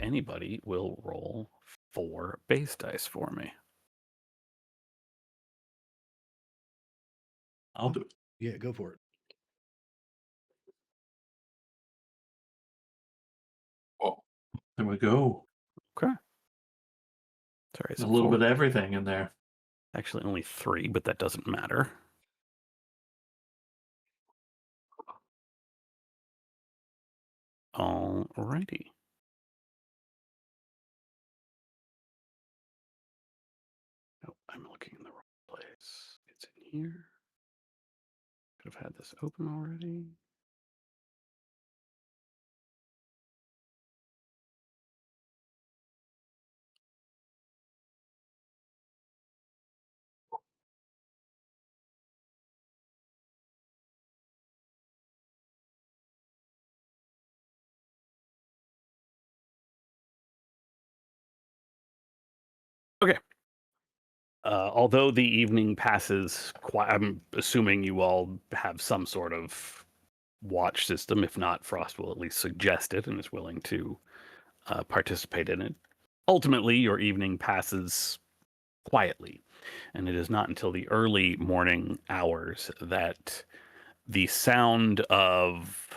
anybody will roll 4 base dice for me. I'll do it. Yeah, go for it. Oh, there we go. Okay. Sorry, There's so a little 4. bit of everything in there. Actually, only 3, but that doesn't matter. Alrighty. Nope, I'm looking in the wrong place. It's in here. Could have had this open already. Okay. Although the evening passes, I'm assuming you all have some sort of watch system. If not, Frost will at least suggest it and is willing to participate in it. Ultimately, your evening passes quietly, and it is not until the early morning hours that the sound of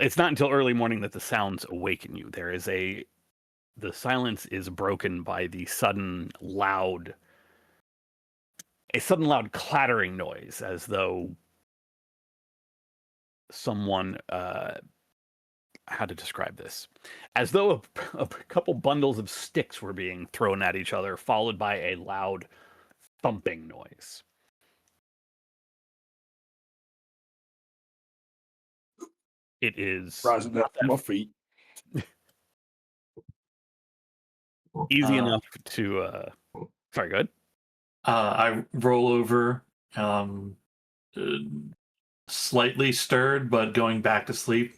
it's not until early morning that the sounds awaken you. The silence is broken by a sudden loud clattering noise, as though someone, how to describe this? As though a couple bundles of sticks were being thrown at each other, followed by a loud thumping noise. It is Rising up from my feet. easy enough to. Sorry, go ahead. I roll over, slightly stirred, but going back to sleep.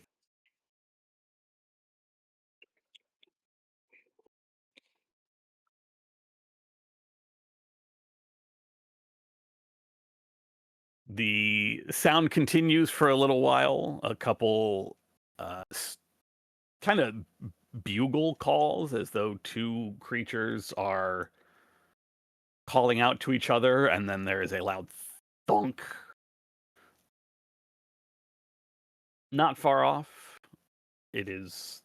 The sound continues for a little while. A couple kind of bugle calls, as though two creatures are calling out to each other, and then there is a loud thunk. Not far off. It is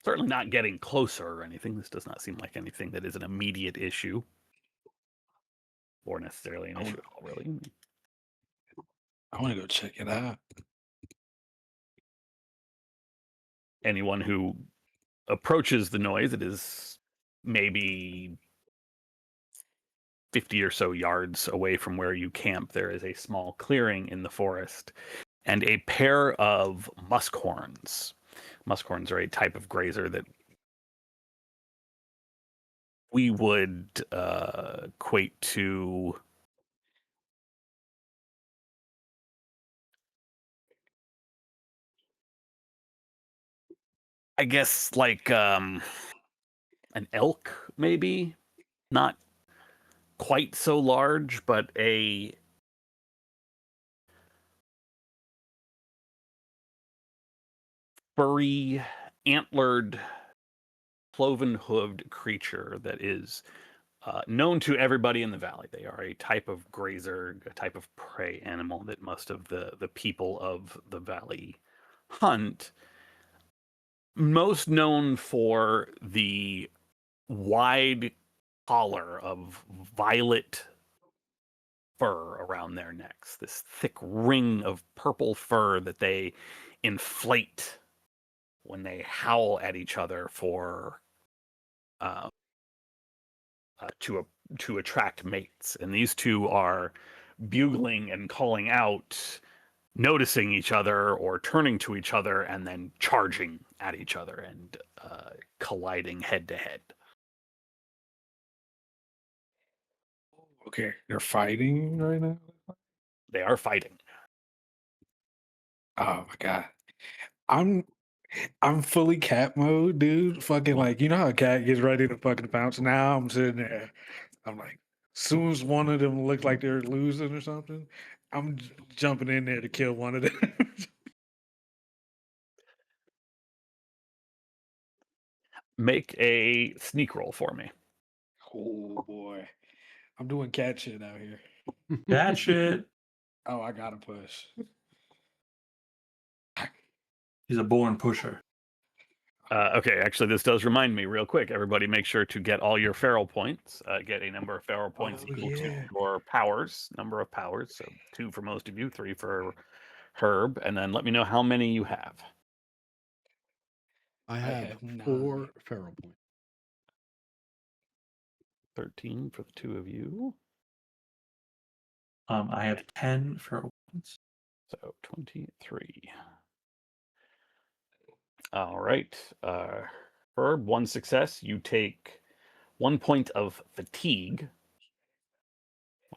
certainly not getting closer or anything. This does not seem like anything that is an immediate issue. Or necessarily an issue at all, really. I want to go check it out. Anyone who approaches the noise, it is maybe 50 or so yards away from where you camp. There is a small clearing in the forest and a pair of muskhorns. Muskhorns are a type of grazer that we would equate to I guess like an elk, maybe. Not quite so large, but a furry, antlered, cloven-hooved creature that is known to everybody in the valley. They are a type of grazer, a type of prey animal that most of the people of the valley hunt. Most known for the wide collar of violet fur around their necks, this thick ring of purple fur that they inflate when they howl at each other for to attract mates. And these two are bugling and calling out, noticing each other or turning to each other, and then charging at each other and colliding head to head. Okay, they're fighting right now. They are fighting. Oh my god, I'm I'm fully cat mode, dude. Fucking like you know how a cat gets ready to fucking pounce. Now I'm sitting there. I'm like, Soon as one of them look like they're losing or something, I'm jumping in there to kill one of them. Make a sneak roll for me. Oh boy, I'm doing cat shit out here. That shit. Oh, I gotta push. He's a born pusher. Okay, actually, this does remind me real quick. Everybody make sure to get all your feral points. Get a number of feral points Oh, equal to yeah. your powers, number of powers. So 2 for most of you, 3 for Herb. And then let me know how many you have. I have have 4 9. feral points. 13 for the 2 of you. I have 10 feral points. So 23. All right. Herb, 1 success. You take 1 point of fatigue,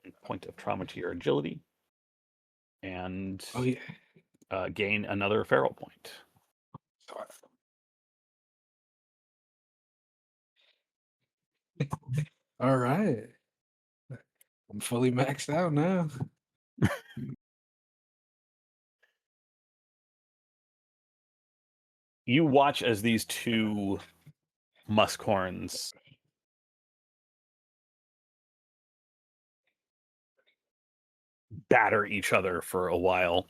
1 point of trauma to your agility, and Oh yeah. gain another feral point. Sorry. All right. I'm fully maxed out now. You watch as these 2 muskhorns batter each other for a while.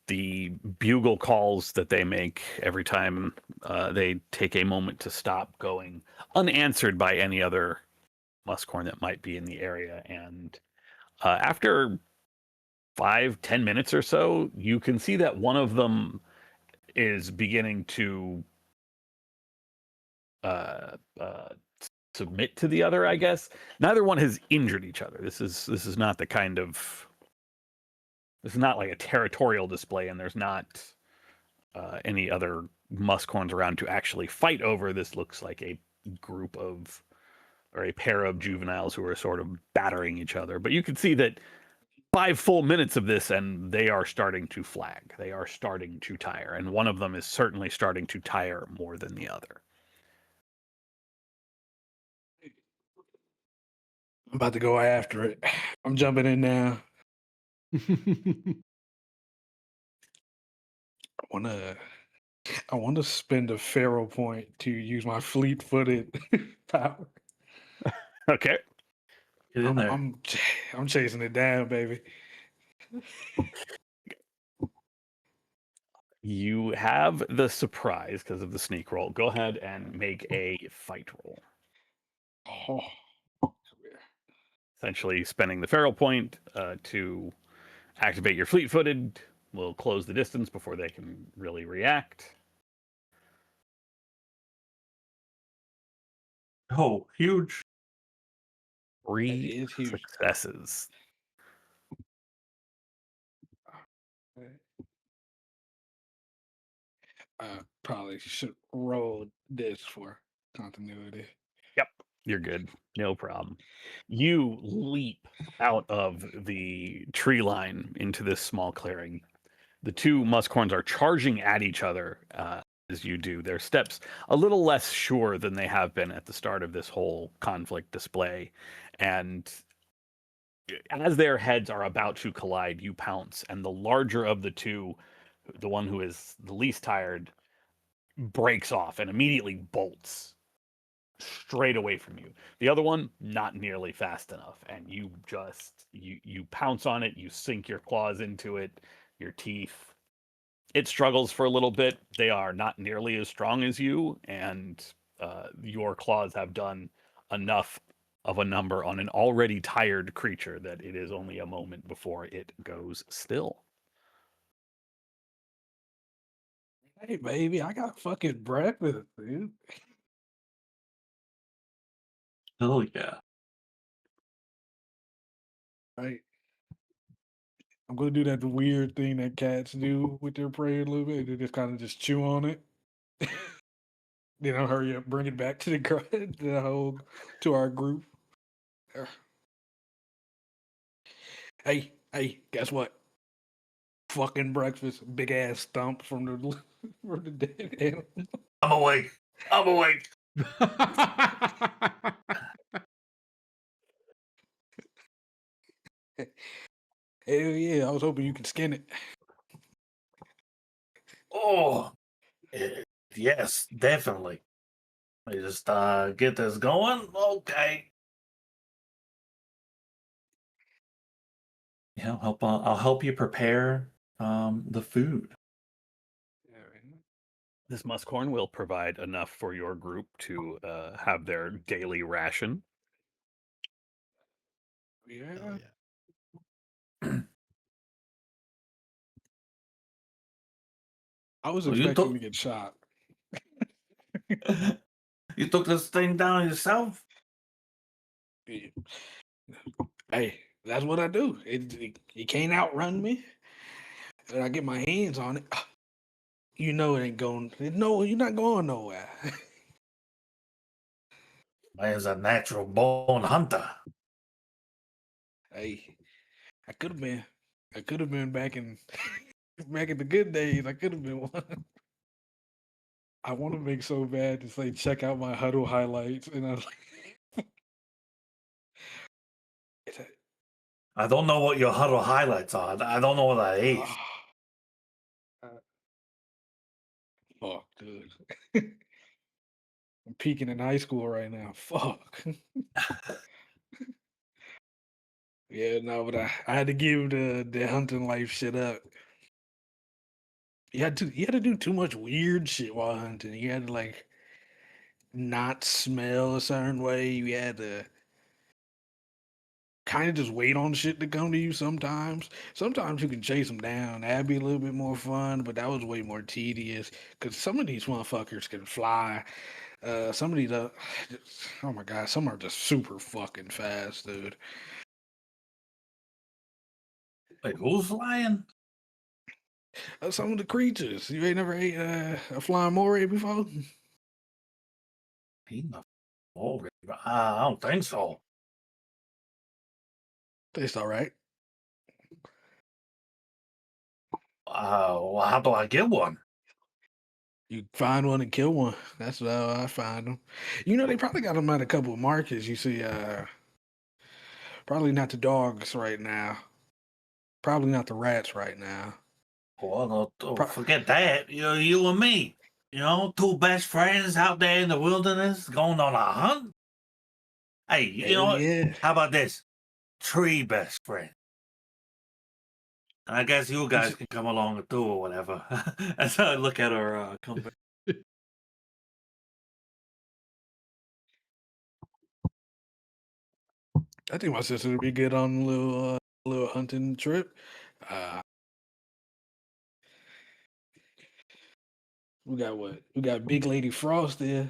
The bugle calls that they make every time they take a moment to stop going unanswered by any other muskhorn that might be in the area. And after 5-10 minutes or so, you can see that one of them is beginning to submit to the other, I guess. Neither one has injured each other. This is not the kind of, this is not like a territorial display, and there's not any other muskhorns around to actually fight over. This looks like a group of, or a pair of juveniles who are sort of battering each other. But you can see that 5 full minutes of this, and they are starting to flag. They are starting to tire, and one of them is certainly starting to tire more than the other. I'm about to go after it. I'm jumping in now. I wanna spend a feral point to use my fleet-footed power. Get Okay. in there. I'm chasing it down, baby. You have the surprise because of the sneak roll. Go ahead and make a fight roll. Oh, Essentially, spending the feral point to activate your fleet-footed will close the distance before they can really react. Oh, huge. 3 is huge. successes. Probably should roll this for continuity. Yep, you're good. No problem. You leap out of the tree line into this small clearing. The 2 muskhorns are charging at each other as you do. Their steps a little less sure than they have been at the start of this whole conflict display. And as their heads are about to collide, you pounce, and the larger of the 2, the one who is the least tired, breaks off and immediately bolts straight away from you. The other one, not nearly fast enough, and you just you pounce on it, you sink your claws into it, your teeth. It struggles for a little bit. They are not nearly as strong as you, and your claws have done enough of a number on an already tired creature that it is only a moment before it goes still. Hey, baby, I got fucking breakfast, dude. Hell yeah. Right. I'm gonna do that weird thing that cats do with their prey a little bit. They just kind of just chew on it. Then I'll hurry up, bring it back to to our group. Hey, guess what? Fucking breakfast, big ass stump from the from the dead animal. I'm awake. I'm awake. Hell yeah, I was hoping you could skin it. Oh, eh, yes, definitely. Let me just get this going. Okay. Yeah, I'll help you prepare the food. This muskcorn will provide enough for your group to have their daily ration. Yeah. Hell I was Oh, you expecting to took get shot. you took this thing down yourself? Yeah. Hey, that's what I do. You can't outrun me. And I get my hands on it. You know it ain't going. No, you're not going nowhere. Man's a natural born hunter. Hey, I could have been. I could have been back in back in the good days. I could have been one. I want to make so bad to say check out my huddle highlights, and I was like, it's a- I don't know what your huddle highlights are. I don't know what that is. uh, fuck, dude. I'm peaking in high school right now. Fuck. Yeah, no, but I had to give the hunting life shit up. You had to do too much weird shit while hunting. You had to like not smell a certain way. You had to kind of just wait on shit to come to you sometimes. Sometimes you can chase them down. That'd be a little bit more fun, but that was way more tedious because some of these motherfuckers can fly. Some of these, oh my god, some are just super fucking fast, dude. Wait, who's flying? Some of the creatures. You ain't never ate a flying moray before? Peanut. Oh, I don't think so. Tastes all right. Well, how do I get one? You find one and kill one. That's how I find them. You know, they probably got them at a couple of markets. You see, probably not the dogs right now. Probably not the rats right now. Well, no, Pro- forget that. You and me. Two best friends out there in the wilderness going on a hunt. Hey, you know Hell what? yeah. How about this? Three best friends. And I guess you guys can come along too or whatever. That's how I look at our company. I think my sister would be good on a little hunting trip. Uh, we got what? We got Big Lady Frost there.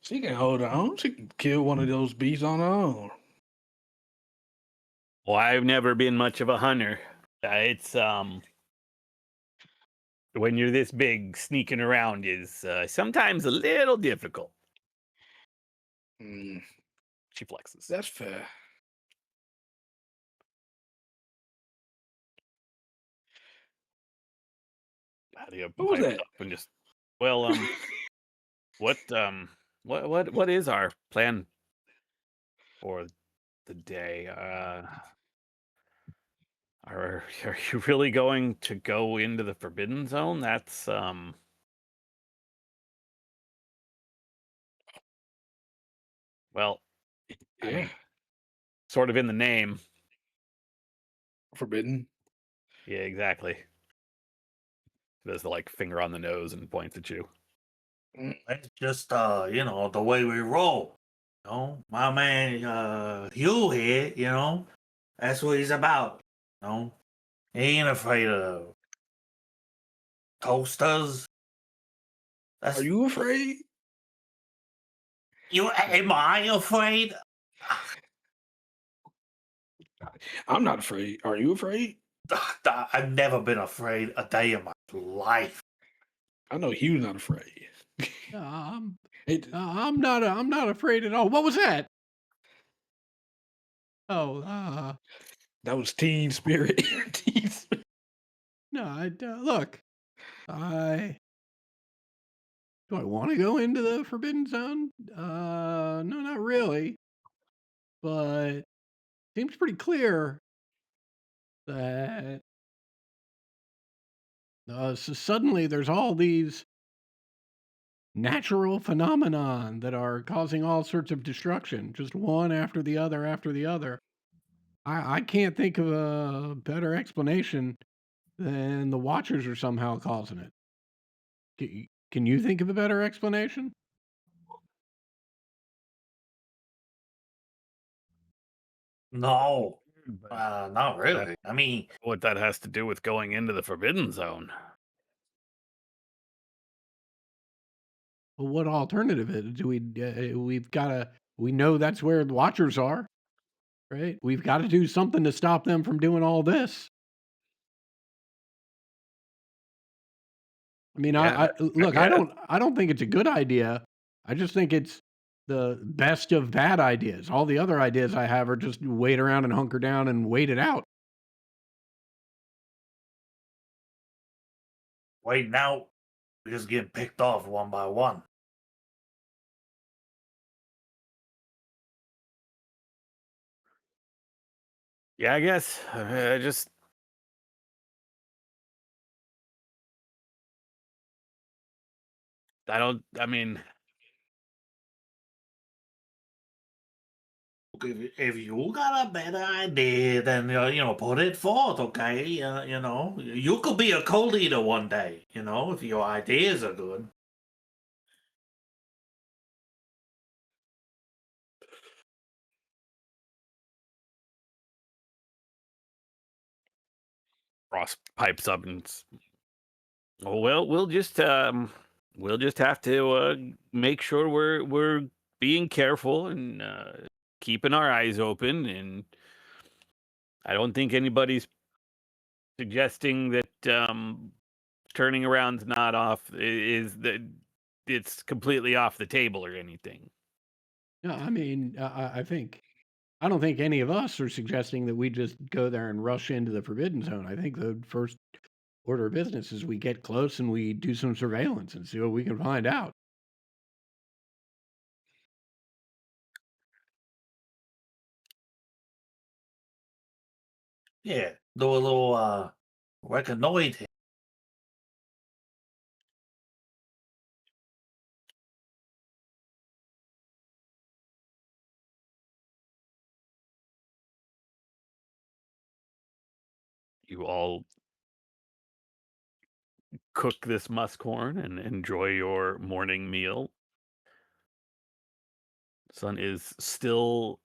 She can hold her own. She can kill one of those beasts on her own. Well, I've never been much of a hunter. It's when you're this big, sneaking around is sometimes a little difficult. Mm, She flexes. that's fair. Adia What was pipes that? up and just, well, what is our plan for the day? Are you really going to go into the Forbidden Zone? That's well, I Yeah, mean, sort of in the name. forbidden. Yeah, exactly. There's the like finger on the nose and points at you. That's just the way we roll. My man Hugh here, that's what he's about. He ain't afraid of toasters. Are That's you afraid? you. Am I afraid? I'm not afraid. Are you afraid? I've never been afraid a day in my life. I know Hugh's not afraid. I'm It, I'm not afraid at all. What was that? Oh, that was teen spirit. Teen spirit. no, look. I Do I want to go into the Forbidden Zone? No, not really. But seems pretty clear that so suddenly there's all these natural phenomenon that are causing all sorts of destruction, just one after the other after the other. I can't think of a better explanation than the Watchers are somehow causing it. Can you think of a better explanation? No, But not really. I mean, what that has to do with going into the Forbidden Zone? Well, what alternative do we? We've got to. We know that's where the Watchers are, right? We've got to do something to stop them from doing all this. I mean, Yeah, look. guess. I don't think it's a good idea. I just think it's the best of bad ideas. All the other ideas I have are just wait around and hunker down and wait it out. wait now, we're just getting picked off one by one. Yeah, I guess. I don't. I mean, If you got a better idea, then put it forth. Okay, you could be a co-leader one day. If your ideas are good. Ross pipes up and well, we'll just have to make sure we're being careful and keeping our eyes open. And I don't think anybody's suggesting that turning around's not off is that it's completely off the table or anything. Yeah, I mean, I don't think any of us are suggesting that we just go there and rush into the Forbidden Zone. I think the first order of business is we get close and we do some surveillance and see what we can find out. Yeah, do a little reconnoiter. You all cook this muskhorn and enjoy your morning meal. Sun is still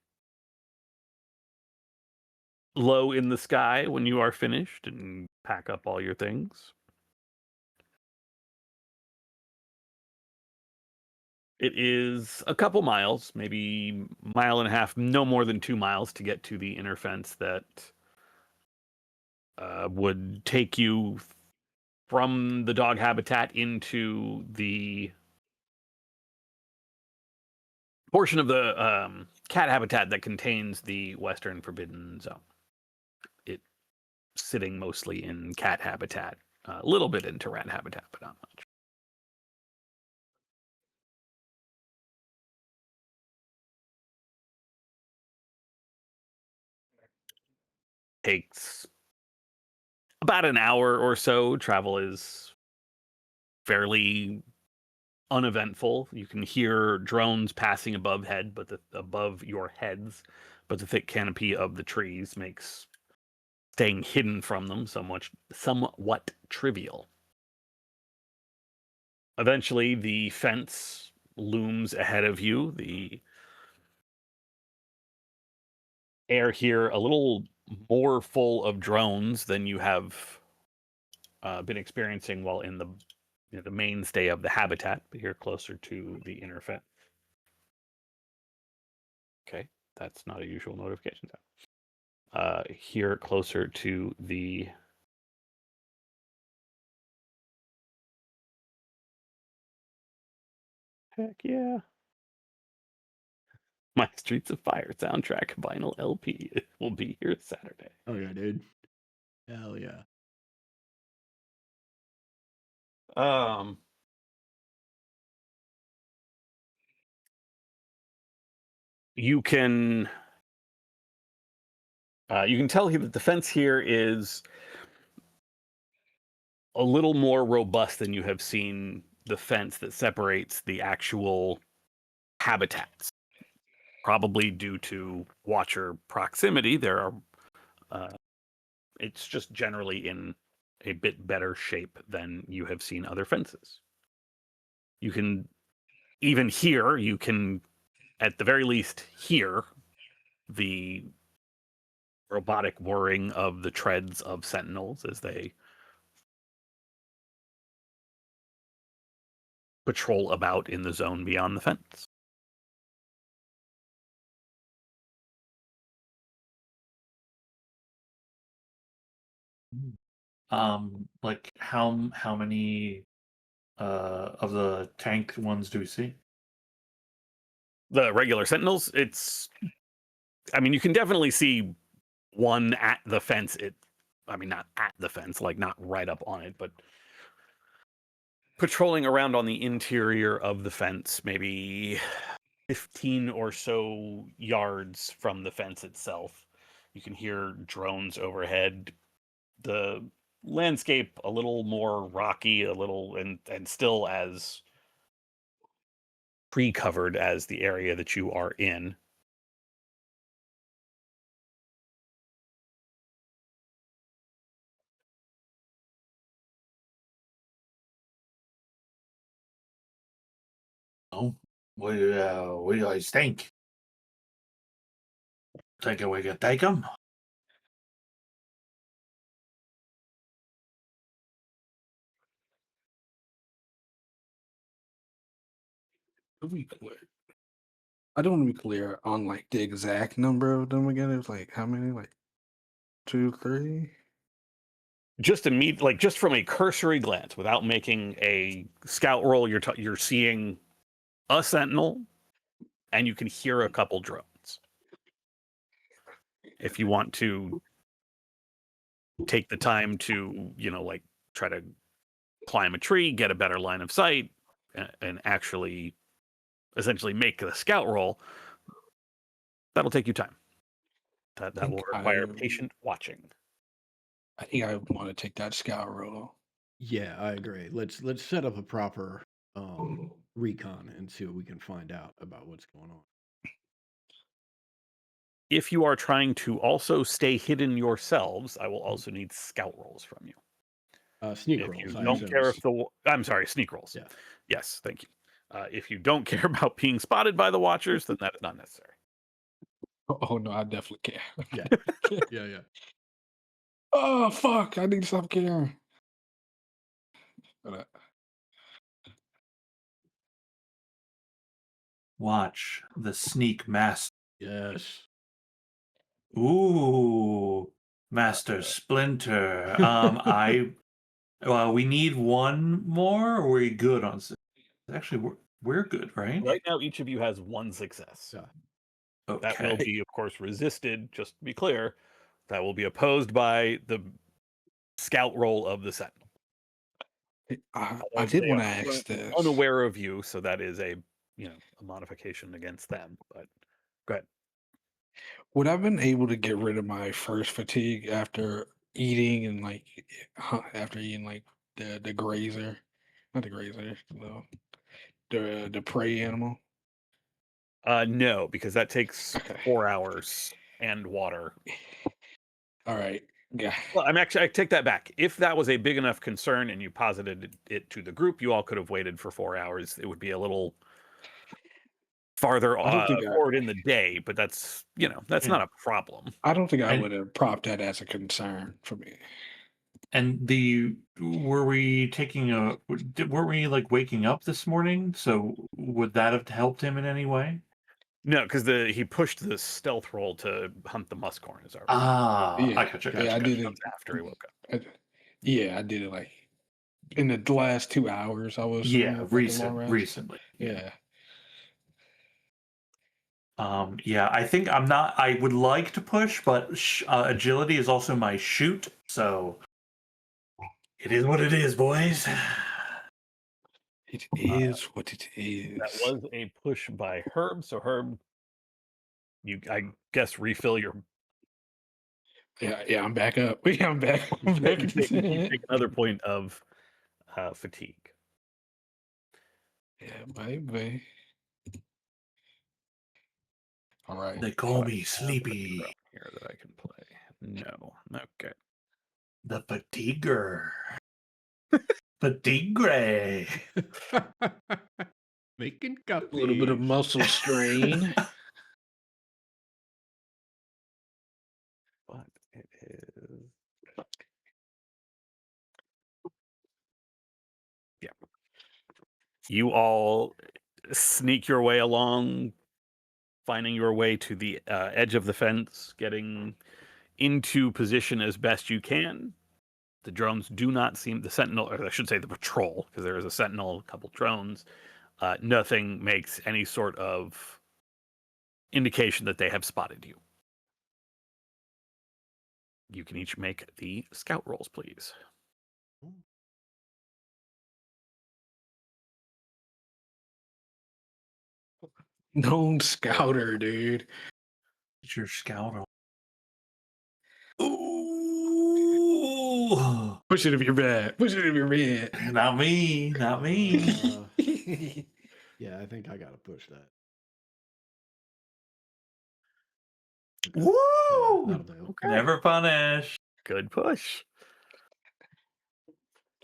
low in the sky when you are finished and pack up all your things. It is a couple miles, maybe mile and a half, no more than 2 miles to get to the inner fence that would take you from the dog habitat into the portion of the cat habitat that contains the Western Forbidden Zone. It sitting mostly in cat habitat, a little bit into rat habitat, but not much. Takes about an hour or so. Travel is fairly uneventful. You can hear drones passing above your heads, but the thick canopy of the trees makes staying hidden from them somewhat trivial. Eventually, the fence looms ahead of you. The air here a little more full of drones than you have been experiencing while in the mainstay of the habitat, but here closer to the inner fence. Okay, that's not a usual notification sound. Here closer to the heck yeah. My Streets of Fire soundtrack vinyl LP will be here Saturday. Oh yeah, dude. Hell yeah. You can You can tell here that the fence here is a little more robust than you have seen the fence that separates the actual habitats. Probably due to watcher proximity, there are. It's just generally in a bit better shape than you have seen other fences. You can even here. You can, at the very least, hear the robotic whirring of the treads of sentinels as they patrol about in the zone beyond the fence. Like how many of the tank ones do we see? The regular sentinels, I mean, you can definitely see one at the fence. I mean, not at the fence, like not right up on it, but patrolling around on the interior of the fence, maybe 15 or so yards from the fence itself. You can hear drones overhead. The landscape a little more rocky, a little and still as pre-covered as the area that you are in. Oh, what do you guys think? Think we can take them? To be clear, I don't want to be clear on like the exact number of them again. It's like how many? Like 2, 3. Just like just from a cursory glance, without making a scout roll, you're seeing a sentinel, and you can hear a couple drones. If you want to take the time to, like try to climb a tree, get a better line of sight, and actually essentially make the scout roll, that'll take you time. That will require patient watching. I think I want to take that scout roll. Yeah, I agree. Let's set up a proper recon and see what we can find out about what's going on. If you are trying to also stay hidden yourselves, I will also need scout rolls from you. Sneak If rolls. you I don't assume care is- if I'm sorry, sneak rolls. Yeah. Yes, thank you. If you don't care about being spotted by the watchers, then that is not necessary. Oh no, I definitely care. Yeah. Yeah. Oh fuck! I need to stop caring. But, Watch the sneak master. Yes. Ooh, Master Splinter. We need one more. Or are we good on? Actually, we're good, right? Right now, each of you has one success. Yeah. That will Okay. be, of course, resisted, just to be clear. That will be opposed by the scout roll of the Sentinel. I did They want to are ask currently this. unaware of you, so that is a modification against them. But go ahead. Would I've been able to get rid of my first fatigue after eating and like after eating like the grazer, not the grazer, the prey animal? No, because that takes Okay. 4 hours and water. All right. Yeah. Well, I take that back. If that was a big enough concern and you posited it to the group, you all could have waited for 4 hours. It would be a little farther I don't think forward in the day, but that's not a problem. I don't think I And- would have propped that as a concern for me. And were we like waking up this morning? So would that have helped him in any way? No, because he pushed the stealth roll to hunt the muscorn. Is our I Yeah. gotcha. Yeah, I did it. comes after he woke up. Yeah, I did it like in the last 2 hours. I was Yeah, like a long rest. recently. Yeah. Yeah, I think I would like to push, but agility is also my shoot, so it is what it is, boys. It is what it is. That was a push by Herb. So Herb, I guess refill your Yeah, I'm back up. Yeah, I'm back. I'm back. You take another point of fatigue. Yeah, baby. All right. They call Do I me have a Sleepy, drone here that I can play? No. Okay. the fatiguer. Fatigue gray. Making A little bit of coffee. muscle strain. But it is. Yeah. You all sneak your way along, finding your way to the edge of the fence, getting into position as best you can. The drones do not seem, the sentinel, or I should say the patrol, because there is a sentinel, a couple drones. Nothing makes any sort of indication that they have spotted you. You can each make the scout rolls, please. Known scouter, dude. It's your scout on. Ooh. Push it if you're bad. Push it if you're bad. Not me. Not me. Yeah, I think I gotta push that. Woo! That'll do. Okay. Never punish. Good push.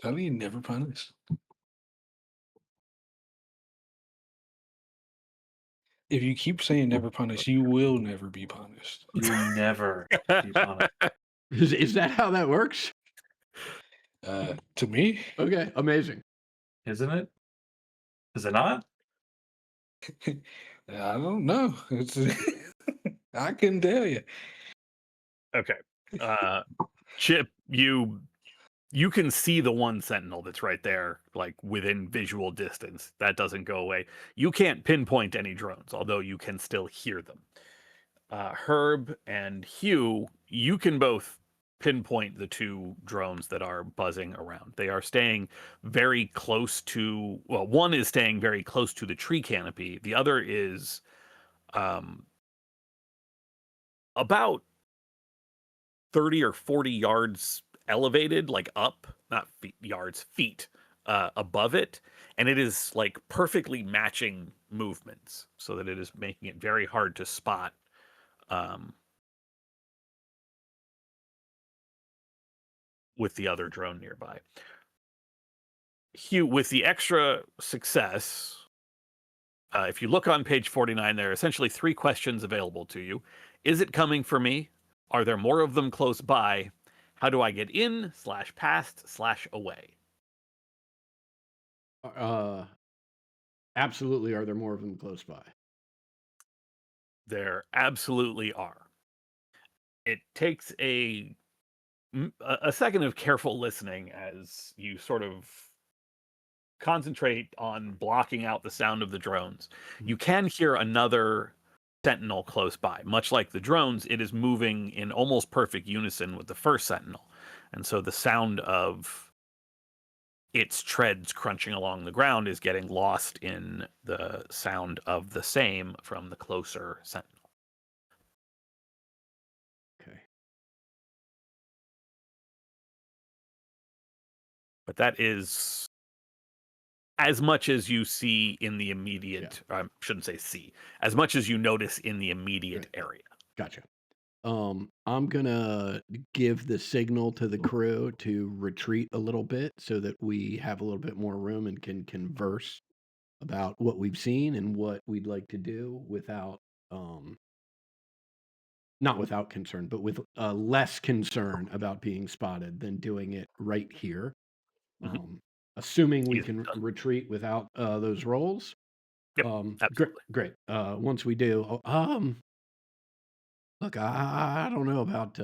How do you never punish? If you keep saying never punish, you will never be punished. You'll never be punished. Is that how that works? To me, Okay, amazing. Isn't it? Is it not? I don't know. It's I couldn't tell you. Okay. Chip, you can see the one sentinel that's right there, like within visual distance. That doesn't go away. You can't pinpoint any drones, although you can still hear them. Herb and Hugh, you can both pinpoint the two drones that are buzzing around. They are staying very close to, well, one is staying very close to the tree canopy. The other is about 30 or 40 yards elevated, like up, not feet, yards, feet above it. And it is like perfectly matching movements so that it is making it very hard to spot with the other drone nearby. Hugh, with the extra success, if you look on page 49, there are essentially 3 questions available to you. Is it coming for me? Are there more of them close by? How do I get in, /past/away? Absolutely. Are there more of them close by? There absolutely are. It takes a second of careful listening as you sort of concentrate on blocking out the sound of the drones. You can hear another sentinel close by. Much like the drones, it is moving in almost perfect unison with the first sentinel. And so the sound of its treads crunching along the ground is getting lost in the sound of the same from the closer sentinel. Okay. But that is as much as you see in the immediate, I shouldn't say see, as much as you notice in the immediate area. Gotcha. I'm gonna give the signal to the crew to retreat a little bit so that we have a little bit more room and can converse about what we've seen and what we'd like to do without, not without concern, but with less concern about being spotted than doing it right here. Mhm. Assuming we Easily can done. retreat without those rolls. Yep, Great, absolutely. great. Once we do, look, I don't know about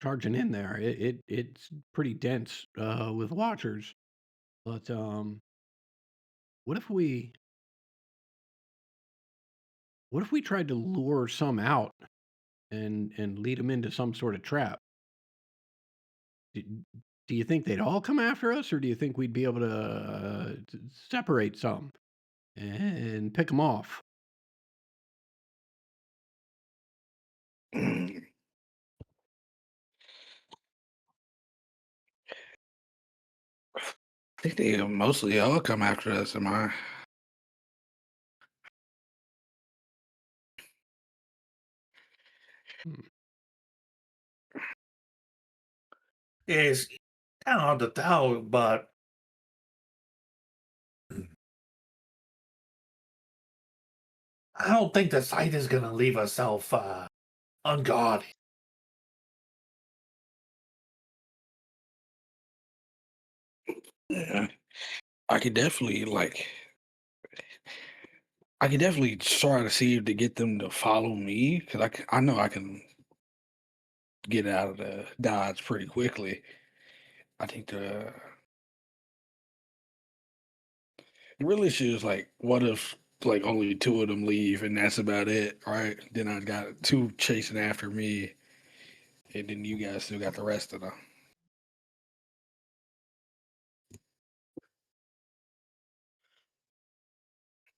charging in there. It's pretty dense with watchers, but what if we tried to lure some out and lead them into some sort of trap? Do, do you think they'd all come after us, or do you think we'd be able to separate some and pick them off? think they mostly all come after us. Am I? Hmm. It's kind of hard to tell, but I don't think the site is gonna leave herself unguarded. Yeah, I could definitely like. I could definitely try to see if to get them to follow me because I know I can get out of the dodge pretty quickly. I think the real issue is like, what if like only two of them leave and that's about it, right? Then I got two chasing after me, and then you guys still got the rest of them.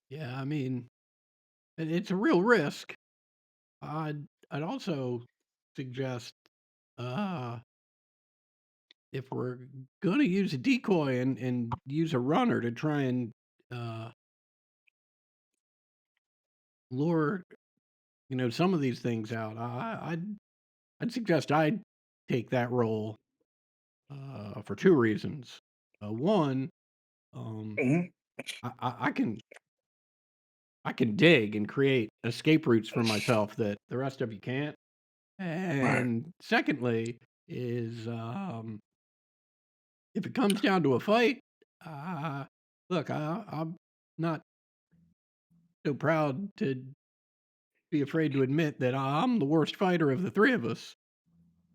Yeah, I mean, it's a real risk. I'd also suggest uh if we're gonna use a decoy and use a runner to try and uh lure, some of these things out, I'd suggest I take that role for two reasons. One, um, Mhm. I can dig and create escape routes for myself that the rest of you can't. Right. And secondly, is if it comes down to a fight, uh, look, I'm not so proud to be afraid to admit that I'm the worst fighter of the three of us.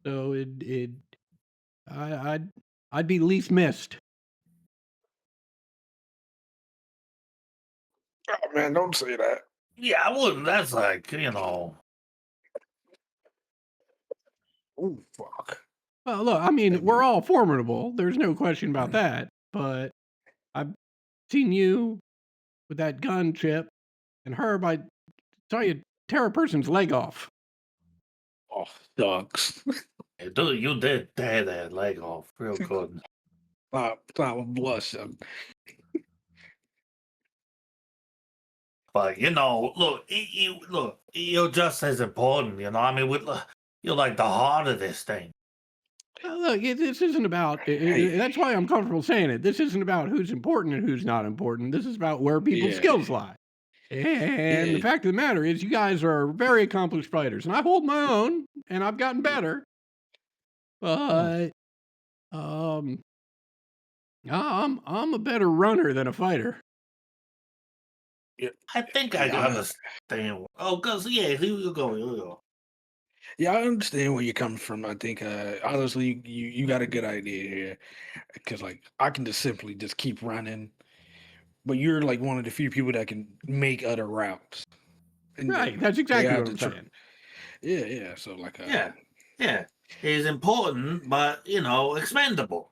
So I, I'd I'd be least missed. Oh man, don't say that. Yeah, I wouldn't. That's like Oh fuck. Well, look, I mean, That'd we're be all formidable. There's no question about that. But I've seen you with that gun, Chip, and Herb. I saw you tear a person's leg off. oh sucks. dude, you did tear that leg off real good. Stop blushing. But look, you're just as important. I mean, you're like the heart of this thing. Look, this isn't about. Hey, That's why I'm comfortable saying it. This isn't about who's important and who's not important. This is about where people's yeah, skills lie. And the yeah. fact of the matter is, you guys are very accomplished fighters, and I hold my own, and I've gotten better. Oh, But um, I'm a better runner than a fighter. yeah, I think I yeah. understand. Oh, cause yeah, here you go, here you go. Yeah, I understand where you're coming from. I think honestly, you got a good idea here because like I can just simply just keep running, but you're like one of the few people that can make other routes, and Right. That's they exactly have what to I'm try. saying. Yeah, yeah. So like, Yeah, yeah. It's important, but expendable.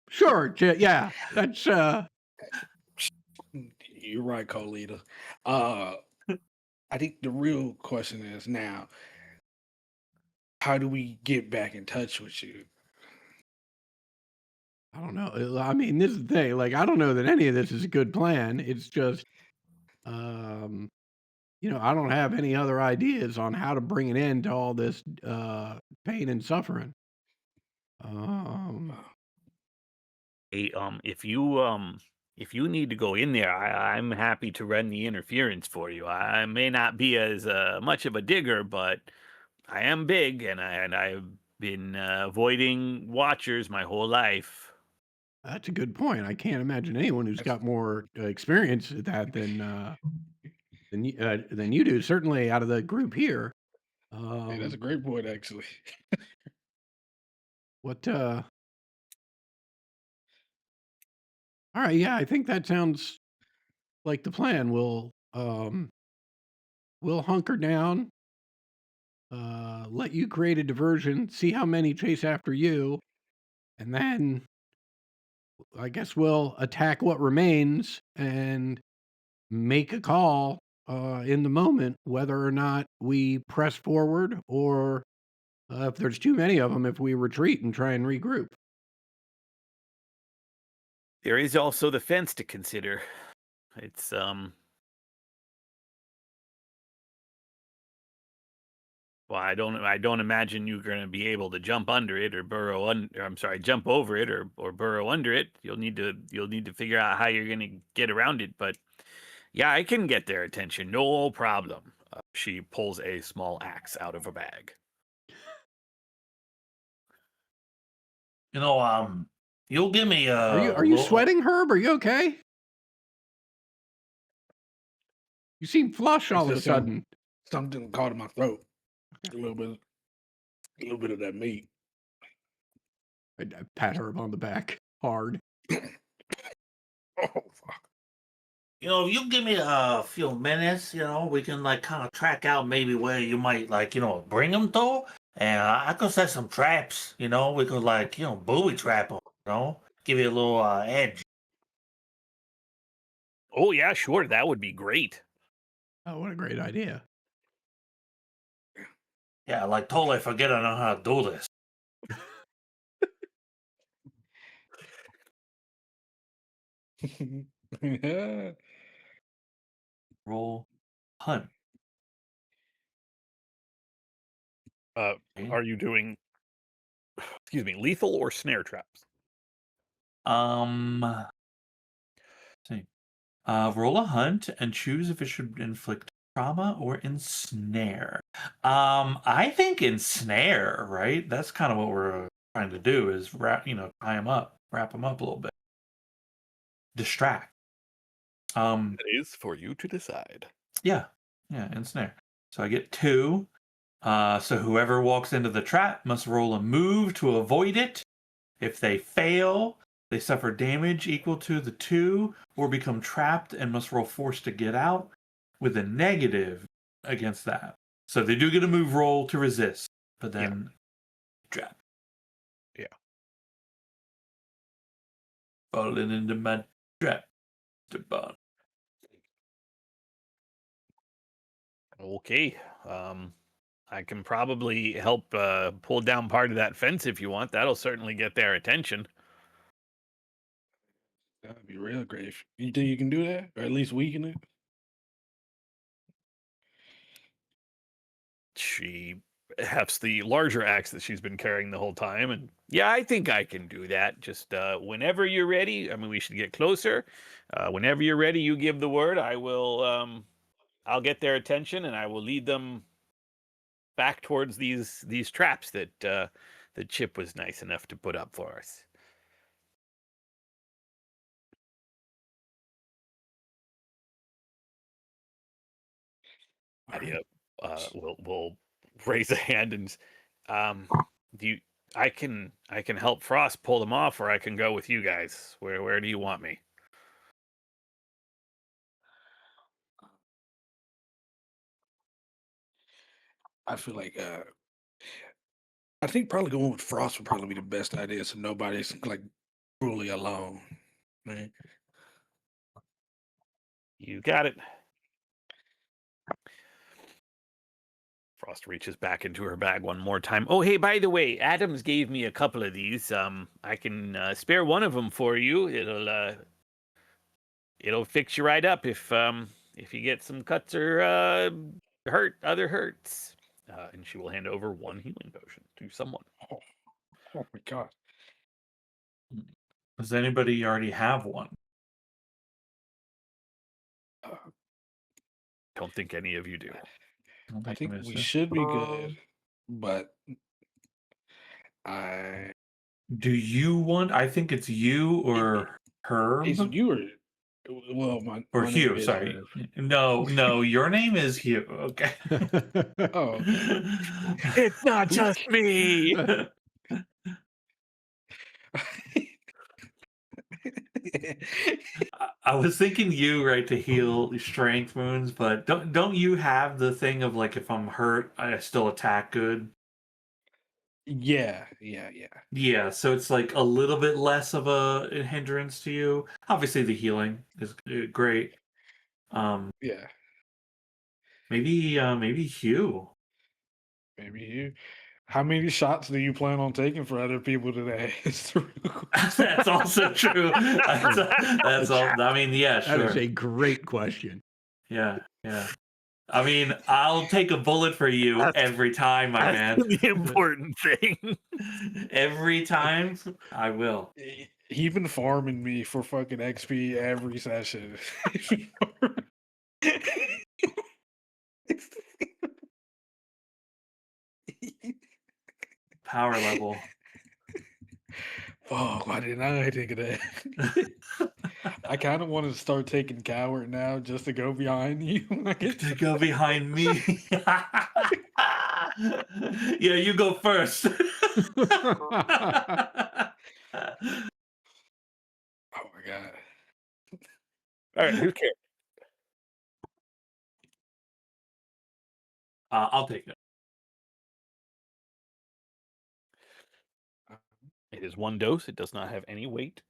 Sure. Yeah. That's you're right, co-leader. Uh, I think the real question is now, how do we get back in touch with you? I don't know. I mean, this is the thing. Like, I don't know that any of this is a good plan. It's just, um, I don't have any other ideas on how to bring an end to all this pain and suffering. Um, Hey, if you need to go in there, I'm happy to run the interference for you. I may not be as much of a digger, but I am big, and I've been avoiding watchers my whole life. that's a good point. I can't imagine anyone who's That's, got more experience at that than you do. Certainly, out of the group here. hey, that's Um, a great point, actually. what? All right. Yeah, I think that sounds like the plan. We'll hunker down. Let you create a diversion. See how many chase after you, and then I guess we'll attack what remains and make a call in the moment whether or not we press forward or If there's too many of them, if we retreat and try and regroup. There is also the fence to consider. It's well, I don't imagine you're going to be able to jump under it or burrow under. I'm sorry, jump over it or burrow under it. You'll need to figure out how you're going to get around it. But yeah, I can get their attention, no problem. She pulls a small axe out of a bag. You know, you'll give me Are you little, sweating, Herb? Are you okay? You seem flush all of a just, sudden. Something caught in my throat. A little bit of that meat. I pat Herb on the back hard. Oh fuck. You know, if you give me a few minutes, you know, we can like kind of track out maybe where you might like, you know, bring them to, and I could set some traps. You know, we could like, you know, booby trap them. You know, give you a little edge. Oh yeah, sure, that would be great. Oh, what a great idea. Yeah, like totally forget I know how to do this. Yeah. Roll hunt. Okay. Are you doing, excuse me, lethal or snare traps? Let's see. Roll a hunt and choose if it should inflict trauma or ensnare. I think ensnare, right? That's kind of what we're trying to do is tie him up, wrap him up a little bit, distract. That is for you to decide. Yeah, ensnare. So I get 2. So whoever walks into the trap must roll a move to avoid it. If they fail, they suffer damage equal to the 2 or become trapped and must roll force to get out with a negative against that. So they do get a move roll to resist, but then trap. Yeah. Falling into my trap. Okay. I can probably help pull down part of that fence if you want. That'll certainly get their attention. That'd be real great. You think you can do that? Or at least weaken it? She hefts the larger axe that she's been carrying the whole time, and yeah, I think I can do that. Just whenever you're ready. I mean, we should get closer. Whenever you're ready, you give the word. I will. I'll get their attention, and I will lead them back towards these traps that that Chip was nice enough to put up for us. Will raise a hand and do you? I can help Frost pull them off, or I can go with you guys. Where do you want me? I feel like I think probably going with Frost would probably be the best idea so nobody's like truly alone. Right? You got it. Frost reaches back into her bag one more time. Oh, hey, by the way, Adams gave me a couple of these. I can spare one of them for you. It'll fix you right up if you get some cuts or other hurts. And she will hand over one healing potion to someone. Oh, oh my god. Does anybody already have one? Don't think any of you do. I think we should be good, but do you want? I think it's you or Herb. Is you or well, or my Hugh? name is Sorry, Herb. no, your name is Hugh. Okay. Oh, It's not just me. I was thinking you right to heal strength wounds, but don't you have the thing of like if I'm hurt, I still attack good? yeah. Yeah, so it's like a little bit less of a hindrance to you. Obviously, the healing is great. Yeah. Maybe Hugh. Maybe you. How many shots do you plan on taking for other people today? That's also true. That's all. I mean, yeah, That is sure. a great question. Yeah. I mean, I'll take a bullet for you That's- every time, my man. That's the important thing. Every time, I will. He been farming me for fucking XP every session. Power level. Oh, why didn't I think of that? I kind of want to start taking coward now just to go behind you. To go behind me. Yeah, you go first. Oh my god. All right, who's care? I'll take it. It is 1 dose. It does not have any weight.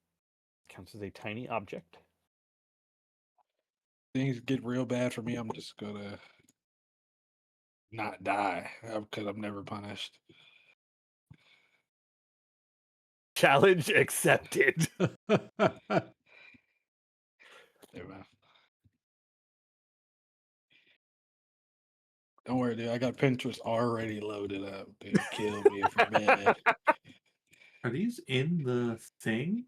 Counts as a tiny object. Things get real bad for me. I'm just gonna not die because I'm never punished. Challenge accepted. Never mind. Don't worry, dude. I got Pinterest already loaded up. Dude, kill me if I'm bad. Are these in the thing?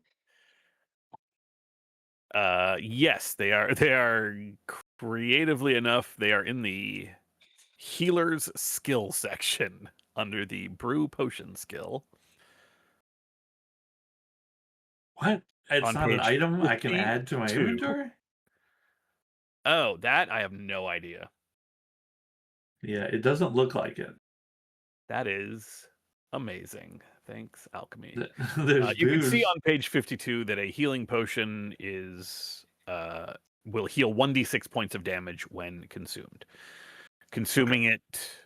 Yes, they are. They are creatively enough. They are in the healer's skill section under the brew potion skill. What? It's On not an page item I can add to my 52. inventory? Oh, that I have no idea. Yeah, it doesn't look like it. That is amazing. Thanks, alchemy. There's You can see booze. on page 52 that a healing potion is will heal 1d6 points of damage when consumed. Consuming it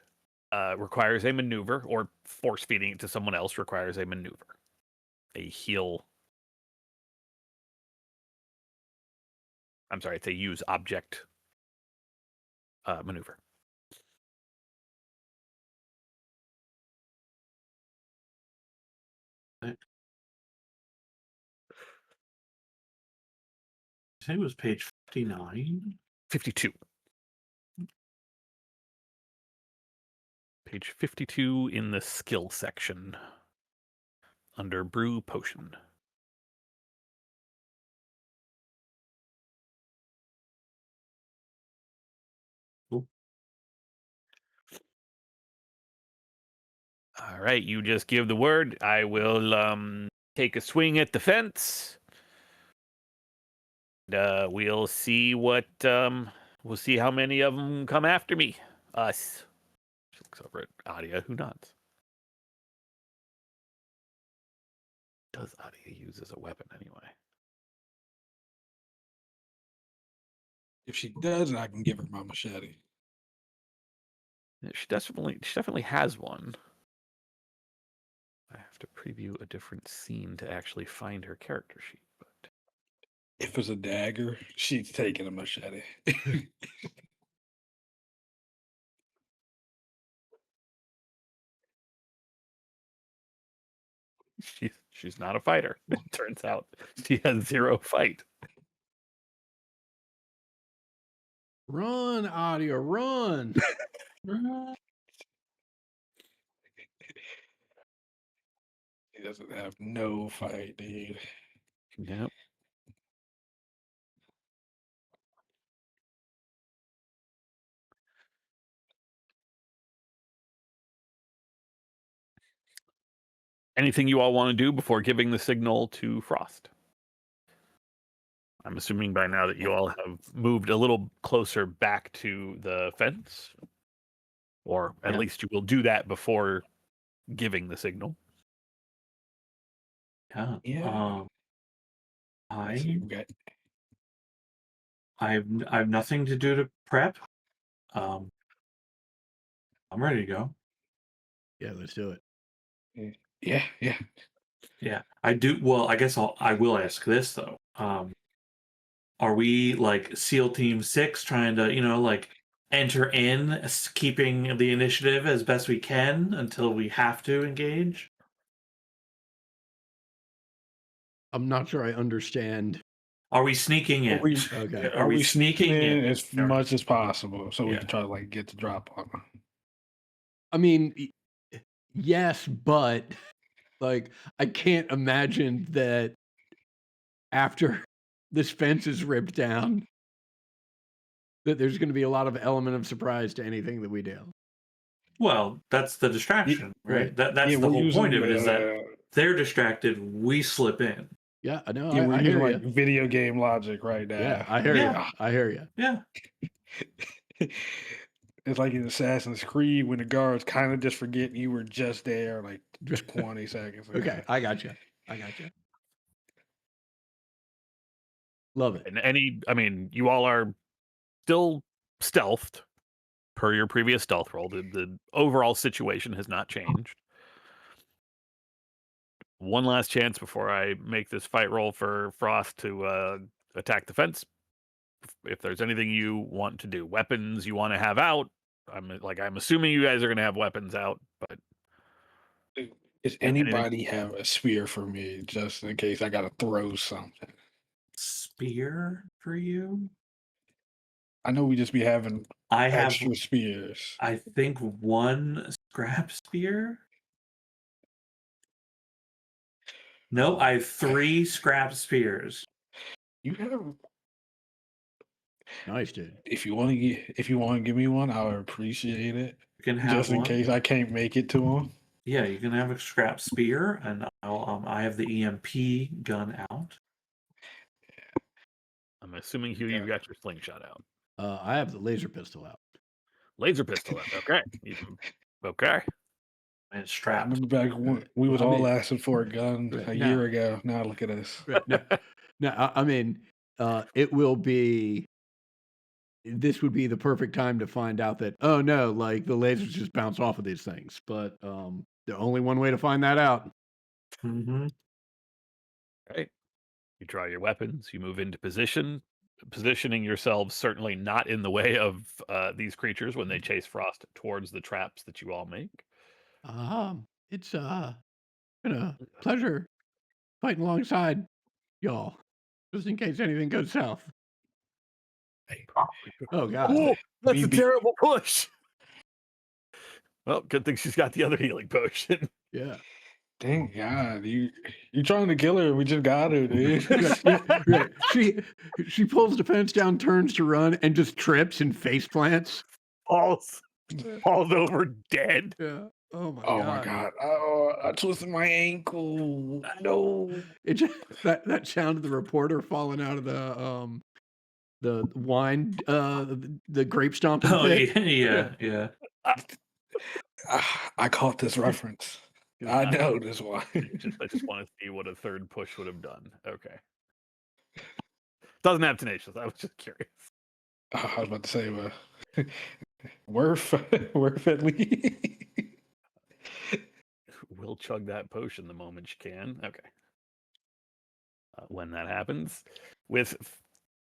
requires a maneuver, or force feeding it to someone else requires a maneuver. A heal. I'm sorry, it's a use object maneuver. I think it was page 59. 52. Page 52 in the skill section under brew potion. Cool. All right, you just give the word. I will take a swing at the fence. We'll see what we'll see how many of them come after me. Us. She looks over at Adia, who nods. Does Adia use as a weapon anyway? If she does, I can give her my machete. Yeah, she definitely has one. I have to preview a different scene to actually find her character sheet, but If it's a dagger, she's taking a machete. she's not a fighter. It turns out she has 0 fight. Run, Audio, run. He doesn't have no fight, dude. Yep. Anything you all want to do before giving the signal to Frost? I'm assuming by now that you all have moved a little closer back to the fence, or at Yeah. least you will do that before giving the signal. Yeah. Yeah. Let's see, I we got have nothing to do to prep. I'm ready to go. Yeah, let's do it. yeah. Yeah, I do. Well, I guess I will ask this though. Are we like SEAL Team 6 trying to, like enter in, keeping the initiative as best we can until we have to engage? I'm not sure I understand. Are we sneaking in? Okay. Are we sneaking in? as Or- much as possible so we Yeah. can try to like get the drop on them? I mean, yes, but like I can't imagine that after this fence is ripped down, that there's going to be a lot of element of surprise to anything that we do. Well, that's the distraction, right? right. That's Yeah, the we're whole point using of it, is that they're distracted, we slip in. Yeah, I know. yeah, we're I using hear like you. video game logic right now. Yeah, I hear Yeah. you. I hear you. Yeah. It's like in Assassin's Creed when the guards kind of just forget you were just there like 20 seconds ago. Okay, I got you. I got you. Love it. And I mean, you all are still stealthed per your previous stealth roll. The overall situation has not changed. One last chance before I make this fight roll for Frost to attack the fence. If there's anything you want to do, weapons you want to have out, I'm assuming you guys are going to have weapons out, but Does anything? anybody have a spear for me just in case I gotta throw something? Spear for you? I know we just be having I have, extra spears. I think, one scrap spear. No, I have 3 scrap spears. You have Nice, dude. if you want to give me one, I would appreciate it. You can have Just in one. case I can't make it to them. Yeah, you can have a scrap spear, and I have the EMP gun out. I'm assuming, Hugh, you've got your slingshot out. I have the laser pistol out. Laser pistol out. Okay. Okay. And it's I strapped. remember back when we was I all mean- asking for a gun Right, a now- year ago. Now look at us. No, I mean, it will be. This would be the perfect time to find out that, oh no, like the lasers just bounce off of these things. But the only one way to find that out. Mm-hmm. Right. You draw your weapons, you move into position, positioning yourselves certainly not in the way of these creatures when they chase Frost towards the traps that you all make. It's been a pleasure fighting alongside y'all, just in case anything goes south. Oh God. Oh, that's We a be- terrible push. Well, good thing she's got the other healing potion. Yeah. Thank God, you trying to kill her? We just got her, dude. Right. She pulls the fence down, turns to run, and just trips and face plants. falls over dead. Yeah. Oh my Oh God. my God! Oh, I twisted my ankle. No. It just, that sound of the reporter falling out of the wine the grape stomping Oh pit. yeah. I caught this reference. I know this one. I just want to see what a third push would have done. Okay. Doesn't have tenacious. I was just curious. I was about to say, worth at least. We'll chug that potion the moment you can. Okay. When that happens, with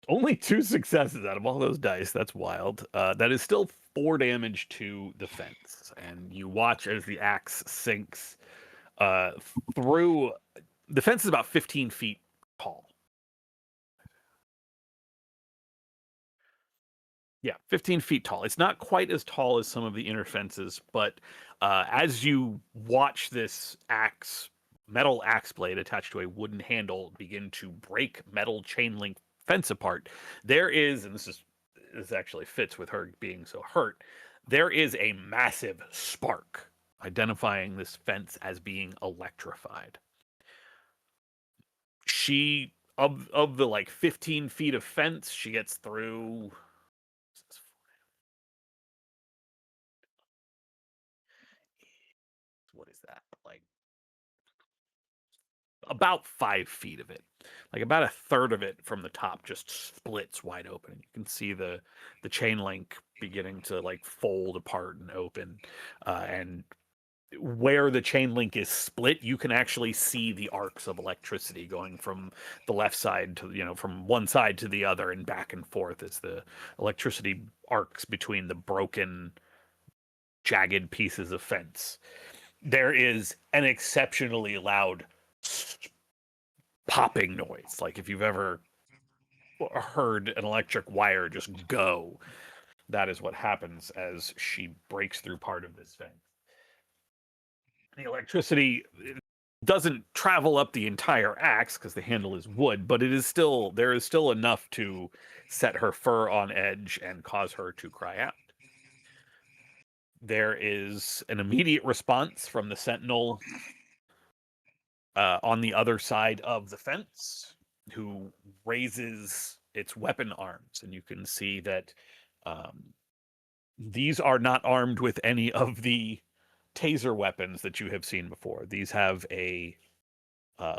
only 2 successes out of all those dice, that's wild. That is still 4 damage to the fence, and you watch as the axe sinks through. The fence is about 15 feet tall. Yeah, 15 feet tall. It's not quite as tall as some of the inner fences, but as you watch this metal axe blade attached to a wooden handle begin to break metal chain link fence apart, there is, and this actually fits with her being so hurt, there is a massive spark identifying this fence as being electrified. She, of the like 15 feet of fence, she gets through. What is that? Like about 5 feet of it. Like about a third of it from the top just splits wide open. You can see the chain link beginning to like fold apart and open, and where the chain link is split, you can actually see the arcs of electricity going from the left side to, from one side to the other and back and forth as the electricity arcs between the broken, jagged pieces of fence. There is an exceptionally loud popping noise. Like if you've ever heard an electric wire just go, that is what happens as she breaks through part of this fence. The electricity doesn't travel up the entire axe because the handle is wood, but there is still enough to set her fur on edge and cause her to cry out. There is an immediate response from the sentinel on the other side of the fence, who raises its weapon arms, and you can see that these are not armed with any of the taser weapons that you have seen before. These have a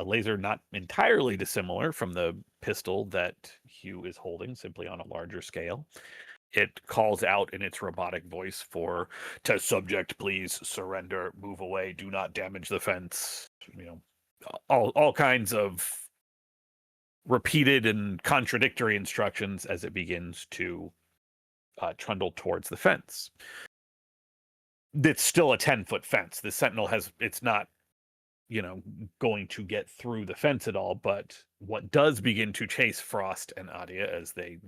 laser not entirely dissimilar from the pistol that Hugh is holding, simply on a larger scale. It calls out in its robotic voice for test subject, please surrender, move away, do not damage the fence. All kinds of repeated and contradictory instructions as it begins to trundle towards the fence. It's still a 10-foot fence. The sentinel it's not going to get through the fence at all, but what does begin to chase Frost and Adia as they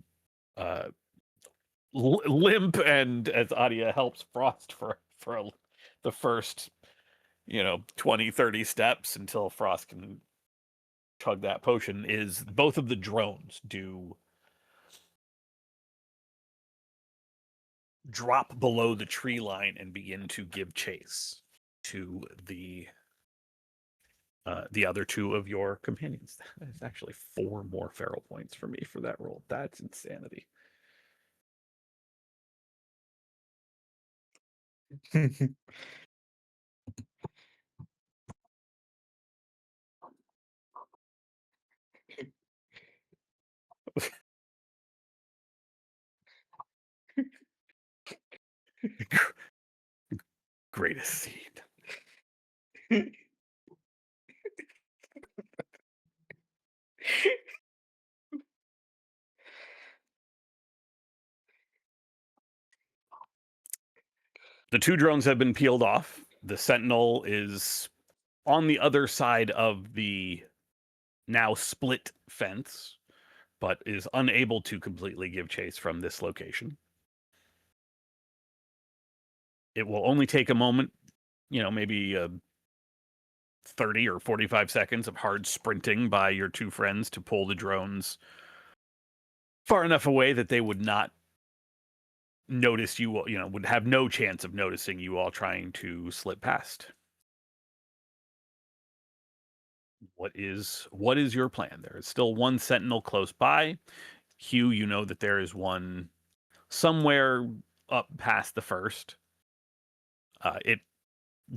limp, and as Adia helps Frost for the first 20, 30 steps until Frost can chug that potion, is both of the drones do drop below the tree line and begin to give chase to the other two of your companions. That's actually 4 more feral points for me for that roll. That's insanity. Greatest seed. The 2 drones have been peeled off. The sentinel is on the other side of the now split fence, but is unable to completely give chase from this location. It will only take a moment, maybe 30 or 45 seconds of hard sprinting by your 2 friends to pull the drones far enough away that they would not notice you, would have no chance of noticing you all trying to slip past. What is your plan? There is still 1 sentinel close by. Hugh, you know that there is one somewhere up past the first. It,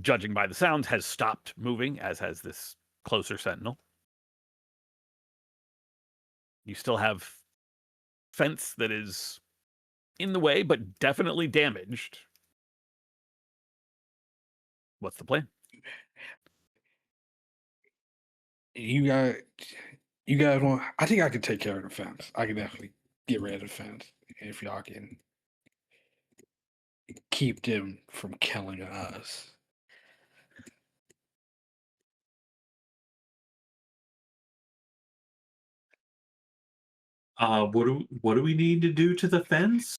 judging by the sounds, has stopped moving, as has this closer sentinel. You still have fence that is in the way, but definitely damaged. What's the plan? You guys want? I think I can take care of the fence. I can definitely get rid of the fence if y'all can keep them from killing us. What do we need to do to the fence?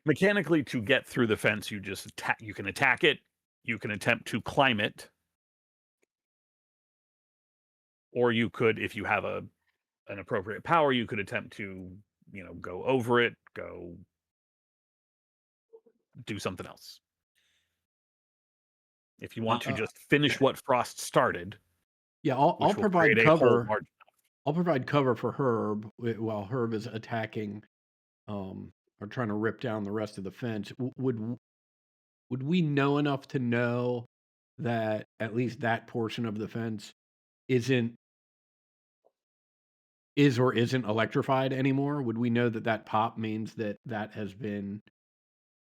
Mechanically, to get through the fence, you just you can attack it. You can attempt to climb it. Or you could, if you have an appropriate power, you could attempt to, go over it, go do something else. If you want to just finish what Frost started, Yeah, I'll which will provide create a hole cover. large. I'll provide cover for Herb while Herb is attacking, or trying to rip down the rest of the fence. Would we know enough to know that at least that portion of the fence isn't is or isn't electrified anymore? Would we know that that pop means that that has been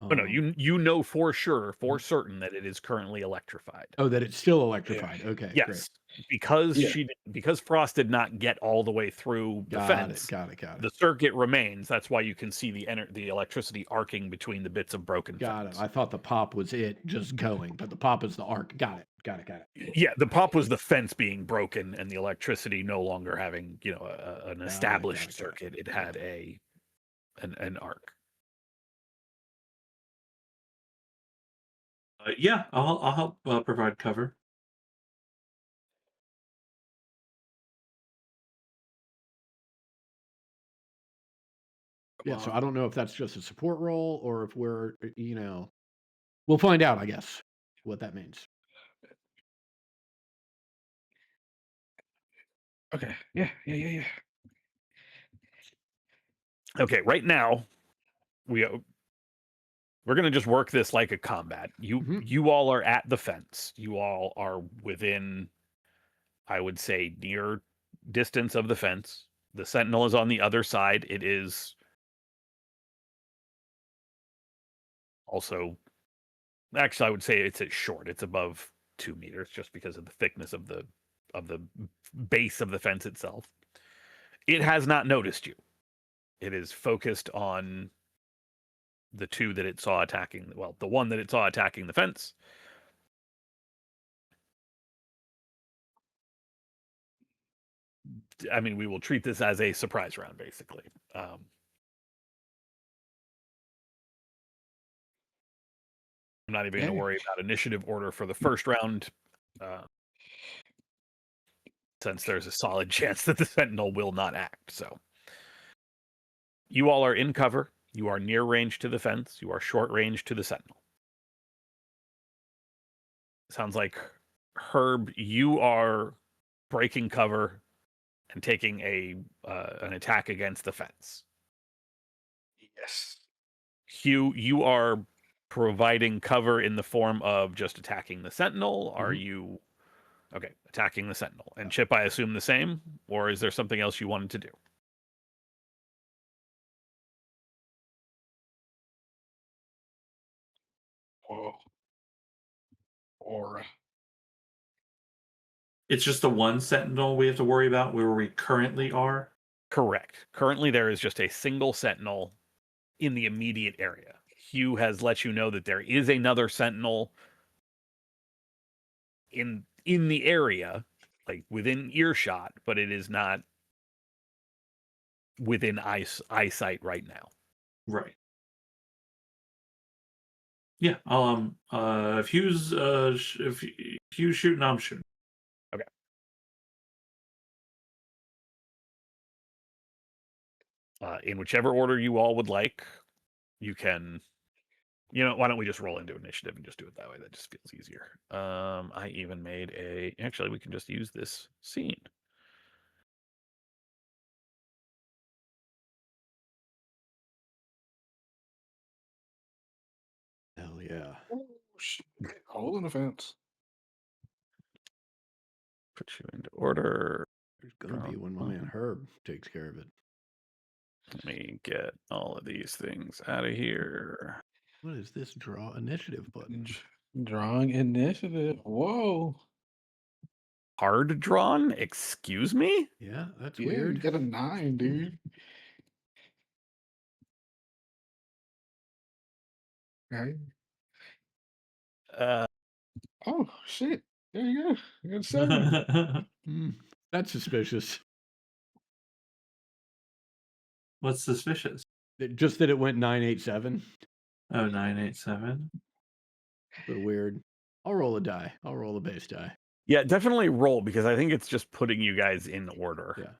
Oh no, you know for sure, for Mhm. certain that it is currently electrified. Oh, that it's still electrified. Okay, great. Yes, because Yeah. because Frost did not get all the way through the Got it. fence, Got it. Got the it. circuit remains. That's why you can see the electricity arcing between the bits of broken Got it. fence. I thought the pop was it just going, but the pop is the arc. Got it. Got it. Got it. Yeah, the pop was the fence being broken and the electricity no longer having, an Got it. established Got it. circuit. It had an arc. Yeah, I'll help provide cover. Yeah. So Come I don't know if that's just a support role or if we're, we'll find out, I guess, what that means. Okay. Yeah. Okay, right now we're gonna just work this like a combat. Mhm. You all are at the fence. You all are within, I would say, near distance of the fence. The sentinel is on the other side. It is also, actually, I would say it's short. It's above 2 meters, just because of the thickness of the base of the fence itself. It has not noticed you. It is focused on the two that it saw attacking. Well, the one that it saw attacking the fence. I mean, we will treat this as a surprise round, basically. I'm not even going to Yeah. worry about initiative order for the first round, since there's a solid chance that the Sentinel will not act. So, you all are in cover. You are near range to the fence. You are short range to the Sentinel. Sounds like, Herb, you are breaking cover and taking an attack against the fence. Yes. Hugh, you are providing cover in the form of just attacking the Sentinel. Are Mhm. you okay? Attacking the Sentinel. And Chip, I assume the same, or is there something else you wanted to do? Whoa. Aura. It's just the one sentinel we have to worry about where we currently are. Correct. Currently, there is just a single Sentinel in the immediate area. Hugh has let you know that there is another Sentinel in the area, like within earshot, but it is not within eyesight right now. Right. Yeah. I'll if if Hugh's shooting, I'm shooting. Okay. In whichever order you all would like, you can. Why don't we just roll into initiative and just do it that way? That just feels easier. I even made actually, we can just use this scene. Hell yeah. Oh, shit. Hole in the fence. Put you into order. There's gonna be when my man Herb takes care of it. Let me get all of these things out of here. What is this draw initiative button? Drawing initiative. Whoa. Hard drawn? Excuse me? Yeah, that's Yeah, you weird. got a 9, dude. Right. Uh, Oh shit. There you go. You got a 7. That's suspicious. What's suspicious? Just that it went 987. Oh, 987. A little weird. I'll roll a die. I'll roll a base die. yeah, definitely roll, because I think it's just putting you guys in order. Yeah.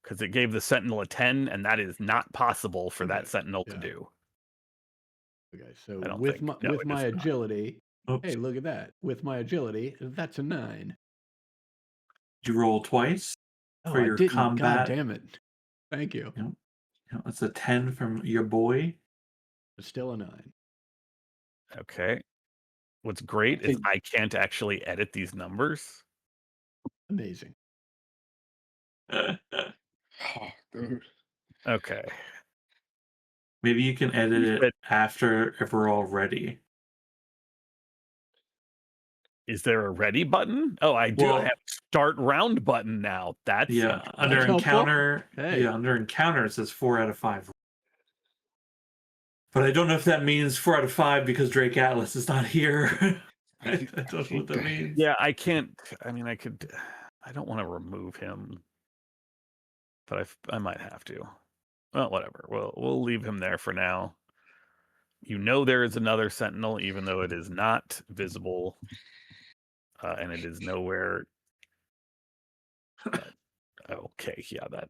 Because it gave the Sentinel a 10, and that is not possible for that Okay, Sentinel to yeah. do. Okay, so I don't with think. my No, with it my is not. agility, Oops. hey, look at that. With my agility, that's a 9. Did you roll twice Oh, for I your didn't. God combat? damn it. Thank you. You know, that's a 10 from your boy. It's still a 9. Okay. What's great is Hey. I can't actually edit these numbers. Amazing. Oh, dude. Okay. Maybe you can edit You it said- after if we're all ready. Is there a ready button? Oh, I do. I Well- have start round button now. That's Yeah, under That's helpful. encounter. Hey. Yeah, under encounter it says 4 out of 5. But I don't know if that means 4 out of 5 because Drake Atlas is not here. I don't know what that means. Yeah, I can't. I mean, I could. I don't want to remove him, but I might have to. Well, whatever. We'll leave him there for now. You know there is another sentinel, even though it is not visible, and it is nowhere. Okay, yeah, that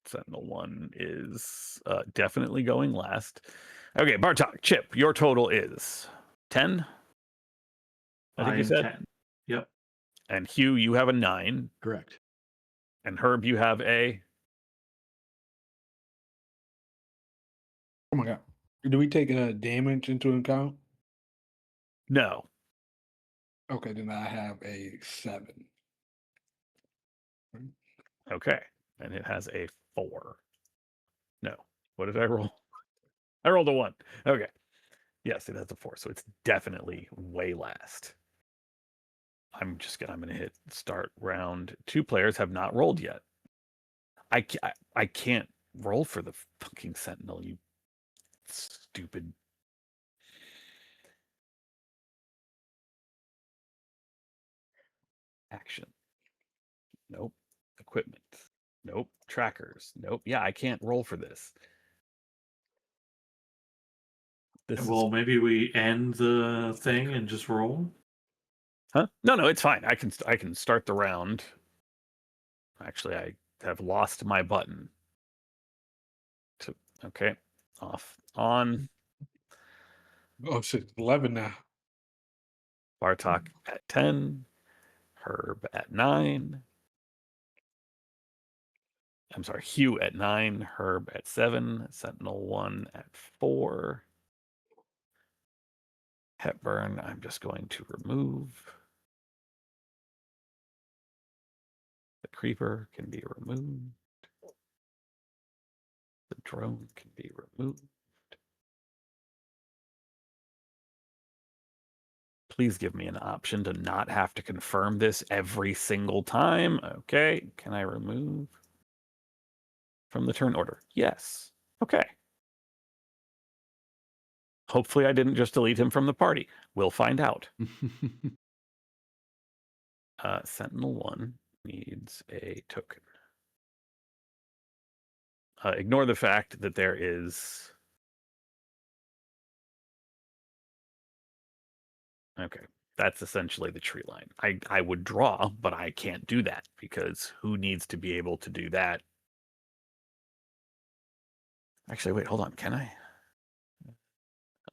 sentinel one is definitely going last. Okay, Bartok, Chip, your total is 10. I think you am said. 10. Yep. And Hugh, you have a 9. Correct. And Herb, you have a. Oh my god. Do we take damage into account? No. Okay, then I have a 7. Okay. And it has a 4. No. What did I roll? I rolled a 1. Okay. Yes, it has a 4. So it's definitely way last. I'm gonna hit start round. 2 players have not rolled yet. I can't roll for the fucking sentinel, you stupid. Action. Nope. Equipment. Nope. Trackers. Nope. Yeah, I can't roll for this. Well, maybe we end the thing and just roll. Huh? No, it's fine. I can start the round. Actually, I have lost my button. Okay. Off. On. Oh shit, 11 now. Bartok at 10. Herb at 9. I'm sorry, Hugh at 9. Herb at 7. Sentinel 1 at 4. Hepburn, I'm just going to remove. The creeper can be removed. The drone can be removed. Please give me an option to not have to confirm this every single time. Okay, can I remove from the turn order? Yes. Okay. Hopefully I didn't just delete him from the party. We'll find out. Sentinel 1 needs a token. Ignore the fact that there is... Okay, that's essentially the tree line. I would draw, but I can't do that because who needs to be able to do that? Actually, wait, hold on. Can I?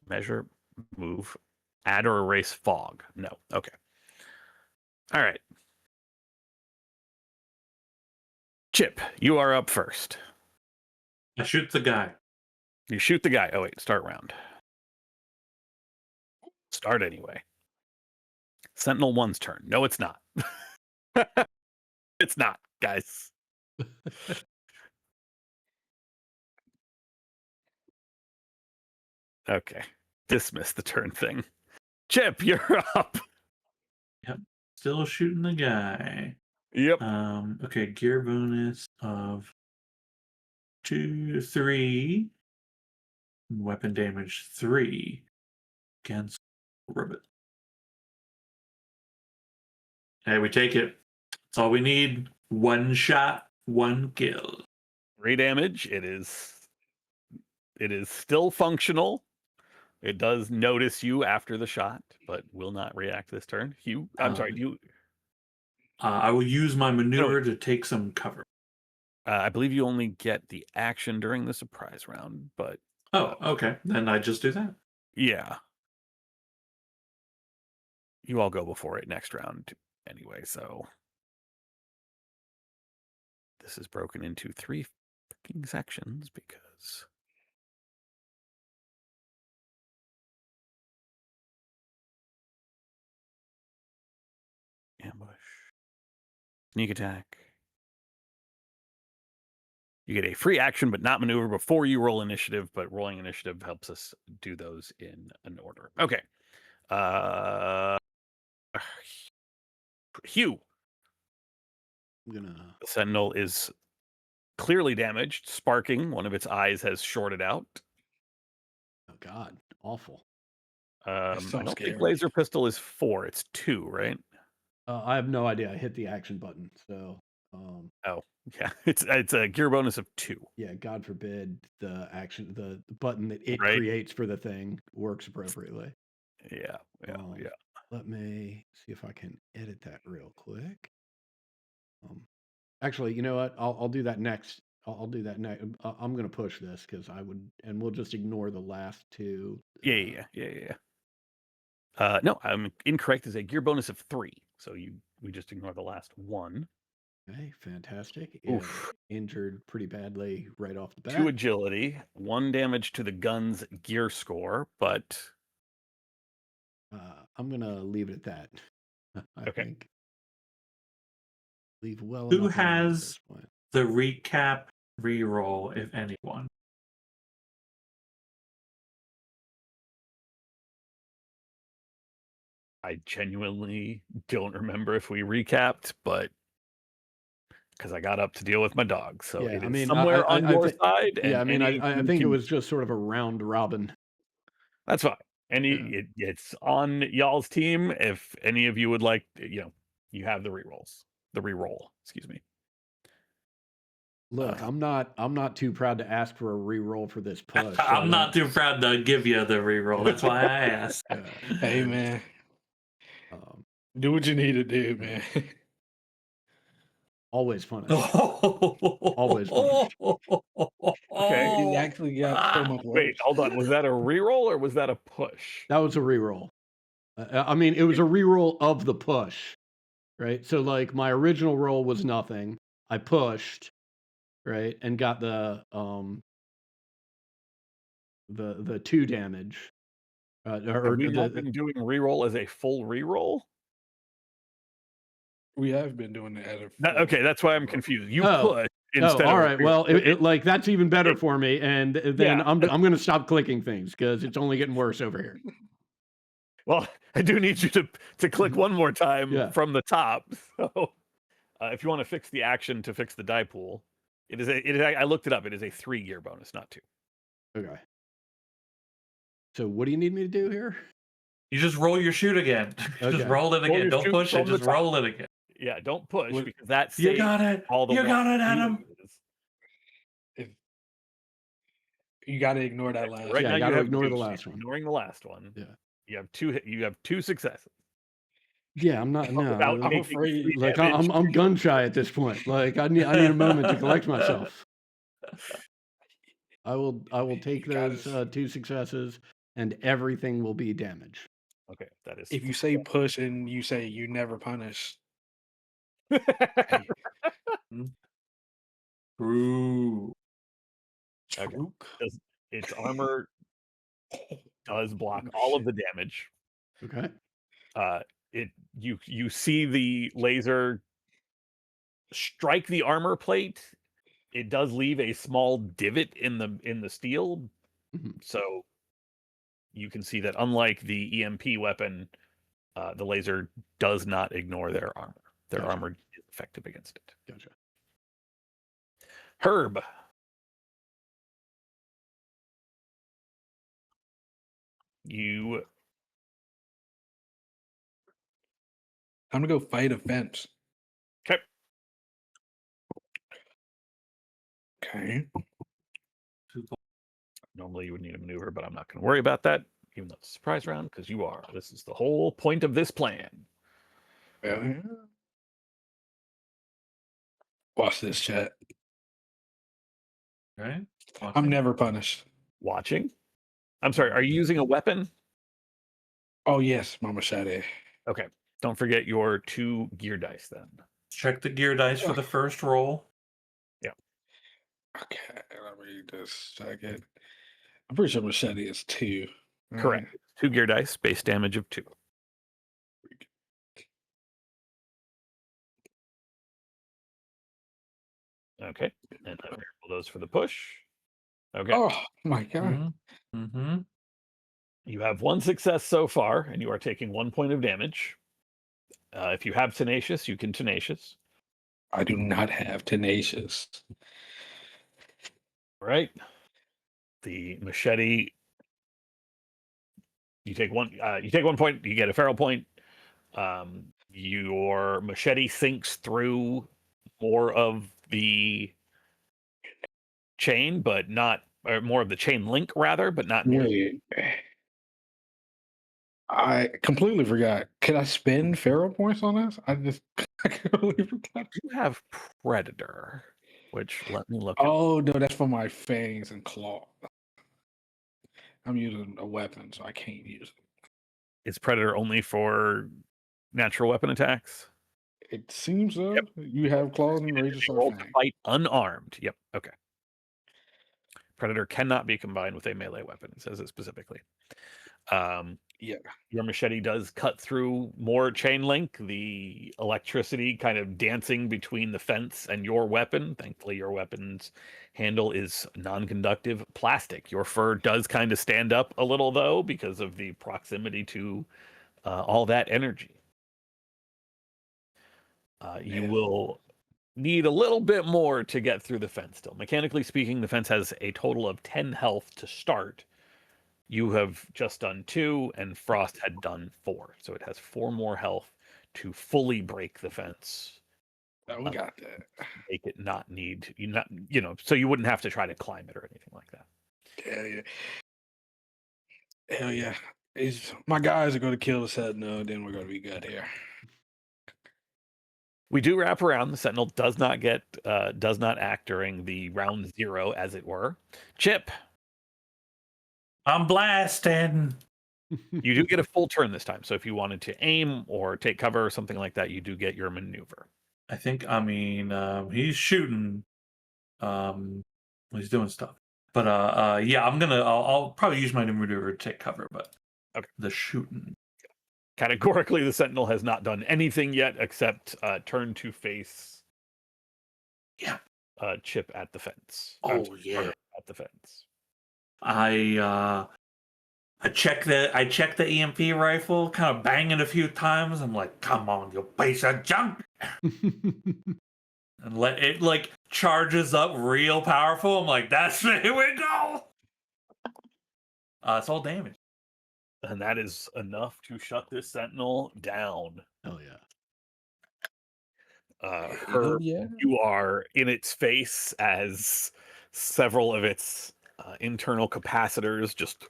Measure, move, add or erase fog. No. Okay. All right. Chip, you are up first. I shoot the guy. You shoot the guy. Oh, wait, start round. Start anyway. Sentinel 1's turn. No, it's not. It's not, guys. Okay. Dismiss the turn thing. Chip, you're up. Still shooting the guy. Yep. Okay, gear bonus of 2, 3. Weapon damage 3 against Ribbit. Hey, we take it. That's all we need. 1 shot, 1 kill. 3 damage. It is still functional. It does notice you after the shot, but will not react this turn. Hugh, I'm sorry, you... I will use my maneuver to take some cover. I believe you only get the action during the surprise round, but... Oh, okay. Then I just do that. Yeah. You all go before it next round anyway, so... This is broken into 3 freaking sections because... Ambush. Sneak attack. You get a free action, but not maneuver before you roll initiative. But rolling initiative helps us do those in an order. Okay. Hugh. I'm gonna. The Sentinel is clearly damaged, sparking. One of its eyes has shorted out. Oh God, awful. I so don't think scary. laser pistol is 4. It's 2, right? I have no idea. I hit the action button, so Oh, yeah. It's a gear bonus of 2, yeah. God forbid the action, the button that it right? creates for the thing works appropriately. Yeah. Let me see if I can edit that real quick. Actually, you know what? I'll do that next. I'll do that next. I'm gonna push this because I would, and we'll just ignore the last two. Yeah. No, I'm incorrect. It's a gear bonus of 3. So we just ignore the last one. Okay, fantastic. Oof. Injured pretty badly right off the bat. 2 agility, 1 damage to the gun's gear score, but I'm gonna leave it at that. I okay. think. Leave well Who enough alone at has this point. the recap reroll, if anyone? I genuinely don't remember if we recapped, but because I got up to deal with my dog, so Yeah, it I is mean, somewhere on your side. And yeah, I mean, I you think it can- was just sort of a round robin. That's fine. Yeah. It's on y'all's team. If any of you would like, you have the rerolls, the reroll. Excuse me. Look, I'm not too proud to ask for a reroll for this push. I'm not too proud to give you the reroll. That's why I asked. Hey man, Um, do what you need to do, man. always punished. Always punished. Okay. You actually got so much Wait, worse. hold on. Was that a reroll or was that a push? That was a reroll. I mean, it was a reroll of the push, right? So like my original roll was nothing. I pushed, right, and got the 2 damage. Have we not been doing reroll as a full reroll? We have been doing it at a Okay, that's why I'm confused. You Oh. push instead all of right. Well, like that's even better it- for me. And then Yeah. I'm going to stop clicking things because it's only getting worse over here. Well, I do need you to click one more time Yeah. from the top. So, if you want to fix the action to fix the die pool, it is. I looked it up. It is a 3 gear bonus, not 2. Okay. So what do you need me to do here? You just roll your shoot again. Okay. Just roll it Roll again. your Don't shoot push it. from the Just top. roll it again. Yeah, don't push What- because that You saves got it. all the You got it, ones Adam. You got to ignore that Okay, last. right Yeah, now you gotta have ignore the 2, so last you're one. Ignoring the last one. Yeah. You have 2. You have 2 successes. Yeah, I'm not. No, Without I'm taking afraid. 3 Like damage. I'm gun shy at this point. Like I need a moment to collect myself. I will take You gotta those 2 successes, and everything will be damage. Okay, that is. If you say push and you say you never punish, hey, Ooh. Okay. choke. Its armor does block all of the damage. Okay. You see the laser strike the armor plate. It does leave a small divot in the steel, Mhm. so you can see that unlike the EMP weapon, the laser does not ignore their armor. Their Gotcha. armor is effective against it. Gotcha. Herb. You Time to go fight a fence. okay. Okay. Normally you would need a maneuver, but I'm not going to worry about that, even though it's a surprise round, because you are. This is the whole point of this plan. Yeah. Watch this, chat. Right? I'm never punished. Watching. I'm sorry, are you using a weapon? Oh yes, my machete. Okay. Don't forget your 2 gear dice then. Check the gear dice for the first roll. Okay, let me just check it. I'm pretty sure machete is 2. Correct. 2 gear dice, base damage of 2. Okay. And I'm able those for the push. Okay. Oh my god. Mm-hmm. You have one success so far, and you are taking 1 point of damage. If you have tenacious, you can tenacious. I do not have tenacious. Right. The machete. You take one. You take 1 point. You get a feral point. Your machete sinks through more of the chain, but not, or more of the chain link rather, but not nearly. Wait. I completely forgot. Could I spend feral points on this? I completely forgot. You have predator, which let me look. Oh no, that's for my fangs and claw. I'm using a weapon, so I can't use it. Is predator only for natural weapon attacks? It seems so. Yep. You have claws and razor sharp Roll to fangs. fight unarmed. Yep. Okay. Predator cannot be combined with a melee weapon. It says it specifically. Yeah. Your machete does cut through more chain link, the electricity kind of dancing between the fence and your weapon. Thankfully, your weapon's handle is non-conductive plastic. Your fur does kind of stand up a little, though, because of the proximity to all that energy. You will need a little bit more to get through the fence still. Mechanically speaking, the fence has a total of 10 health to start. You have just done 2, and Frost had done 4. So it has 4 more health to fully break the fence. Oh, we got that. Make it not need you not so you wouldn't have to try to climb it or anything like that. Hell yeah. Hell yeah. My guys are going to kill the Sentinel, then we're going to be good here. We do wrap around. The Sentinel does not act during the round 0, as it were. Chip, I'm blasting. you do get a full turn this time. So if you wanted to aim or take cover or something like that, you do get your maneuver. I think. I mean, he's shooting. He's doing stuff. But yeah, I'll probably use my maneuver to take cover. But okay, the shooting. Categorically, the Sentinel has not done anything yet except turn to face. Yeah. Chip at the fence. Oh yeah. At the fence. I check the EMP rifle, kind of bang it a few times. I'm like, come on, you piece of junk. And let it like charges up real powerful. I'm like, that's it, here we go. It's all damage. And that is enough to shut this Sentinel down. Hell yeah. You are in its face as several of its internal capacitors just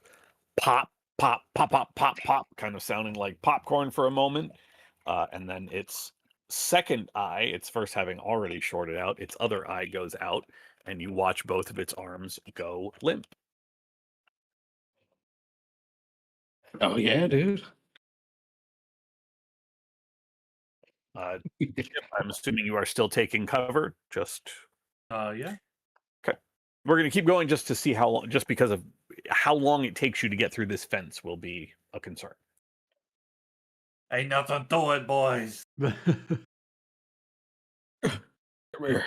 pop, pop, pop, pop, pop, pop, kind of sounding like popcorn for a moment. And then its second eye, its first having already shorted out, its other eye goes out, and you watch both of its arms go limp. Oh yeah, dude. I'm assuming you are still taking cover. Just Yeah. okay. We're going to keep going just to see how long, just because of how long it takes you to get through this fence will be a concern. Ain't nothing to it, boys. Come here.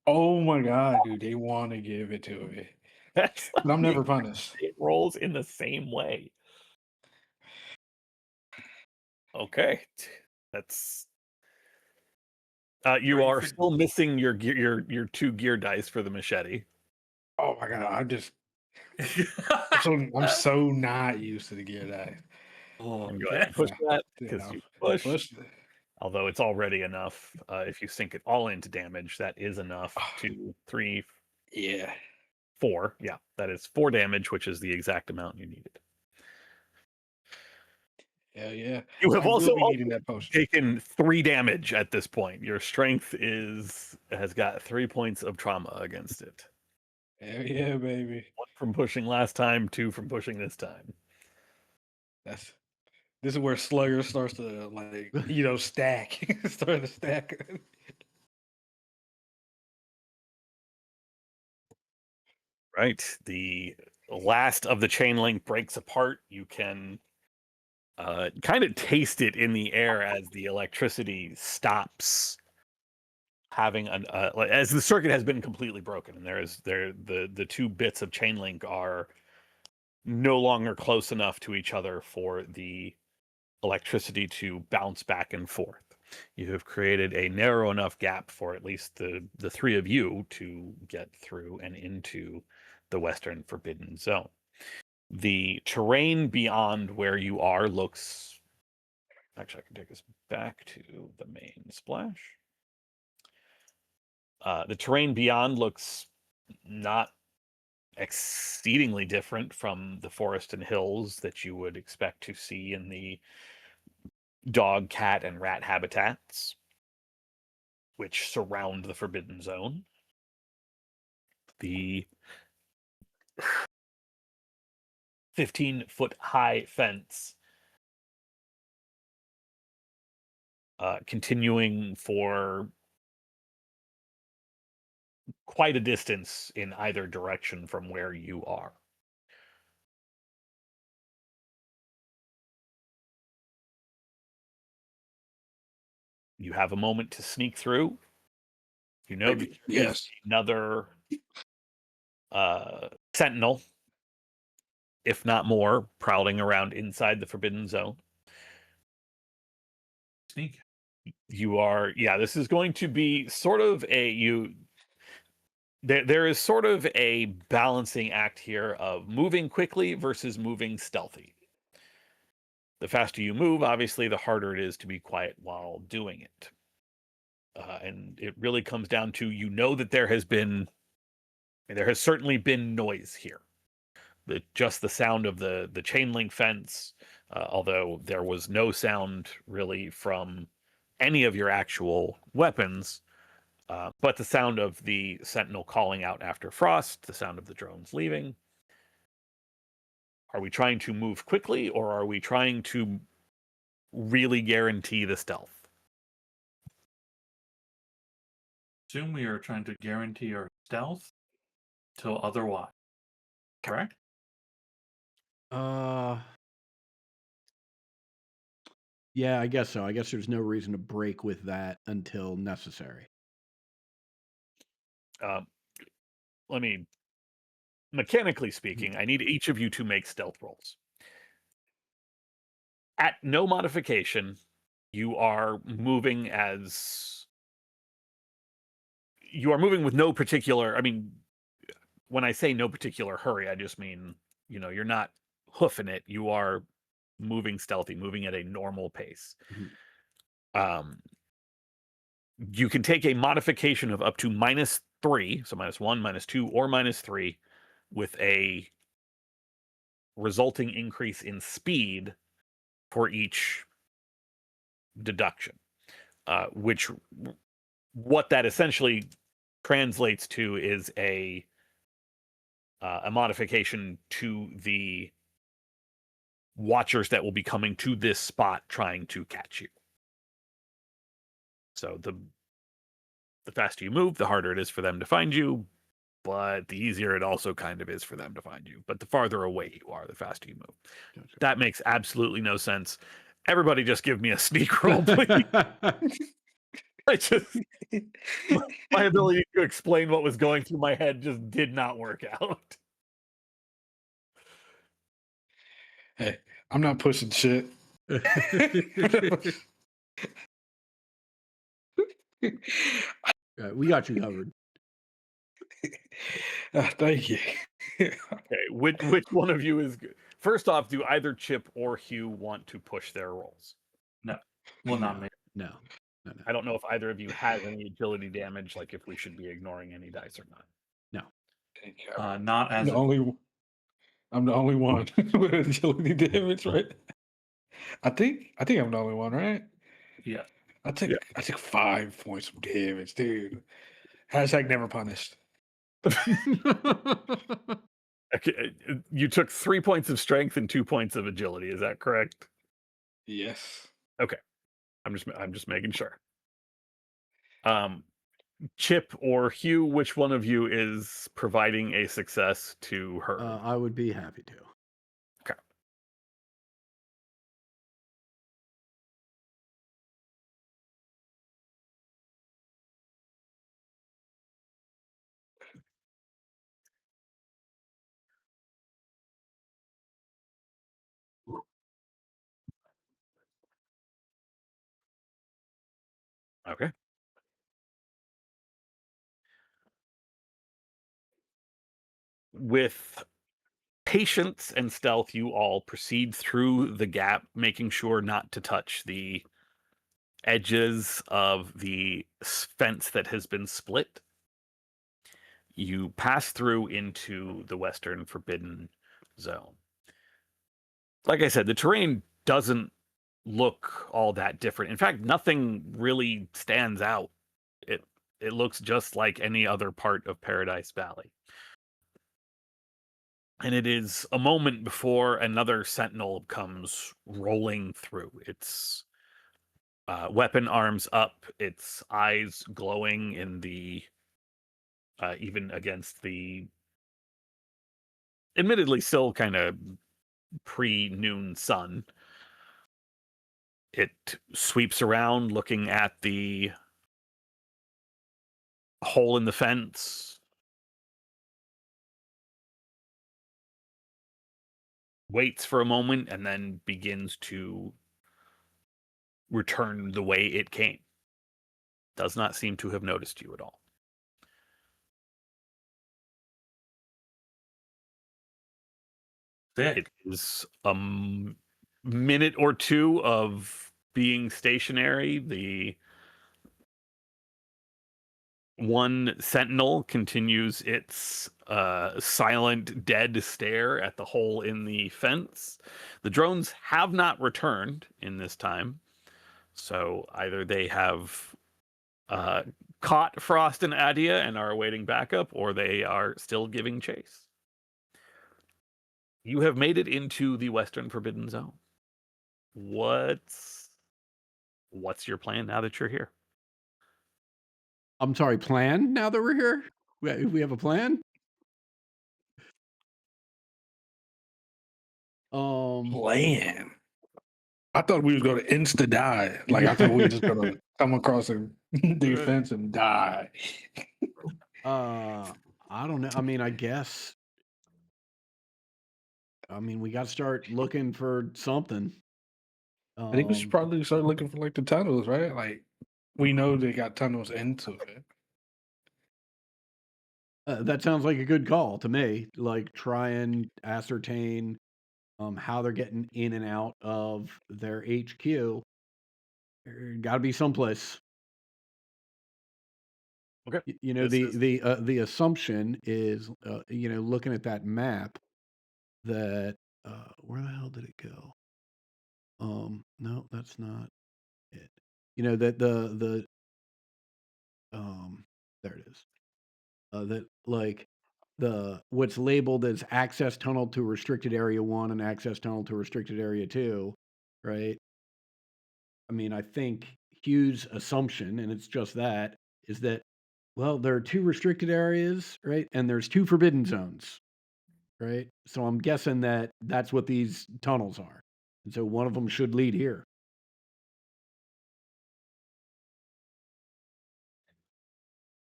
Oh my god, dude, they want to give it to me. That's But I'm never punished. It rolls in the same way. Okay, that's. You are still missing your 2 gear dice for the machete. Oh my god, I'm so not used to the gear dice. Oh, And go ahead and push that because you push. Push. Although it's already enough. If you sink it all into damage, that is enough. 2, 3, Yeah. 4. Yeah, that is 4 damage, which is the exact amount you needed. Hell yeah. You have also needing that potion. taken 3 damage at this point. Your strength has got 3 points of trauma against it. Hell yeah, baby. 1 from pushing last time, 2 from pushing this time. This is where Slugger starts to stack. Start to stack. Right. The last of the chain link breaks apart. You can kind of taste it in the air as the electricity stops having as the circuit has been completely broken, and the two bits of chain link are no longer close enough to each other for the electricity to bounce back and forth. You have created a narrow enough gap for at least the three of you to get through and into the Western Forbidden Zone. The terrain beyond where you are looks... Actually, I can take us back to the main splash. The terrain beyond looks not exceedingly different from the forest and hills that you would expect to see in the dog, cat, and rat habitats, which surround the Forbidden Zone. The 15-foot high fence continuing for quite a distance in either direction from where you are. You have a moment to sneak through. You know that there is another sentinel, if not more, prowling around inside the Forbidden Zone. Sneak. You are, this is going to be sort of there is sort of a balancing act here of moving quickly versus moving stealthy. The faster you move, obviously, the harder it is to be quiet while doing it. And it really comes down to, that there has certainly been noise here. Just the sound of the chain link fence, although there was no sound really from any of your actual weapons, but the sound of the sentinel calling out after Frost, the sound of the drones leaving. Are we trying to move quickly, or are we trying to really guarantee the stealth? Assume we are trying to guarantee our stealth till otherwise. Correct? Yeah, I guess so. I guess there's no reason to break with that until necessary. Let me, mechanically speaking, I need each of you to make stealth rolls. At no modification, you are moving with no particular, when I say no particular hurry, I just mean, you're not hoofing it. You are moving stealthy, moving at a normal pace. Mm-hmm. You can take a modification of up to -3, so -1, -2, or -3, with a resulting increase in speed for each deduction, which what that essentially translates to is a modification to the watchers that will be coming to this spot trying to catch you. So the faster you move, the harder it is for them to find you, but the easier it also kind of is for them to find you. But the farther away you are, the faster you move. Gotcha. That makes absolutely no sense. Everybody just give me a sneak roll, please. My ability to explain what was going through my head just did not work out. Hey, I'm not pushing shit. We got you covered. Thank you. Okay, which one of you is good? First off, do either Chip or Hugh want to push their rolls? No. Well, not me. No. I don't know if either of you has any agility damage, like if we should be ignoring any dice or not. No. Not as I'm the only one with agility damage, right? I think I'm the only one, right? Yeah. I took 5 points of damage, dude. Hashtag never punished. Okay, you took 3 points of strength and 2 points of agility. Is that correct? Yes. Okay, I'm just making sure. Chip or Hugh, which one of you is providing a success to her? I would be happy to. Okay. With patience and stealth, you all proceed through the gap, making sure not to touch the edges of the fence that has been split. You pass through into the Western Forbidden Zone. Like I said, the terrain doesn't look all that different. In fact, nothing really stands out. It looks just like any other part of Paradise Valley. And it is a moment before another sentinel comes rolling through. Its weapon arms up, its eyes glowing in the even against the admittedly still kind of pre-noon sun. It sweeps around looking at the hole in the fence, waits for a moment, and then begins to return the way it came. Does not seem to have noticed you at all. It is a minute or two of being stationary. The one sentinel continues its silent, dead stare at the hole in the fence. The drones have not returned in this time. So either they have caught Frost and Adia and are awaiting backup, or they are still giving chase. You have made it into the Western Forbidden Zone. What's your plan now that you're here? I'm sorry, plan now that we're here? We have a plan? Plan. I thought we was going to insta die. Like I thought we were just going to come across a defense and die. I don't know. I mean, I guess. I mean, we got to start looking for something. I think we should probably start looking for like the tunnels, right? Like we know they got tunnels into it. That sounds like a good call to me. Like try and ascertain how they're getting in and out of their HQ. Got to be someplace. Okay. You know, This is- the assumption is, you know, looking at that map, that where the hell did it go? No, that's not it. You know that there it is. That like the what's labeled as access tunnel to restricted area 1 and access tunnel to restricted area 2, right? I mean, I think Hugh's assumption, and it's just that, is that, well, there are 2 restricted areas, right? And there's 2 forbidden zones, right? So I'm guessing that that's what these tunnels are. And so one of them should lead here.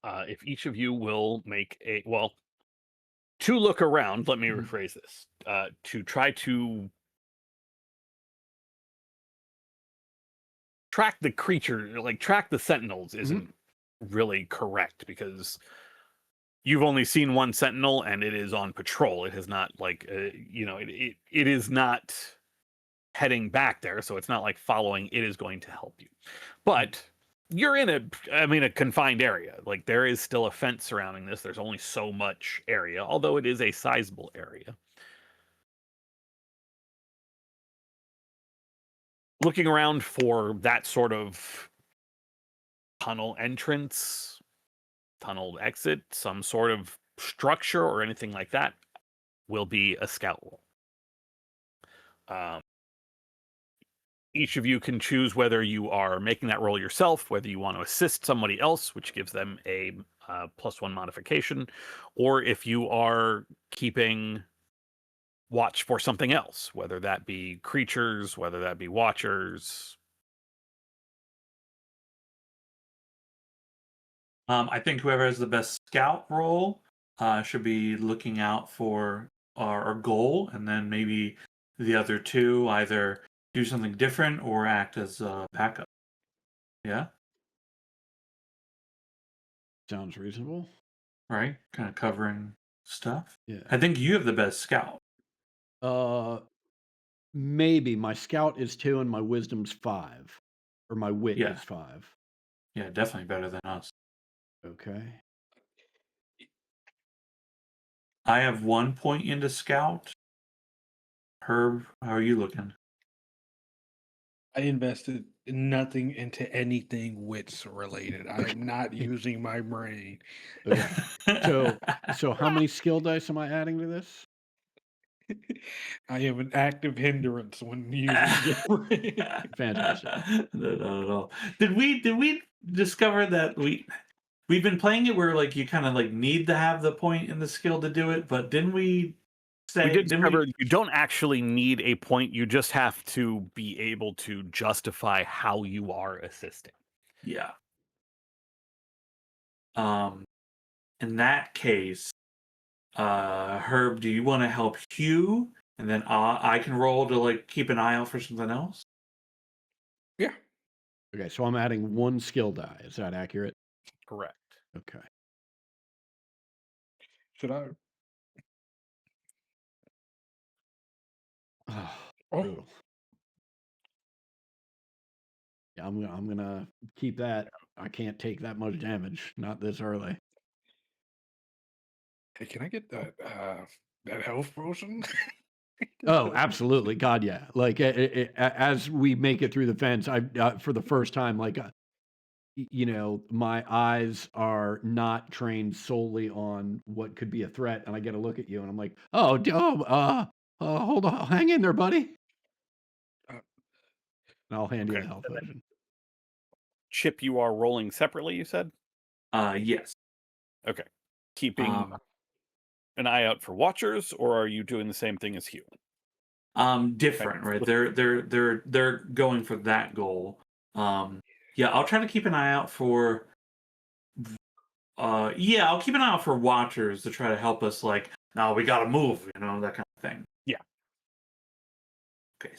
If each of you will make to look around, let me rephrase this, to try to track the creature, like track the sentinels isn't really correct, because you've only seen one sentinel and it is on patrol. It has not it is not heading back there, so it's not like following it is going to help you. But you're in a confined area. Like there is still a fence surrounding this. There's only so much area, although it is a sizable area. Looking around for that sort of tunnel entrance, tunnel exit, some sort of structure or anything like that will be a scout roll. Each of you can choose whether you are making that roll yourself, whether you want to assist somebody else, which gives them a +1 modification, or if you are keeping watch for something else, whether that be creatures, whether that be watchers. I think whoever has the best scout roll should be looking out for our goal, and then maybe the other two either do something different or act as a backup. Yeah, Sounds reasonable. right. Kind of covering stuff. Yeah. I think you have the best scout. Maybe my scout is 2 and my wisdom's 5, or my wit Yeah. is 5. Yeah, definitely better than us. Okay. I have 1 point into scout. Herb, how are you looking? I invested nothing into anything wits related. I am not using my brain. Okay. So how many skill dice am I adding to this? I am an active hindrance when using your brain. Fantastic. No, not at all. Did we discover that we've been playing it where like you kind of like need to have the point in the skill to do it, but didn't we say We did didn't discover we you don't actually need a point. You just have to be able to justify how you are assisting. Yeah. In that case, Herb, do you want to help Hugh? And then I can roll to like keep an eye out for something else. Yeah. Okay, so I'm adding 1 skill die. Is that accurate? Correct. Okay. Should I? Oh, Oh, brutal. Yeah, I'm gonna keep that. I can't take that much damage, not this early. hey, can I get that health potion? Oh, absolutely. God, yeah. Like as we make it through the fence, I for the first time, like you know, my eyes are not trained solely on what could be a threat, and I get a look at you, and I'm like, oh, hold on, hang in there, buddy. Uh, And I'll hand you Okay. the health potion. Chip, you are rolling separately, you said? Yes. Okay. Keeping Um, an eye out for watchers, or are you doing the same thing as Hugh? different, right? They're going for that goal. Yeah, I'll try to keep an eye out for. Yeah, I'll keep an eye out for watchers to try to help us. Like, no, we gotta move, you know, that kind of thing. Yeah. Okay.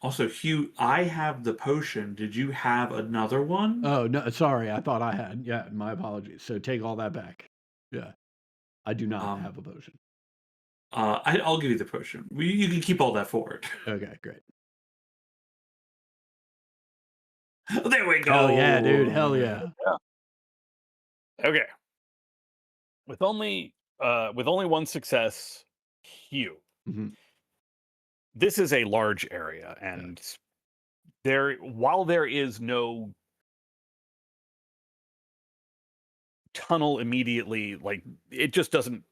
Also, Hugh, I have the potion. Did you have another one? Oh, no, sorry. I thought I had. Yeah, my apologies. So take all that back. Yeah. I do not have a potion. I'll give you the potion. You can keep all that forward. Okay, great. There we go. Hell yeah, dude. Hell yeah. Okay. With only 1 success, Hugh. Mhm. This is a large area, and while there is no tunnel immediately, like it just doesn't.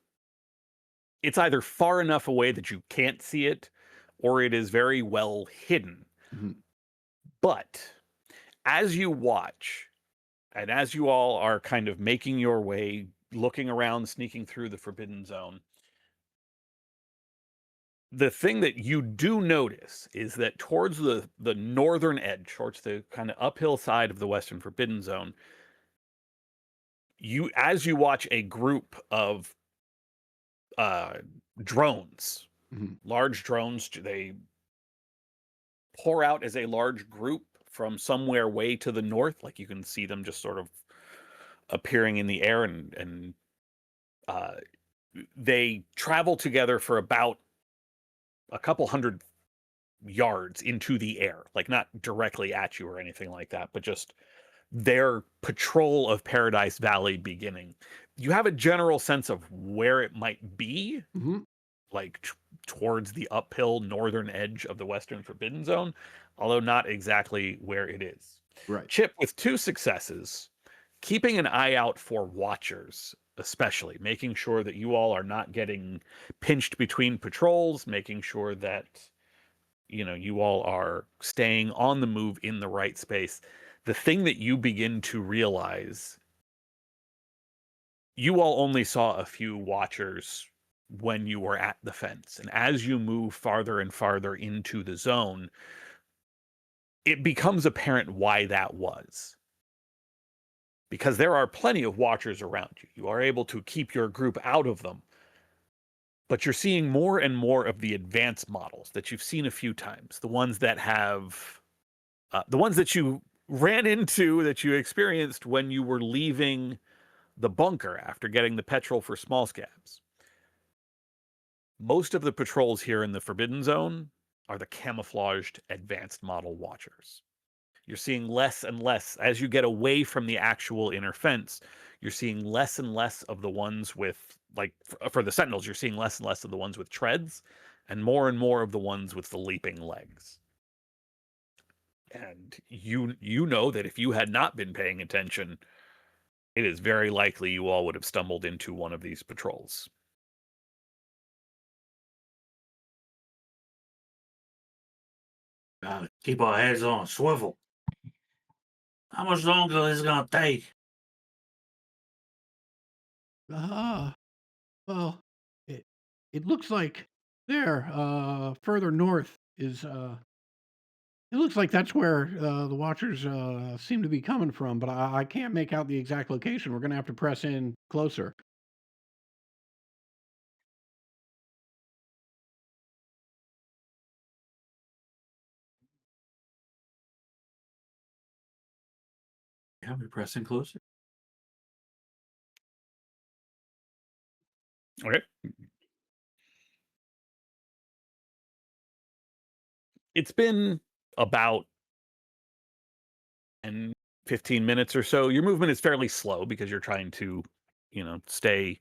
It's either far enough away that you can't see it, or it is very well hidden. Mhm. But as you watch, and as you all are kind of making your way, looking around, sneaking through the Forbidden Zone, the thing that you do notice is that towards the northern edge, towards the kind of uphill side of the Western Forbidden Zone, as you watch a group of drones, Mhm. large drones, they pour out as a large group from somewhere way to the north. Like you can see them just sort of appearing in the air, and they travel together for about a couple hundred yards into the air, like not directly at you or anything like that, but just their patrol of Paradise Valley beginning. You have a general sense of where it might be, Mhm. like towards the uphill northern edge of the Western Forbidden Zone, although not exactly where it is. Right. Chip, with 2 successes, keeping an eye out for watchers, especially making sure that you all are not getting pinched between patrols, making sure that you all are staying on the move in the right space. The thing that you begin to realize, you all only saw a few watchers when you were at the fence, and as you move farther and farther into the zone, it becomes apparent why that was. Because there are plenty of watchers around you. You are able to keep your group out of them. But you're seeing more and more of the advanced models that you've seen a few times. The ones that have, the ones that you ran into, that you experienced when you were leaving the bunker after getting the petrol for small scabs. Most of the patrols here in the Forbidden Zone are the camouflaged advanced model watchers. You're seeing less and less as you get away from the actual inner fence. You're seeing less and less of the ones with, like, for the Sentinels, you're seeing less and less of the ones with treads and more of the ones with the leaping legs. And you know that if you had not been paying attention, it is very likely you all would have stumbled into one of these patrols. Gotta keep our heads on a swivel. How much longer is it gonna take? Well, it looks like there, further north is, it looks like that's where, the Watchers, seem to be coming from, but I can't make out the exact location. We're gonna have to press in closer. Yeah, we're pressing closer. Okay. It's been about 15 minutes or so. Your movement is fairly slow because you're trying to, stay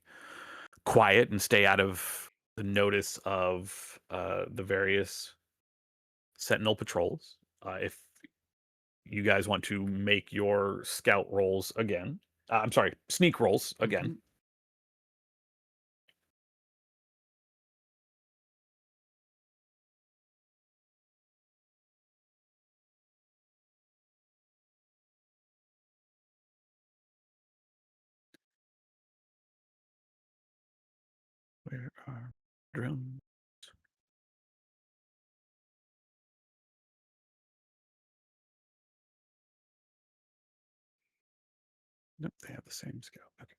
quiet and stay out of the notice of the various Sentinel patrols. If you guys want to make your scout rolls again, I'm sorry, sneak rolls again. Mhm. Where are drones? Nope, they have the same scout. Okay.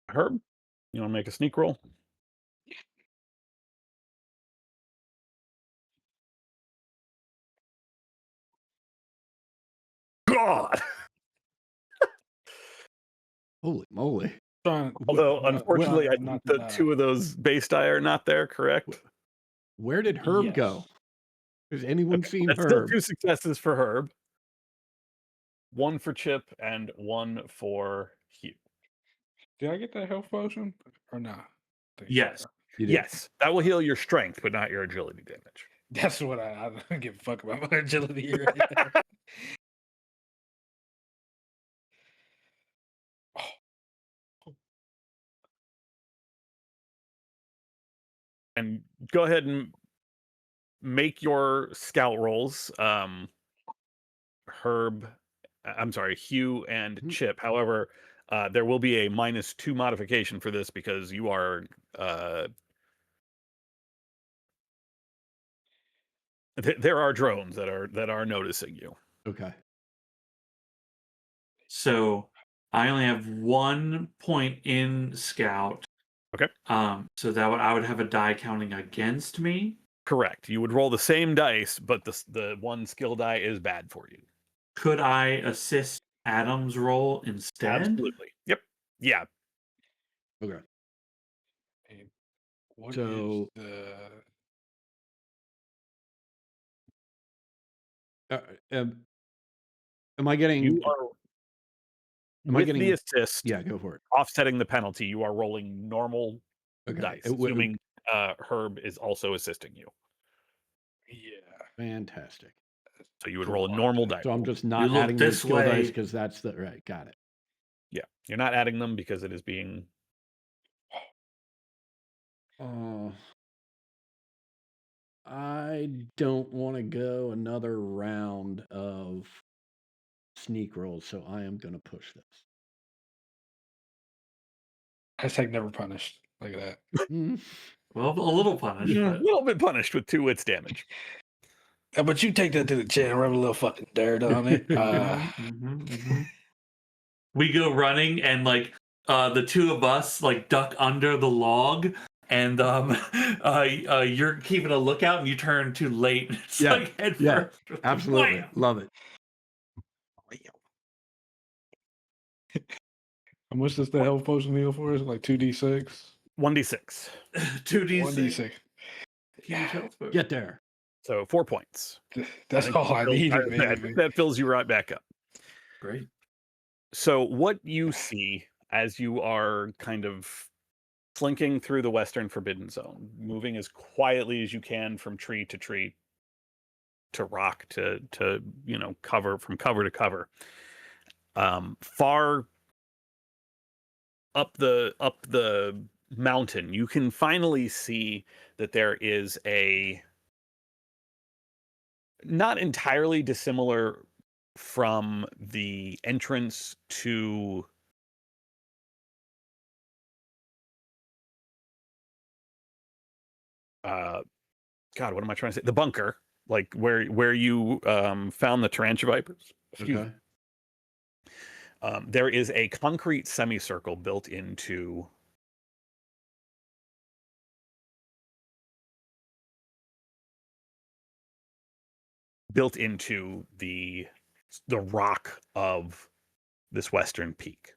Herb, you want to make a sneak roll? God! Holy moly. Although, unfortunately, I think not the two of those base die are not there, correct? Where did Herb go? Has anyone Okay, seen that's still Herb? 2 successes for Herb. 1 for Chip and 1 for Hugh. Did I get that health potion or not? Yes. You did. Yes, that will heal your strength, but not your agility damage. That's what I don't give a fuck about my agility right now. And go ahead and make your scout rolls. Herb, I'm sorry, Hugh and Mhm. Chip. However, there will be a -2 modification for this because you are there are drones that are noticing you. Okay. So I only have 1 point in scout. Okay. So that I would have a die counting against me. Correct. You would roll the same dice, but the one skill die is bad for you. Could I assist Adam's roll instead? Absolutely. Yep. Yeah. Okay. Hey, what is So- the Am I getting? You are Am I with getting? the assist, Yeah, go for it. offsetting the penalty. You are rolling normal Okay. dice, It w- assuming Herb is also assisting you. Fantastic. So you would roll a normal dice. So I'm just You not look adding those this skill dice way. because that's the right. Got it. Yeah, you're not adding them because it is being. I don't want to go another round of sneak rolls, so I am going to push this. hashtag never punished? Look at that. Mm. Well, a little punished. A But little bit punished with 2 wits damage. But you take that to the chin and rub a little fucking dirt on it. we go running and like the two of us like duck under the log and you're keeping a lookout, and you turn too late. It's Yeah, like head yeah, first. absolutely. Wham! Love it. How much does the health potion heal for us? Like 2d6? 1d6. 2d6. 1d6. Huge health boost. Get there. So 4 points. That's all I needed, basically. That fills you right back up. Great. So what you see as you are kind of slinking through the Western Forbidden Zone, moving as quietly as you can from tree to tree, to rock to cover, from cover to cover, far up the mountain, you can finally see that there is a not entirely dissimilar from the entrance to God, what am I trying to say? The bunker, like where you found the tarantula vipers. Excuse me. There is a concrete semicircle built into the rock of this western peak.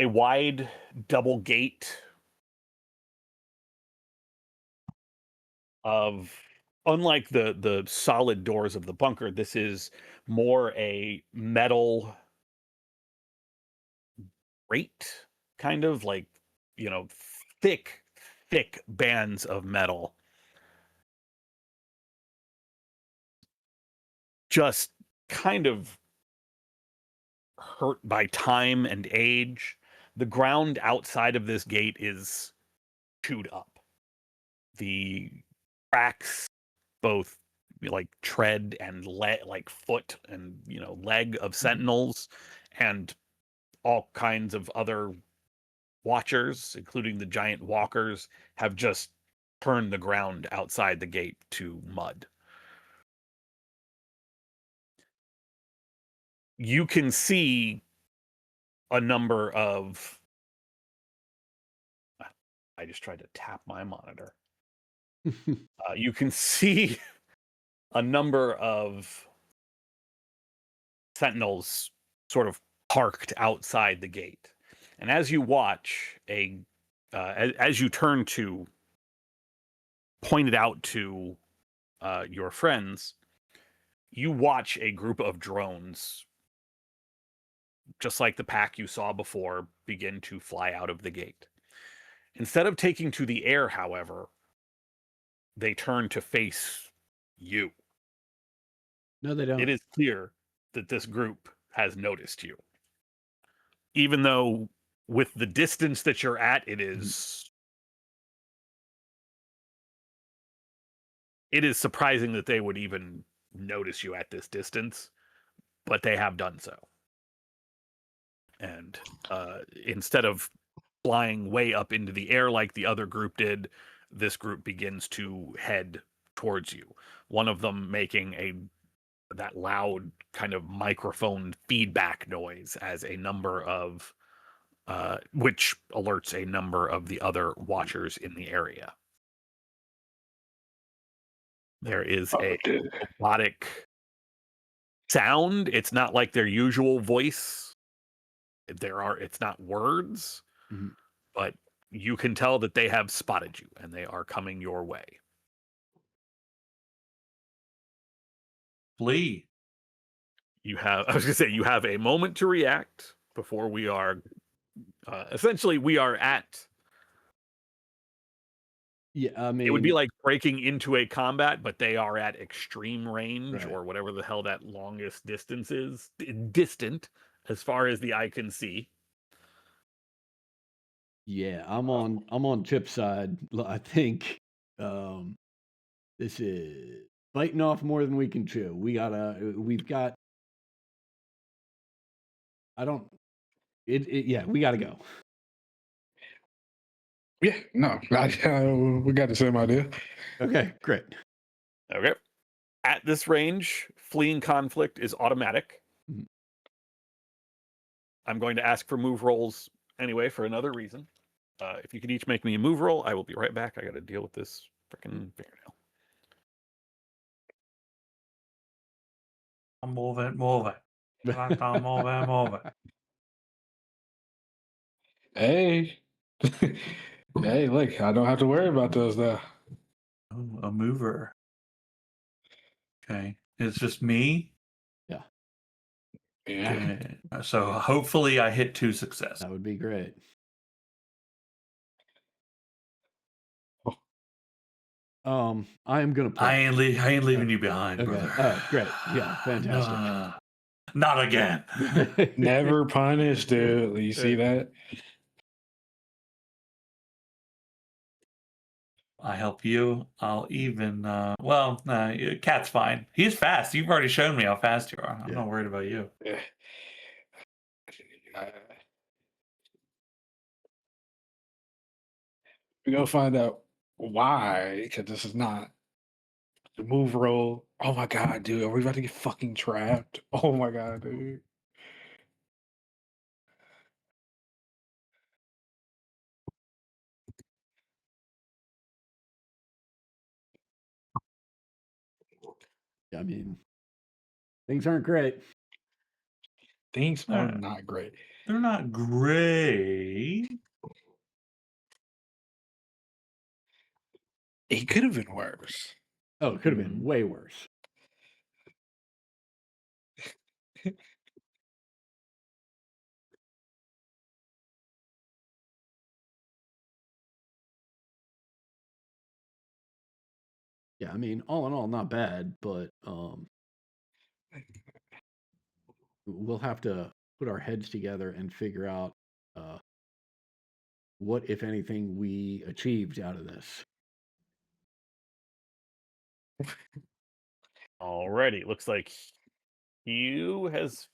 A wide double gate of, unlike the solid doors of the bunker, this is more a metal grate, kind of like, thick bands of metal, just kind of hurt by time and age. The ground outside of this gate is chewed up. The cracks, both like tread and like foot and leg of sentinels and all kinds of other watchers, including the giant walkers, have just turned the ground outside the gate to mud. You can see a number of... I just tried to tap my monitor. You can see a number of sentinels sort of parked outside the gate. And as you watch, as you turn to point it out to your friends, you watch a group of drones, just like the pack you saw before, begin to fly out of the gate. Instead of taking to the air, however, they turn to face you. No, they don't. It is clear that this group has noticed you. Even though with the distance that you're at, it is surprising that they would even notice you at this distance, but they have done so. And instead of flying way up into the air like the other group did, this group begins to head towards you. One of them making that loud kind of microphone feedback noise as a number of which alerts a number of the other watchers in the area. There is a robotic sound. It's not like their usual voice. It's not words, but you can tell that they have spotted you and they are coming your way. Flee. You have a moment to react before we are essentially we are at... Yeah, I mean, it would be like breaking into a combat, but they are at extreme range, Right. or whatever the hell that longest distance is. Distant as far as the eye can see. yeah, I'm on Chip's side. I think this is biting off more than we can chew. We've got. I don't. Yeah, we got to go. Yeah, no, we got the same idea. Okay, great. Okay. At this range, fleeing conflict is automatic. I'm going to ask for move rolls anyway for another reason. If you could each make me a move roll, I will be right back. I got to deal with this freaking fingernail. Move it, move it. Move it, move it. Hey. Hey, look, I don't have to worry about those now. Oh, a mover. Okay. It's just me. Yeah, Yeah. Okay. So hopefully I hit 2 successes. that would be great. I am gonna I play. ain't leaving you behind, Okay. brother. Oh, great. Yeah, fantastic. No, not again. Never punish, dude. You see that? I help you. I'll even. Well, Cat's fine. He's fast. You've already shown me how fast you are. I'm Yeah. not worried about you. Yeah. We go find out why, because this is not the move roll. Oh my god, dude, are we about to get fucking trapped? Oh my god, dude. I mean, things aren't great. Things are Alright. not great. They're not great. It could have been worse. Oh, it could have been way worse. Yeah, I mean, all in all, not bad, but we'll have to put our heads together and figure out what, if anything, we achieved out of this. Alrighty, looks like Hugh has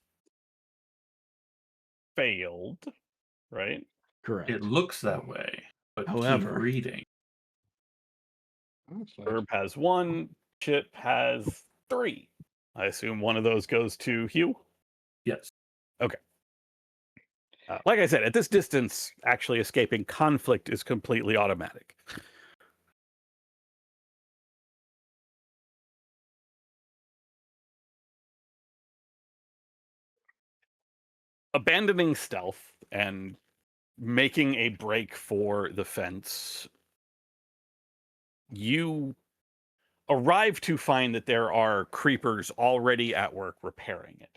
failed, right? Correct. It looks that way, but However- keep reading. It's like- Herb has 1, Chip has 3. I assume one of those goes to Hugh. Yes. Like I said, at this distance, actually escaping conflict is completely automatic. Abandoning stealth and making a break for the fence, you arrive to find that there are creepers already at work repairing it.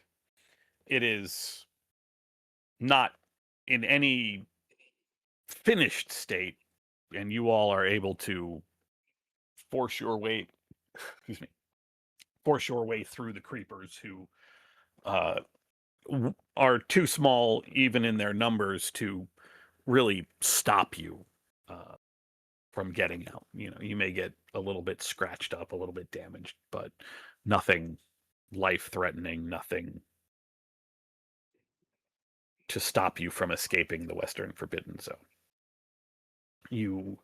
It is not in any finished state, and you all are able to force your way through the creepers who are too small even in their numbers to really stop you from getting out. You know, you may get a little bit scratched up, a little bit damaged, but nothing life threatening, nothing to stop you from escaping the Western Forbidden Zone. You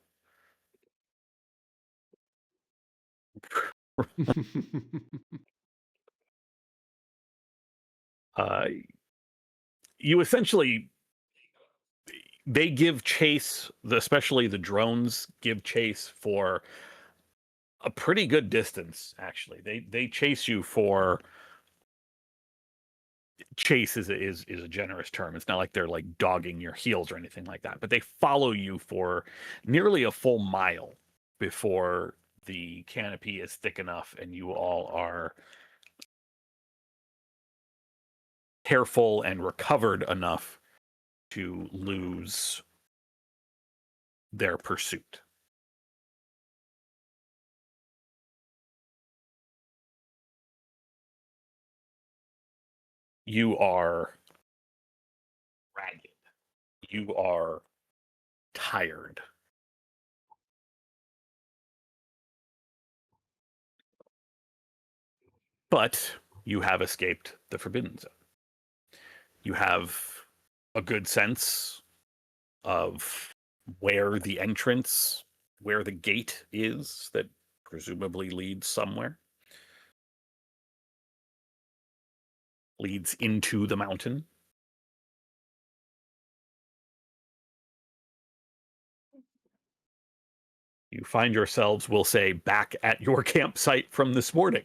you essentially, they give chase, especially the drones give chase for a pretty good distance. Actually, they chase you for, chase is a generous term. It's not like they're like dogging your heels or anything like that, but they follow you for nearly a full mile before the canopy is thick enough and you all are careful and recovered enough to lose their pursuit. You are ragged. You are tired. But you have escaped the Forbidden Zone. You have a good sense of where the entrance, where the gate is that presumably leads somewhere. Leads into the mountain. You find yourselves, we'll say, back at your campsite from this morning.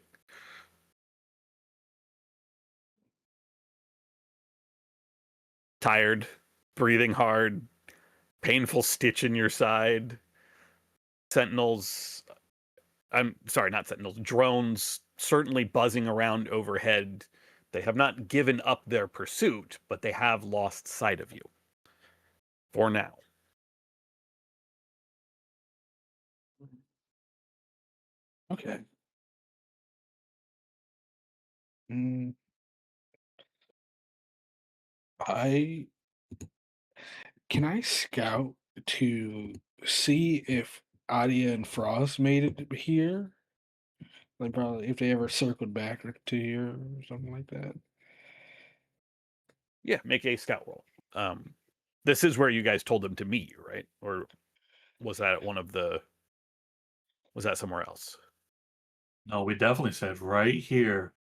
Tired, breathing hard, painful stitch in your side. Sentinels, I'm sorry, not sentinels, drones certainly buzzing around overhead. They have not given up their pursuit, but they have lost sight of you. For now. Okay. Mm, I can I scout to see if Adia and Frost made it here? Like probably if they ever circled back to here or something like that. Yeah, make a scout roll. This is where you guys told them to meet you, right? Or was that at was that somewhere else? No, we definitely said right here.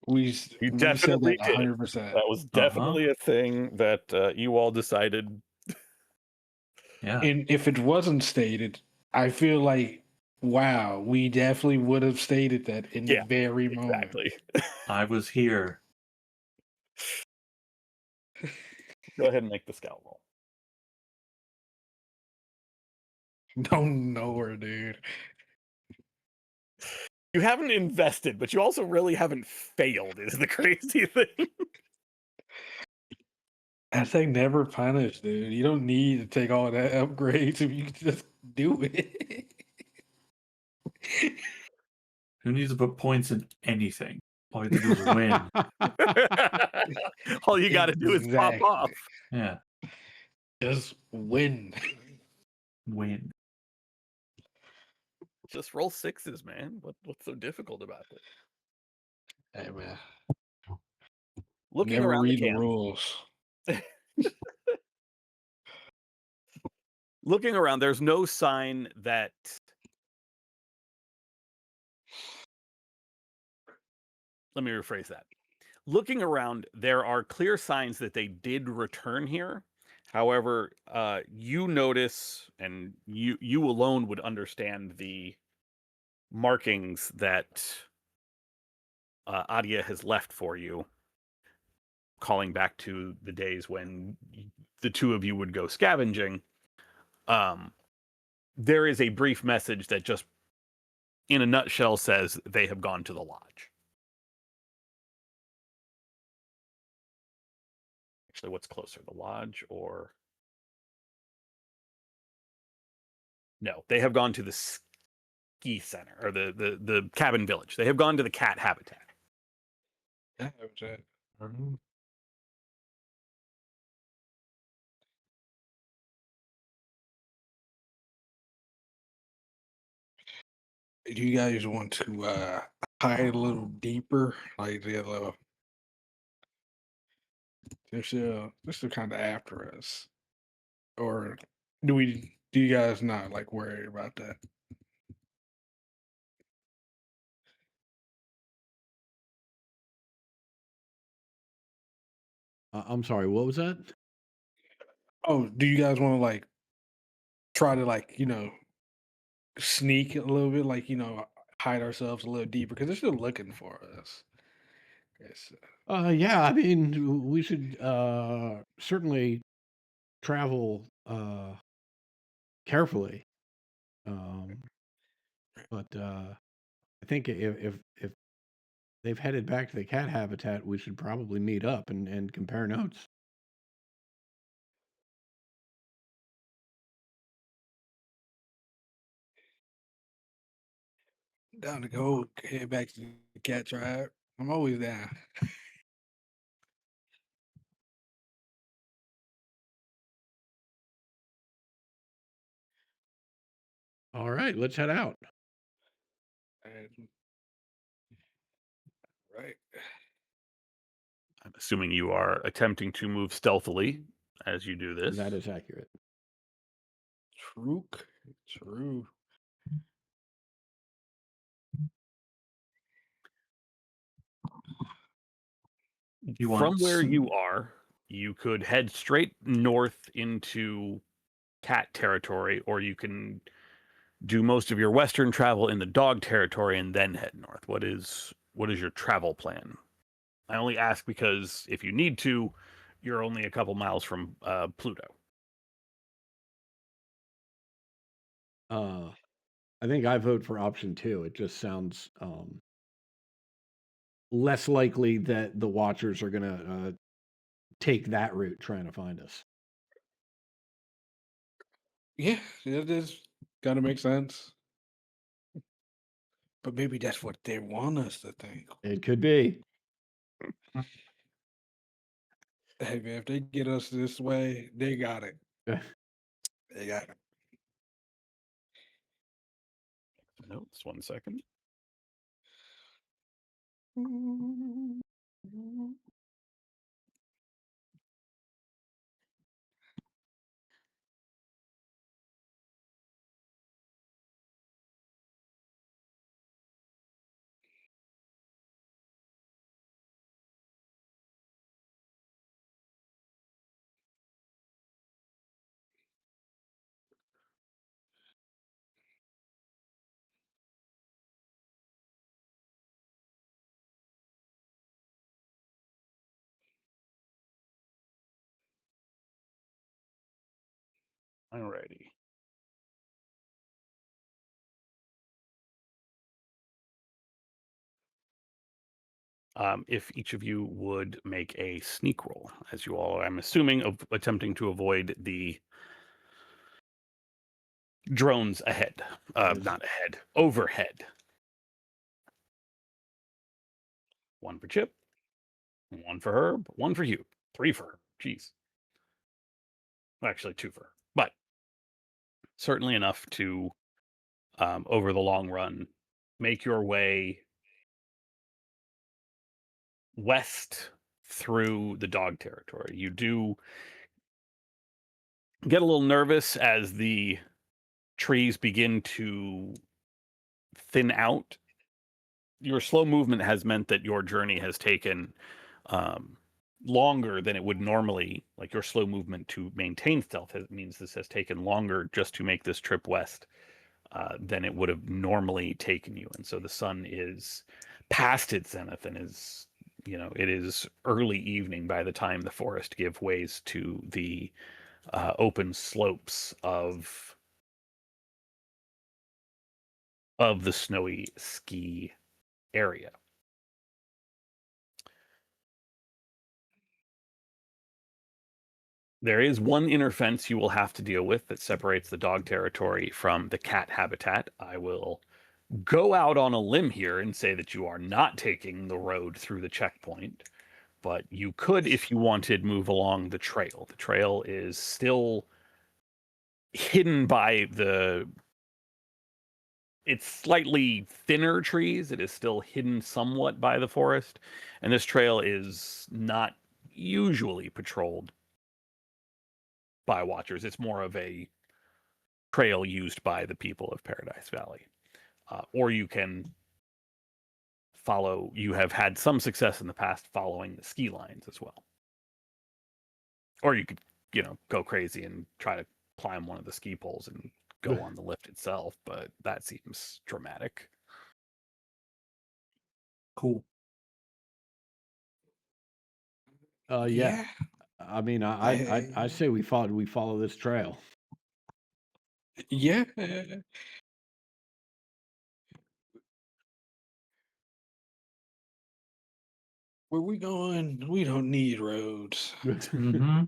We You we said definitely that did. 100%. That was definitely a thing that you all decided. Yeah. And if it wasn't stated, I feel like wow, we definitely would have stated that in the Yeah, very moment. Exactly. I was here. Go ahead and make the scout roll. Don't know her, dude. You haven't invested, but you also really haven't failed, is the crazy thing. That thing never punished, dude. You don't need to take all that upgrades if you can just do it. Who needs to put points in anything? All you have to do is win. All you got to do is pop Exactly. off. Yeah. Just win. Win. Just roll sixes, man. What's so difficult about it? Hey man, Looking never around the read the camp, rules. looking around, there's no sign that. Let me rephrase that. Looking around, there are clear signs that they did return here. However, you notice, and you alone would understand the markings that Adia has left for you, calling back to the days when the two of you would go scavenging. There is a brief message that just, in a nutshell, says they have gone to the lodge. Actually, what's closer, the lodge or... No, they have gone to the ski center, or the cabin village. They have gone to the cat habitat. Yeah, that was it. Mhm. Do you guys want to hide a little deeper, like they're still kind of after us, or do you guys not like worry about that? I'm sorry, what was that? Oh, do you guys want to like try to sneak a little bit, like hide ourselves a little deeper because they're still looking for us. Yes. Yeah, I mean, we should certainly travel carefully. But I think if they've headed back to the cat habitat, we should probably meet up and compare notes. Down to go head back to the cat tribe. I'm always down. All right, let's head out. And- right. I'm assuming you are attempting to move stealthily as you do this. That is accurate. True. You From want where you are, you could head straight north into cat territory, or you can do most of your western travel in the dog territory and then head north. What is your travel plan? I only ask because if you need to, you're only a couple miles from Pluto. I think I vote for option 2. It just sounds less likely that the Watchers are gonna take that route trying to find us. Yeah, it is kind of makes sense. But maybe that's what they want us to think. It could be. Hey man, if they get us this way, they got it. They got it. Notes, 1 second. Alrighty. If each of you would make a sneak roll, as you all, I'm assuming, of attempting to avoid the drones ahead. Yes. Not ahead, overhead. 1 for Chip, 1 for Herb, 1 for you, 3 for her. Jeez. Actually, 2 for her. But certainly enough to, over the long run, make your way west through the dog territory. You do get a little nervous as the trees begin to thin out. Your slow movement has meant that your journey has taken longer than it would normally. Like, your slow movement to maintain stealth means this has taken longer just to make this trip west than it would have normally taken you. And so the sun is past its zenith and is, it is early evening by the time the forest give ways to the open slopes of the snowy ski area. There is one inner fence you will have to deal with that separates the dog territory from the cat habitat. I will go out on a limb here and say that you are not taking the road through the checkpoint, but you could, if you wanted, move along the trail. The trail is still hidden by it's slightly thinner trees. It is still hidden somewhat by the forest, and this trail is not usually patrolled by watchers. It's more of a trail used by the people of Paradise Valley. Or you can follow, you have had some success in the past following the ski lines as well. Or you could, go crazy and try to climb one of the ski poles and go on the lift itself, but that seems dramatic. Cool. Yeah. Yeah. I mean, I say we follow this trail. Yeah. Where we going? We don't need roads. Mm-hmm.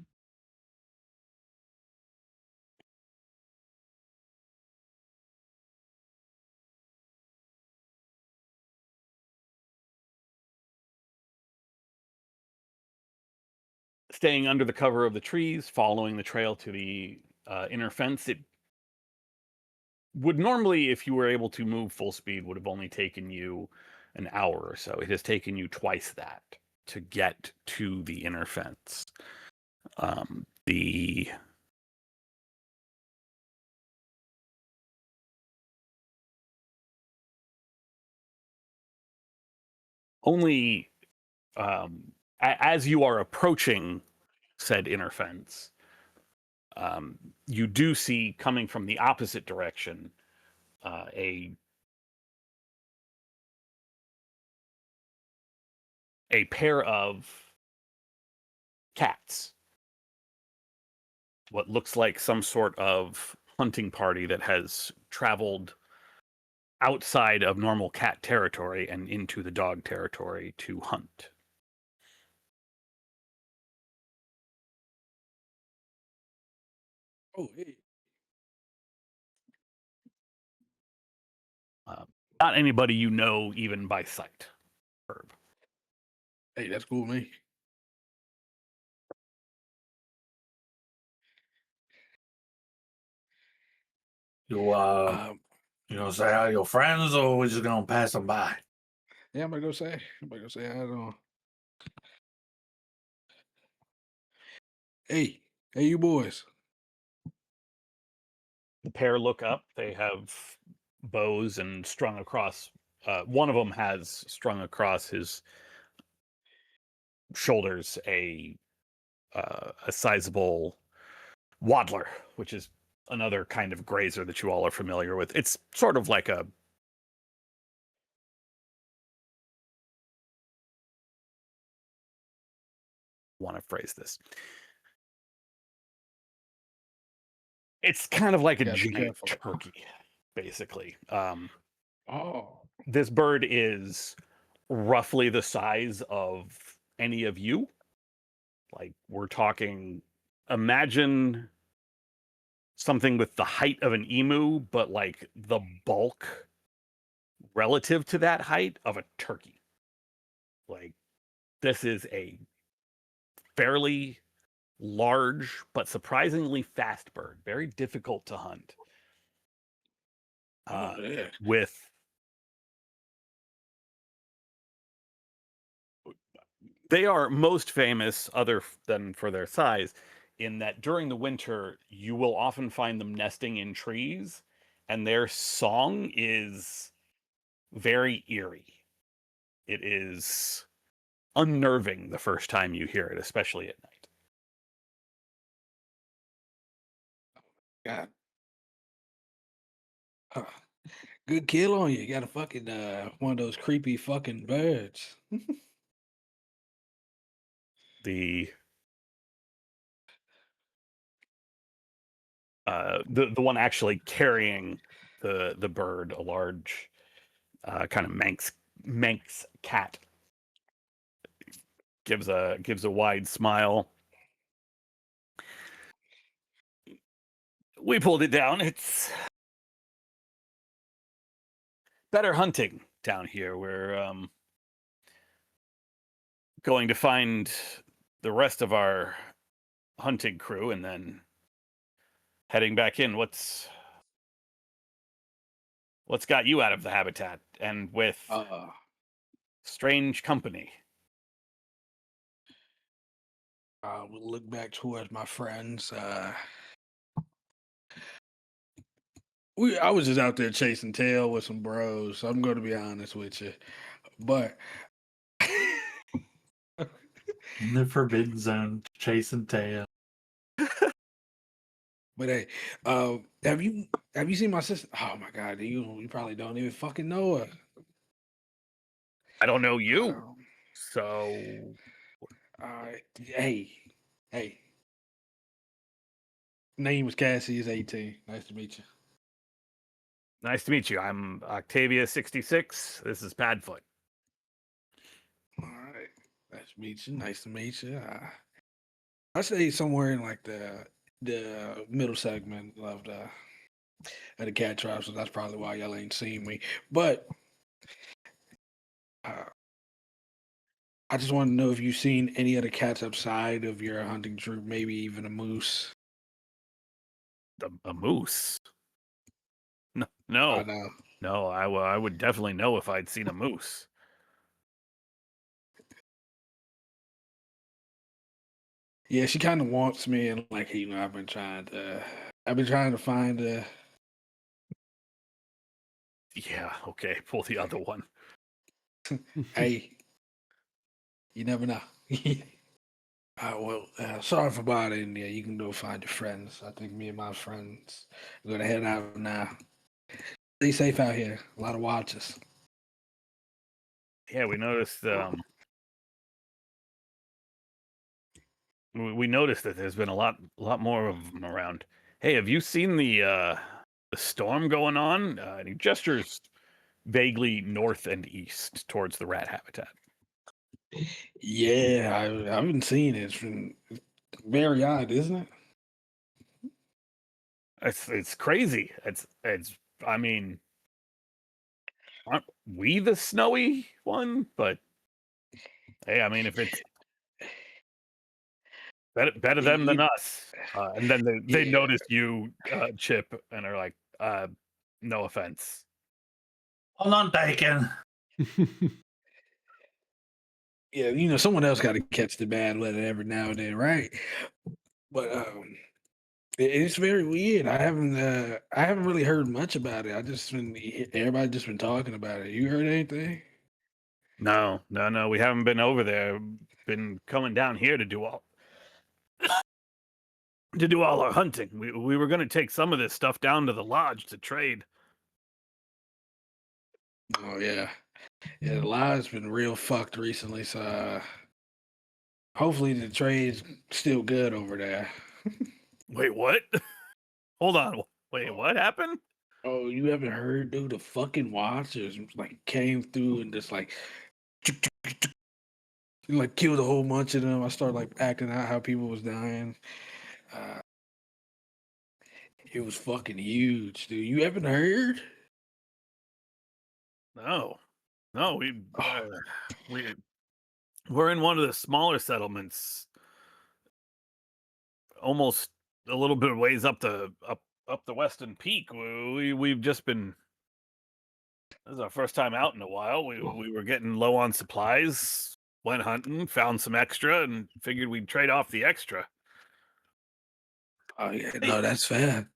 Staying under the cover of the trees, following the trail to the inner fence, it would normally, if you were able to move full speed, would have only taken you an hour or so. It has taken you twice that to get to the inner fence. The only as you are approaching said inner fence, You do see coming from the opposite direction a pair of cats. What looks like some sort of hunting party that has traveled outside of normal cat territory and into the dog territory to hunt. Oh, hey. Not anybody you know even by sight, Herb. Hey, that's cool with me. You you gonna say hi to your friends, or we just gonna pass them by? Yeah, I'm gonna go say. I don't. Hey, you boys. The pair look up. They have bows and strung across. One of them has strung across his shoulders a sizable waddler, which is another kind of grazer that you all are familiar with. It's sort of like a want to phrase this. It's kind of like a Gotta be giant careful. turkey, basically. Oh, This bird is roughly the size of any of you. Like, we're talking, imagine something with the height of an emu, but like the bulk relative to that height of a turkey. Like, this is a fairly large but surprisingly fast bird. Very difficult to hunt. yeah. With they are most famous, other than for their size, in that during the winter you will often find them nesting in trees, and their song is very eerie. It is unnerving the first time you hear it, especially at night. God. Good kill on you. You got a fucking one of those creepy fucking birds. The the one actually carrying the bird, a large kind of Manx cat, gives a wide smile. We pulled it down. It's better hunting down here. We're going to find the rest of our hunting crew and then heading back in. What's got you out of the habitat and with strange company? We'll look back towards my friends. I was just out there chasing tail with some bros. I'm going to be honest with you, but In the Forbidden Zone, chasing tail. but hey, have you seen my sister? Oh my God, you probably don't even fucking know her. I don't know you, Um, so hey, name is Cassie. Is 18. Nice to meet you. nice to meet you. I'm Octavia66. This is Padfoot. All right, nice to meet you. Nice to meet you. I stay somewhere in like the middle segment of the cat tribe, so that's probably why y'all ain't seen me. But I just want to know if you've seen any other cats outside of your hunting troop, maybe even a moose. A moose? I No. know. No, I would definitely know if I'd seen a moose. Yeah, she kind of wants me, and like I've been trying to find a. Yeah, okay, pull the other one. Hey, you never know. Sorry for bothering you. You can go find your friends. I think me and my friends are gonna head out now. Stay safe out here. A lot of watches. Yeah, we noticed. We noticed that there's been a lot more of them around. Hey, have you seen the storm going on? And he gestures vaguely north and east towards the rat habitat. Yeah, I haven't seen it. It's very odd, isn't it? It's crazy. It's. I mean, aren't we the snowy one? But hey, I mean, if it's better them than Y- us. And then they Yeah. notice you, Chip, and are like, no offense. Well, none taken. Yeah, someone else got to catch the bad letter every now and then, right? But it's very weird. I haven't really heard much about it. Everybody just been talking about it. You heard anything? No, we haven't been over there. Been coming down here to do all our hunting. We were gonna take some of this stuff down to the lodge to trade. Oh yeah, the live's been real fucked recently. So hopefully the trade's still good over there. Wait, what? Hold on. Wait, what happened? Oh, you haven't heard, dude? The fucking watchers came through and just killed a whole bunch of them. I started acting out how people was dying. Uh, it was fucking huge, dude. You haven't heard? No, no. Oh, We're in one of the smaller settlements, almost a little bit of ways up the Western Peak. We've just been. This is our first time out in a while. We were getting low on supplies. Went hunting, found some extra, and figured we'd trade off the extra. oh yeah, Hey, no, that's fair.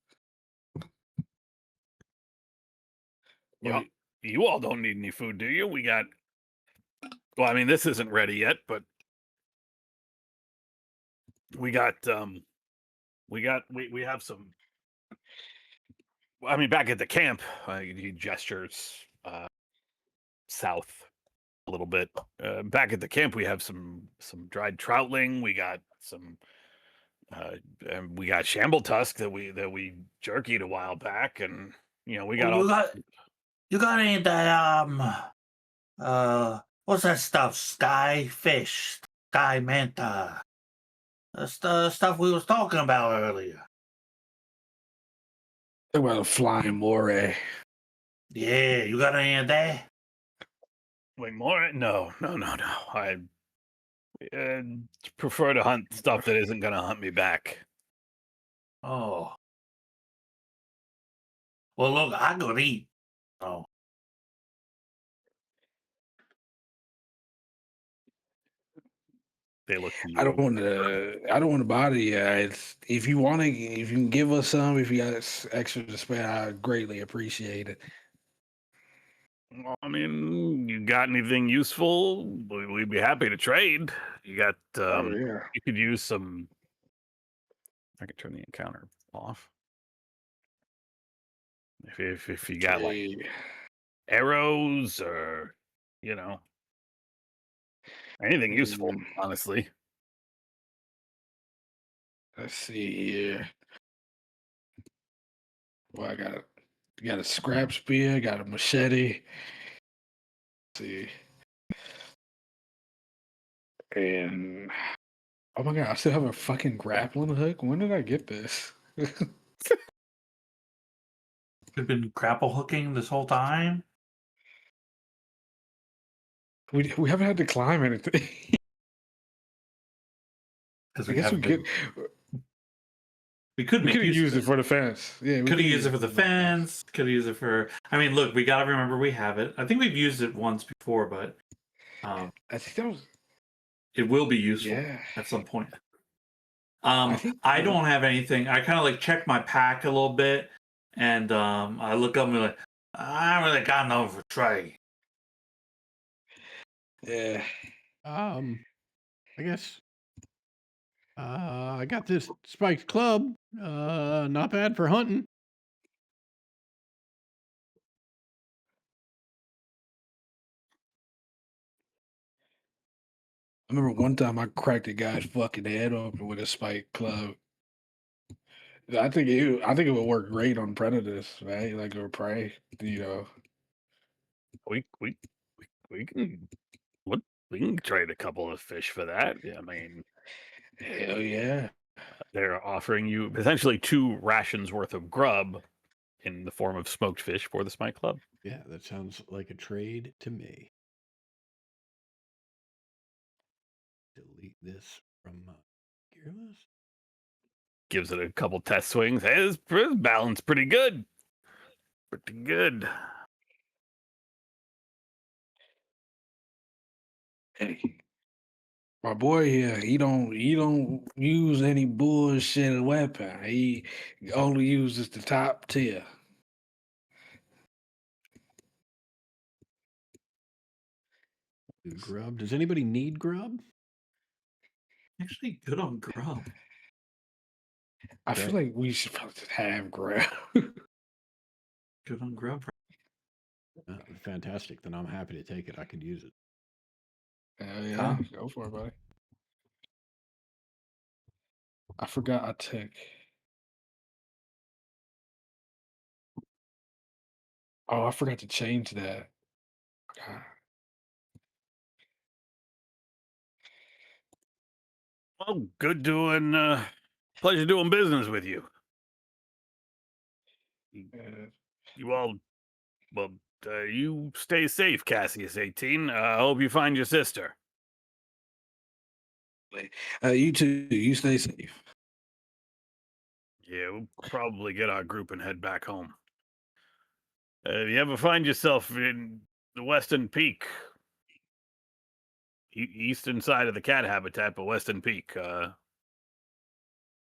You Wait, you all don't need any food, do you? We got. Well, I mean, this isn't ready yet, but we got. We have some. I mean, back at the camp, he gestures south a little bit. Back at the camp, we have some dried troutling. We got some. And we got shamble tusk that we jerkied a while back, and we oh, got all. you got any of that what's that stuff? Sky fish, sky manta. That's the stuff we was talking about earlier. talk about a flying moray. Yeah, you got any of that? Wait, more? No. I uh, prefer to hunt stuff that isn't gonna hunt me back. Oh, well, look, I could eat. Oh, They look to I you. don't want to. I don't want to bother you. If you want to, if you can give us some, if you got extra to spare, I greatly appreciate it. Well, I mean, you got anything useful? We'd be happy to trade. You got. Oh yeah. You could use some. I could turn the encounter off. If you got like Trade. arrows or you know anything useful, Mm, honestly. let's see here. Well, got a scrap spear, got a machete. Let's see. And oh my god, I still have a fucking grappling hook. When did I get this? you've been grapple hooking this whole time. We haven't had to climb anything. Because I we guess we haven't been. could. We could We make could have use used of it for the fence. Yeah, we Could have could've used it for the fence. Could have used it for. I mean, look, we gotta remember we have it. I think we've used it once before, but I think that was it will be useful yeah. at some point. I think I don't have anything. I kind of check my pack a little bit, and I look up and be like, I don't really got no for Trey. yeah. I guess I got this spiked club. Not bad for hunting. I remember one time I cracked a guy's fucking head open with a spike club. I think it would work great on predators, right? Like or prey, you know. We we we can what we can trade a couple of fish for that. I mean, Hell yeah. they're offering you potentially 2 rations worth of grub in the form of smoked fish for the Spike Club. Yeah, that sounds like a trade to me. Delete this from my gear list. Gives it a couple test swings. Hey, it's balanced pretty good. Pretty good. Hey, my boy here, he don't use any bullshit weapon. He only uses the top tier. Do grub. Does anybody need grub? Actually, good on grub. I feel Okay. like we should probably just have grab. Good on grub. Fantastic. Then I'm happy to take it. I could use it. Hell yeah, go for it, buddy. I forgot I took. Oh, I forgot to change that. God. Well, good doing. Pleasure doing business with you. Uh, You all, well, you stay safe, Cassius 18. I hope you find your sister. you too. You stay safe. Yeah, we'll probably get our group and head back home. If you ever find yourself in the Western Peak, eastern side of the cat habitat, but Western Peak,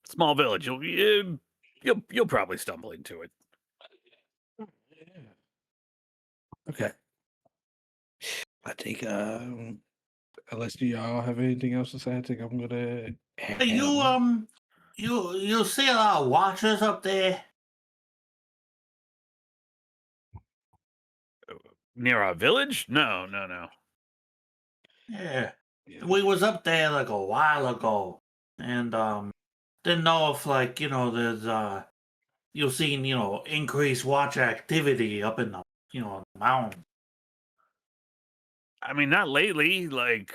small village, you'll probably stumble into it. Yeah. Okay. I think unless y'all have anything else to say, I think I'm gonna Hey, you see a lot of watchers up there? Near our village? No. Yeah. We was up there like a while ago, and didn't know if there's you've seen increased watch activity up in the mountain. I mean, not lately. Like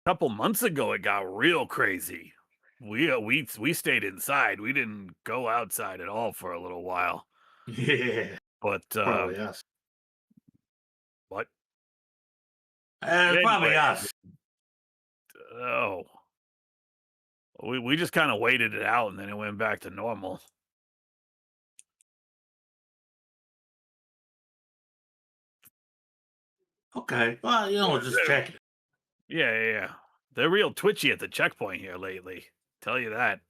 a couple months ago, it got real crazy. We stayed inside. We didn't go outside at all for a little while. Yeah, But probably us. what? Probably Anyway, us. oh, we just kind of waited it out, and then it went back to normal. Okay, well, just checking. Yeah. They're real twitchy at the checkpoint here lately. Tell you that.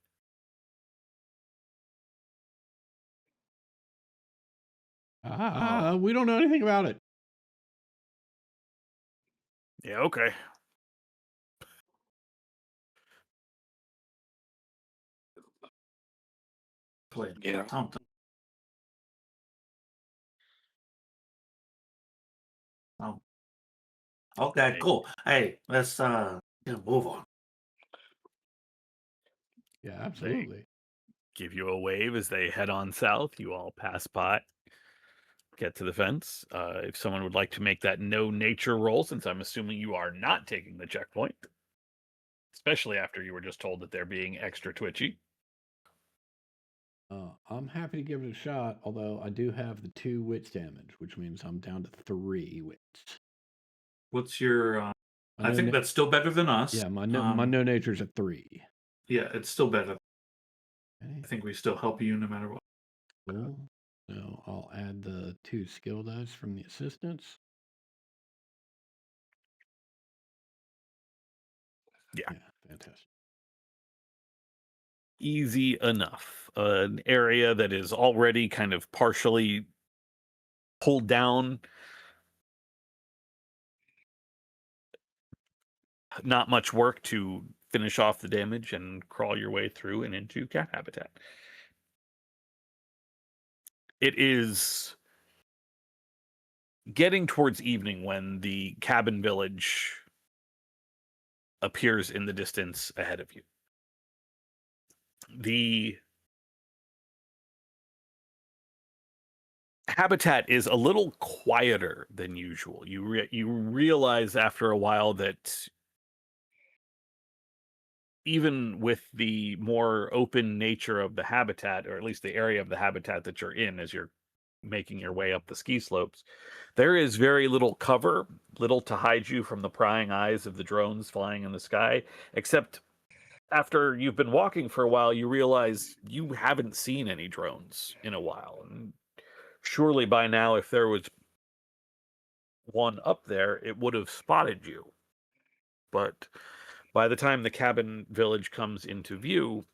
We don't know anything about it. Yeah, okay. Play Yeah. something. Oh. Okay, cool. Hey, let's move on. Yeah, absolutely. Give you a wave as they head on south. You all pass by, get to the fence. If someone would like to make that no nature roll, since I'm assuming you are not taking the checkpoint, especially after you were just told that they're being extra twitchy. I'm happy to give it a shot, although I do have the 2 wits damage, which means I'm down to 3 wits. What's your? My I no think na- that's still better than us. yeah, my no nature's at 3. Yeah, it's still better. Okay, I think we still help you no matter what. cool. So I'll add the 2 skill dice from the assistants. Yeah. Fantastic. Easy enough. An area that is already kind of partially pulled down. Not much work to finish off the damage and crawl your way through and into cat habitat. It is getting towards evening when the cabin village appears in the distance ahead of you. The habitat is a little quieter than usual. You realize after a while that even with the more open nature of the habitat, or at least the area of the habitat that you're in as you're making your way up the ski slopes, there is very little cover, little to hide you from the prying eyes of the drones flying in the sky, except after you've been walking for a while, you realize you haven't seen any drones in a while. And surely by now, if there was one up there, it would have spotted you. But by the time the cabin village comes into view,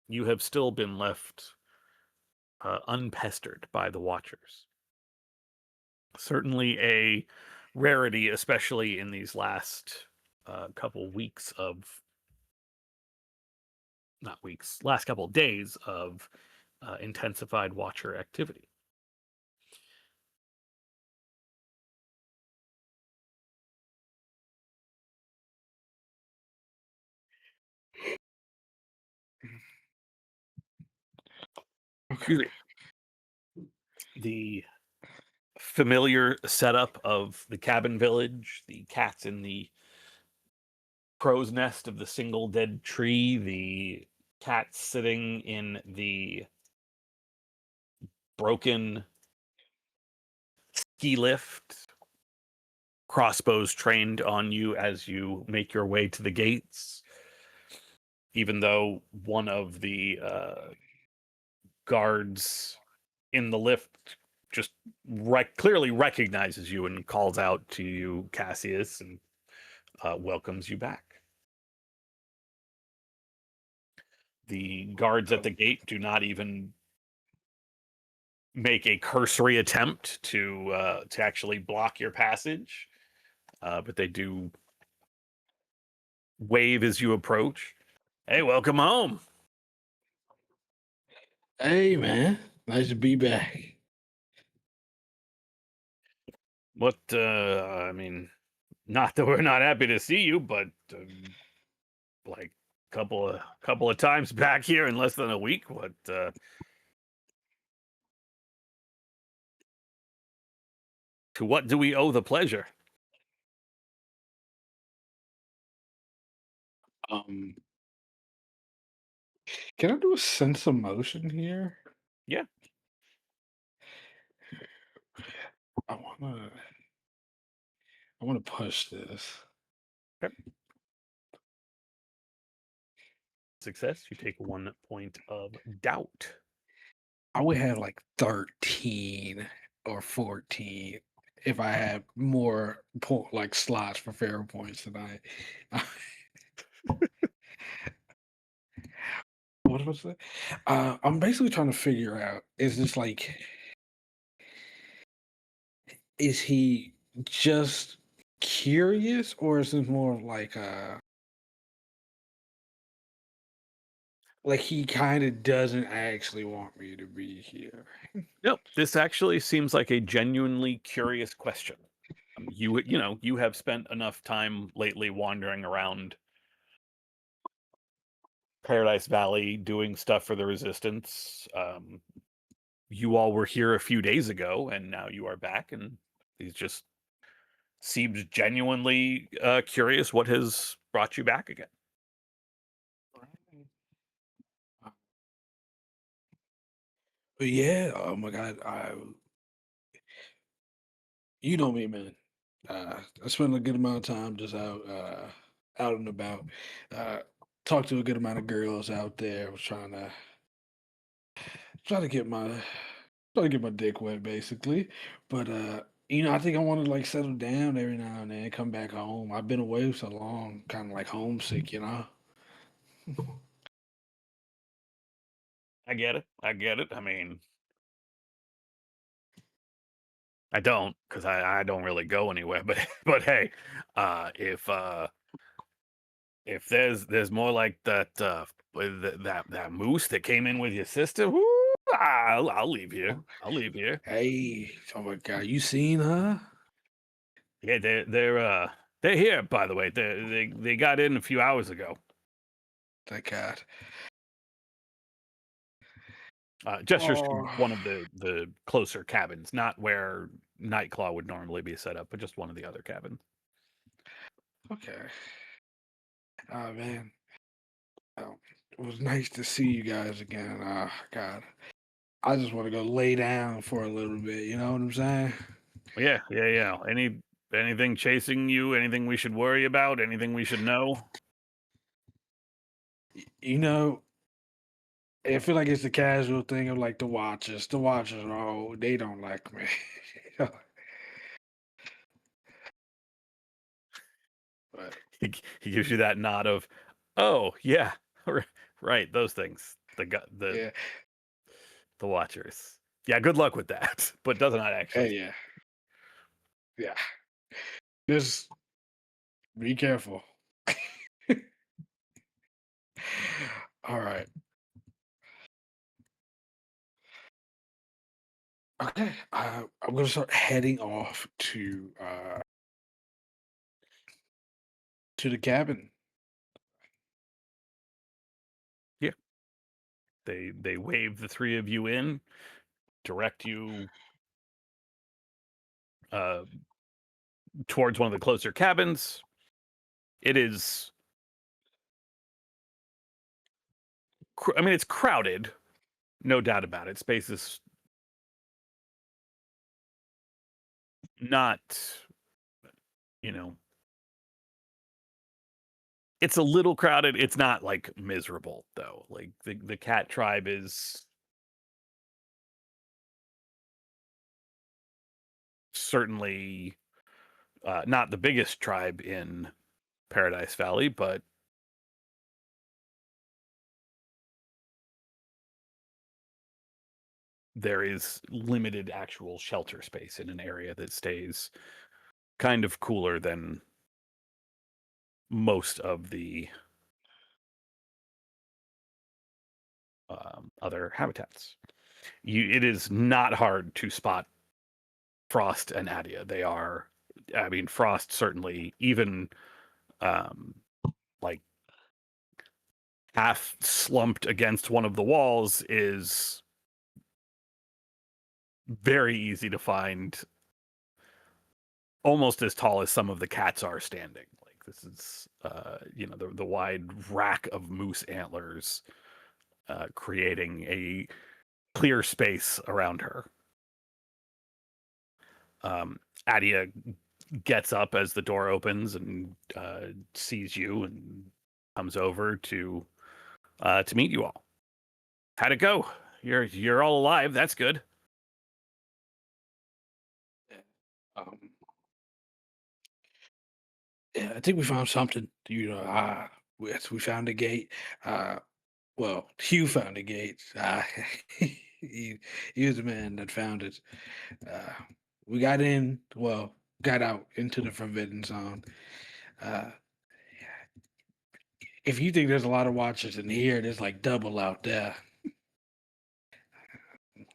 you have still been left unpestered by the watchers. Certainly a rarity, especially in these last couple weeks of, not weeks, last couple of days of intensified watcher activity. Excuse me. The familiar setup of the cabin village, the cats in the crow's nest of the single dead tree, the cats sitting in the broken ski lift, crossbows trained on you as you make your way to the gates. Even though one of the guards in the lift just clearly recognizes you and calls out to you, Cassius, and welcomes you back. The guards at the gate do not even make a cursory attempt to actually block your passage, but they do wave as you approach. Hey, welcome home. Hey, man. Nice to be back. What, I mean, not that we're not happy to see you, but like couple of times back here in less than a week. What, to what do we owe the pleasure? Um, can I do a sense of motion here? Yeah. I wanna push this. Okay. Success. You take 1 point of doubt. I would have like 13 or 14 if I had more like slots for fair points tonight. What was it? I'm basically trying to figure out, is this like, is he just curious, or is this more of like he kind of doesn't actually want me to be here? Nope. This actually seems like a genuinely curious question. You have spent enough time lately wandering around Paradise Valley doing stuff for the Resistance. You all were here a few days ago, and now you are back, and he just seems genuinely curious what has brought you back again. But yeah, oh my God, you know me, man. I spend a good amount of time just out and about. Uh, Talk to a good amount of girls out there. I was try to get my try to get my dick wet, basically. But I think I want to like settle down every now and then, come back home. I've been away so long, kind of like homesick, you know. I get it. I get it. I mean, I don't, because I don't really go anywhere. But but hey, if If there's more like that that moose that came in with your sister, whoo, I'll leave here. I'll leave here. Hey, oh my God, you seen her? Yeah, they're here, by the way. They got in a few hours ago. Thank God. Gestures to Oh, one of the closer cabins, not where Nightclaw would normally be set up, but just one of the other cabins. okay. Oh man, oh, it was nice to see you guys again. God, I just want to go lay down for a little bit. You know what I'm saying? Yeah. Anything chasing you? Anything we should worry about? Anything we should know? You know, I feel like it's the casual thing of like the Watchers. The Watchers are all they don't like me. But He gives you that nod of, oh yeah, right, those things. yeah, The Watchers. Yeah, good luck with that. But does not actually. hey, yeah. Just be careful. All right. Okay. I'm gonna start heading off to the cabin. Yeah. They wave the three of you in, direct you towards one of the closer cabins. It is it's crowded, no doubt about it. Space is not, you know, it's a little crowded. It's not like miserable though. Like the cat tribe is certainly not the biggest tribe in Paradise Valley, but there is limited actual shelter space in an area that stays kind of cooler than most of the other habitats. It is not hard to spot Frost and Adia. They are, I mean, Frost certainly even um, like half slumped against one of the walls is very easy to find, almost as tall as some of the cats are standing. Like this is, the wide rack of moose antlers creating a clear space around her. Adia gets up as the door opens and sees you and comes over to meet you all. How'd it go? You're all alive. That's good. Um, yeah, I think we found something. We found a gate. Uh, well, Hugh found a gate. He, he was the man that found it. Uh, we got in. Well, got out into the forbidden zone. Uh, if you think there's a lot of watchers in here, there's like double out there.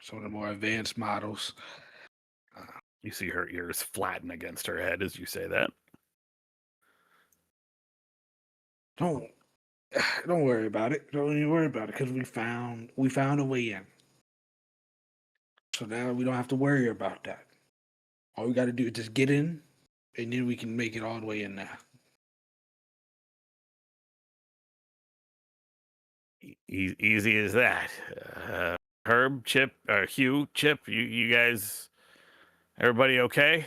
Some of the more advanced models. You see her ears flatten against her head as you say that. Don't don't worry about it. Don't even worry about it because we found a way in. So now we don't have to worry about that. All we got to do is just get in, and then we can make it all the way in there. Easy as that. Herb, Chip, or Hugh, Chip, you guys, everybody okay?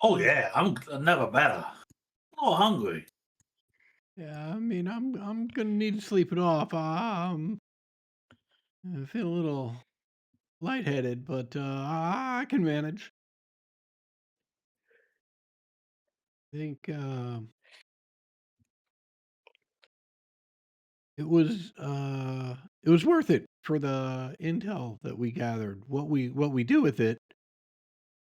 Oh yeah, I'm never better. I'm a little hungry. Yeah, I mean, I'm gonna need to sleep it off. I feel a little lightheaded, but I can manage. I think it was worth it for the intel that we gathered. What we do with it,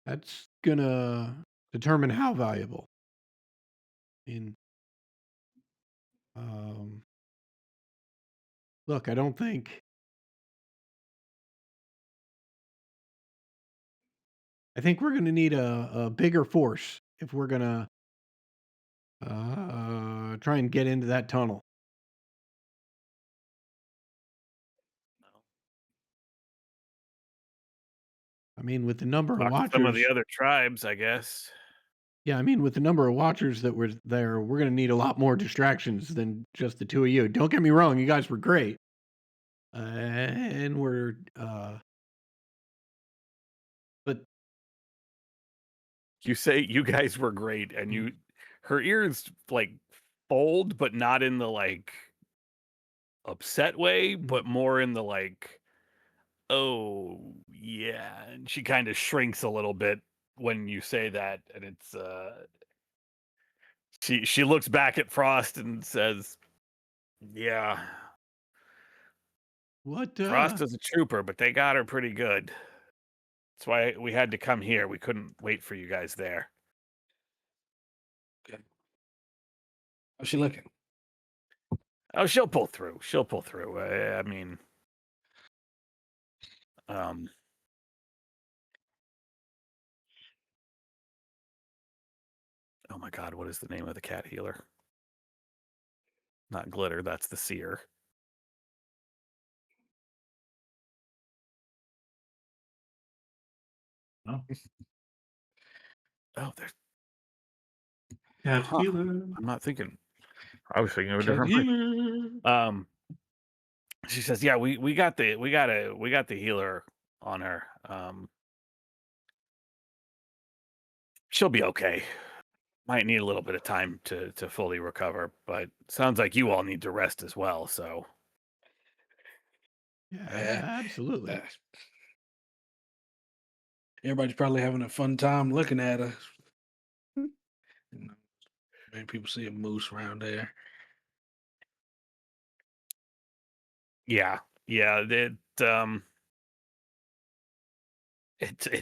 that's gonna determine how valuable. I mean, Um, look, I don't think. I think we're going to need a bigger force if we're going to try and get into that tunnel. I mean, with the number of Talk to some of the watchers, other tribes, I guess. yeah, I mean, with the number of watchers that were there, we're going to need a lot more distractions than just the two of you. Don't get me wrong, you guys were great. And we're, but You say you guys were great, and you, her ears like fold, but not in the like upset way, but more in the like, oh yeah, and she kind of shrinks a little bit when you say that, and it's she looks back at Frost and says, "Yeah, what, Frost is a trooper, but they got her pretty good. That's why we had to come here. We couldn't wait for you guys there." Okay. How's she looking? Oh, she'll pull through. She'll pull through. I mean, um, oh my God, what is the name of the cat healer? Not Glitter. That's the seer. No. Oh, there's. Cat Huh. healer. I'm not thinking. I was thinking of a Cat different thing. healer. She says, "Yeah, we got the healer on her. She'll be okay. Might need a little bit of time to fully recover, but sounds like you all need to rest as well. So yeah, absolutely. Uh, everybody's probably having a fun time looking at us. You know, maybe people see a moose around there. yeah, it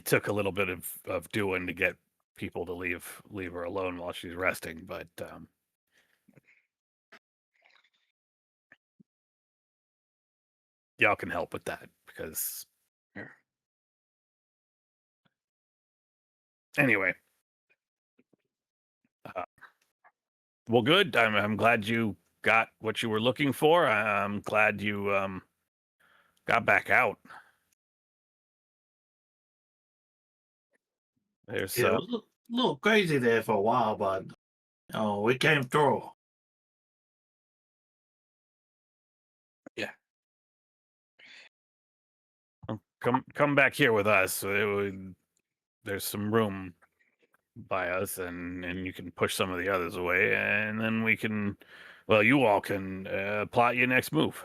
took a little bit of doing to get people to leave her alone while she's resting, but y'all can help with that because Yeah. anyway. Well, good. I'm glad you got what you were looking for. I'm glad you got back out. There's Yeah, it was a little crazy there for a while, but we came through. Yeah. come back here with us. There's some room by us, and you can push some of the others away, and then we can, well, you all can plot your next move.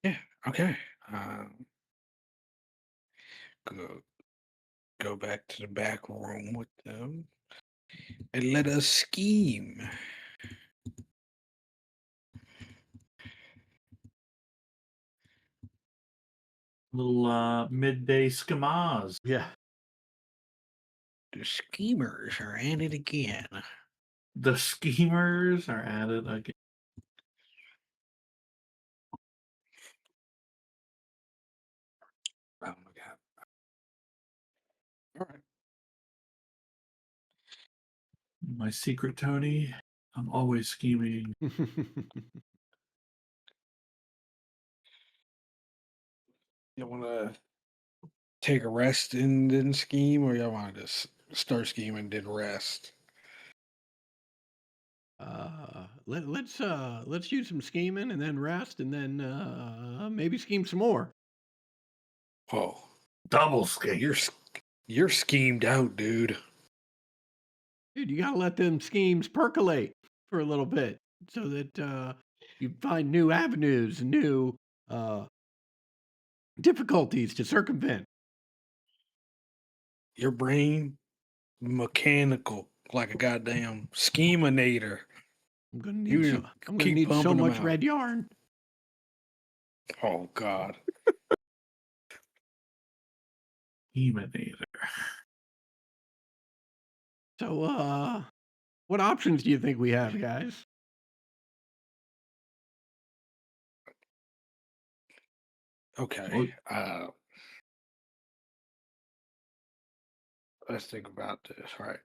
Yeah. Okay. Go back to the back room with them and let us scheme. Little midday schemaz. Yeah. The schemers are at it again. The schemers are at it again. Oh my god. All right. My secret, Tony. I'm always scheming. You want to take a rest and then scheme, or y'all want to just start scheming and then rest? Let's use some scheming and then rest and then maybe scheme some more. Oh, Double scheme. you're schemed out, dude. Dude, you gotta let them schemes percolate for a little bit so that you find new avenues, new difficulties to circumvent. Your brain mechanical like a goddamn scheminator. I'm gonna You need just so I'm gonna keep need so pumping 'em much out. red yarn. Oh god. Scheminator. So, what options do you think we have, guys? Okay. Well, Let's think about this. All right.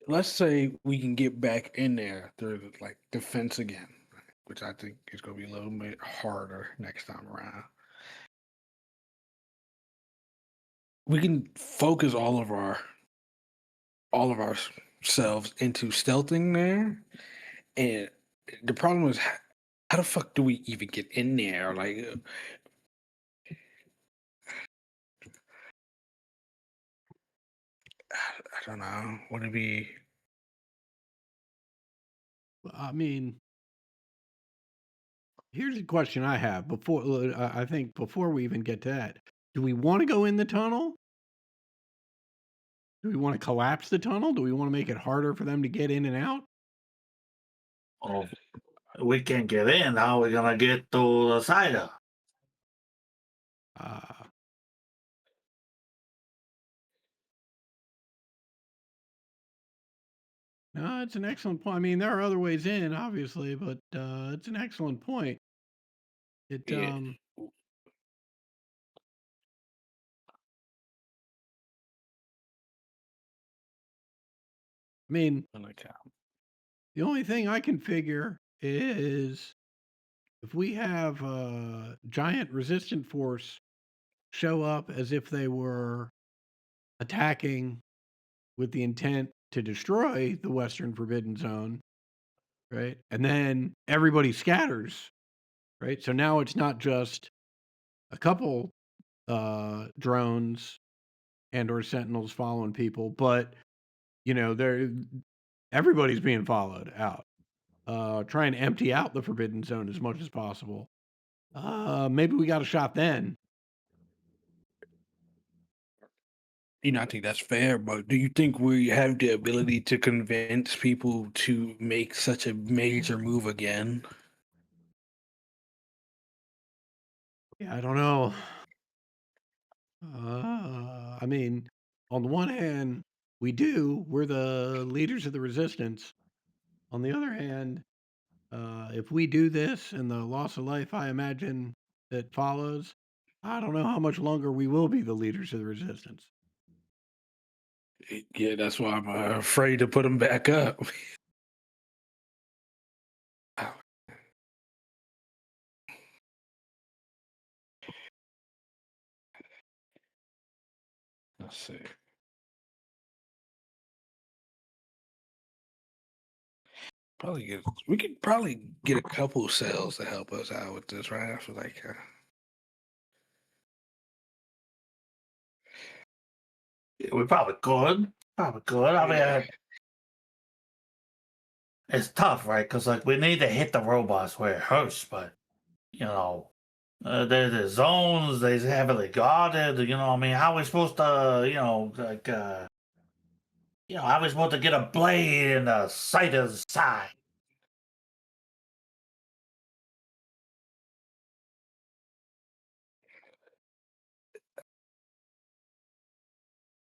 Let's say we can get back in there through like defense again, right, which I think is going to be a little bit harder next time around. We can focus all of ourselves into stealthing there, and the problem is how the fuck do we even get in there? Like, I don't know. Would it be? I mean, here's a question I have before I think before we even get to that. Do we want to go in the tunnel? Do we want to collapse the tunnel? Do we want to make it harder for them to get in and out? oh, we can't get in. How are we gonna get to the cider? Uh, no, it's an excellent point. I mean, there are other ways in, obviously, but it's an excellent point. It Yeah. I mean, Like, the only thing I can figure is if we have a giant resistant force show up as if they were attacking with the intent to destroy the Western Forbidden Zone, right? And then everybody scatters, right? So now it's not just a couple drones and or sentinels following people, but they're everybody's being followed out. Try and empty out the Forbidden Zone as much as possible. Maybe we got a shot then. I think that's fair, but do you think we have the ability to convince people to make such a major move again? Yeah, I don't know. I mean, on the one hand, we do. We're the leaders of the resistance. On the other hand, if we do this and the loss of life, I imagine that follows, I don't know how much longer we will be the leaders of the resistance. Yeah, that's why I'm afraid to put them back up. Let's see. We could probably get a couple cells to help us out with this, right? I feel like Yeah, we probably could. Probably could. I mean, it's tough, right? Because like we need to hit the robots where it hurts, but they're the zones. They're heavily guarded. I mean, how are we supposed to, how are we supposed to get a blade in the cider's side?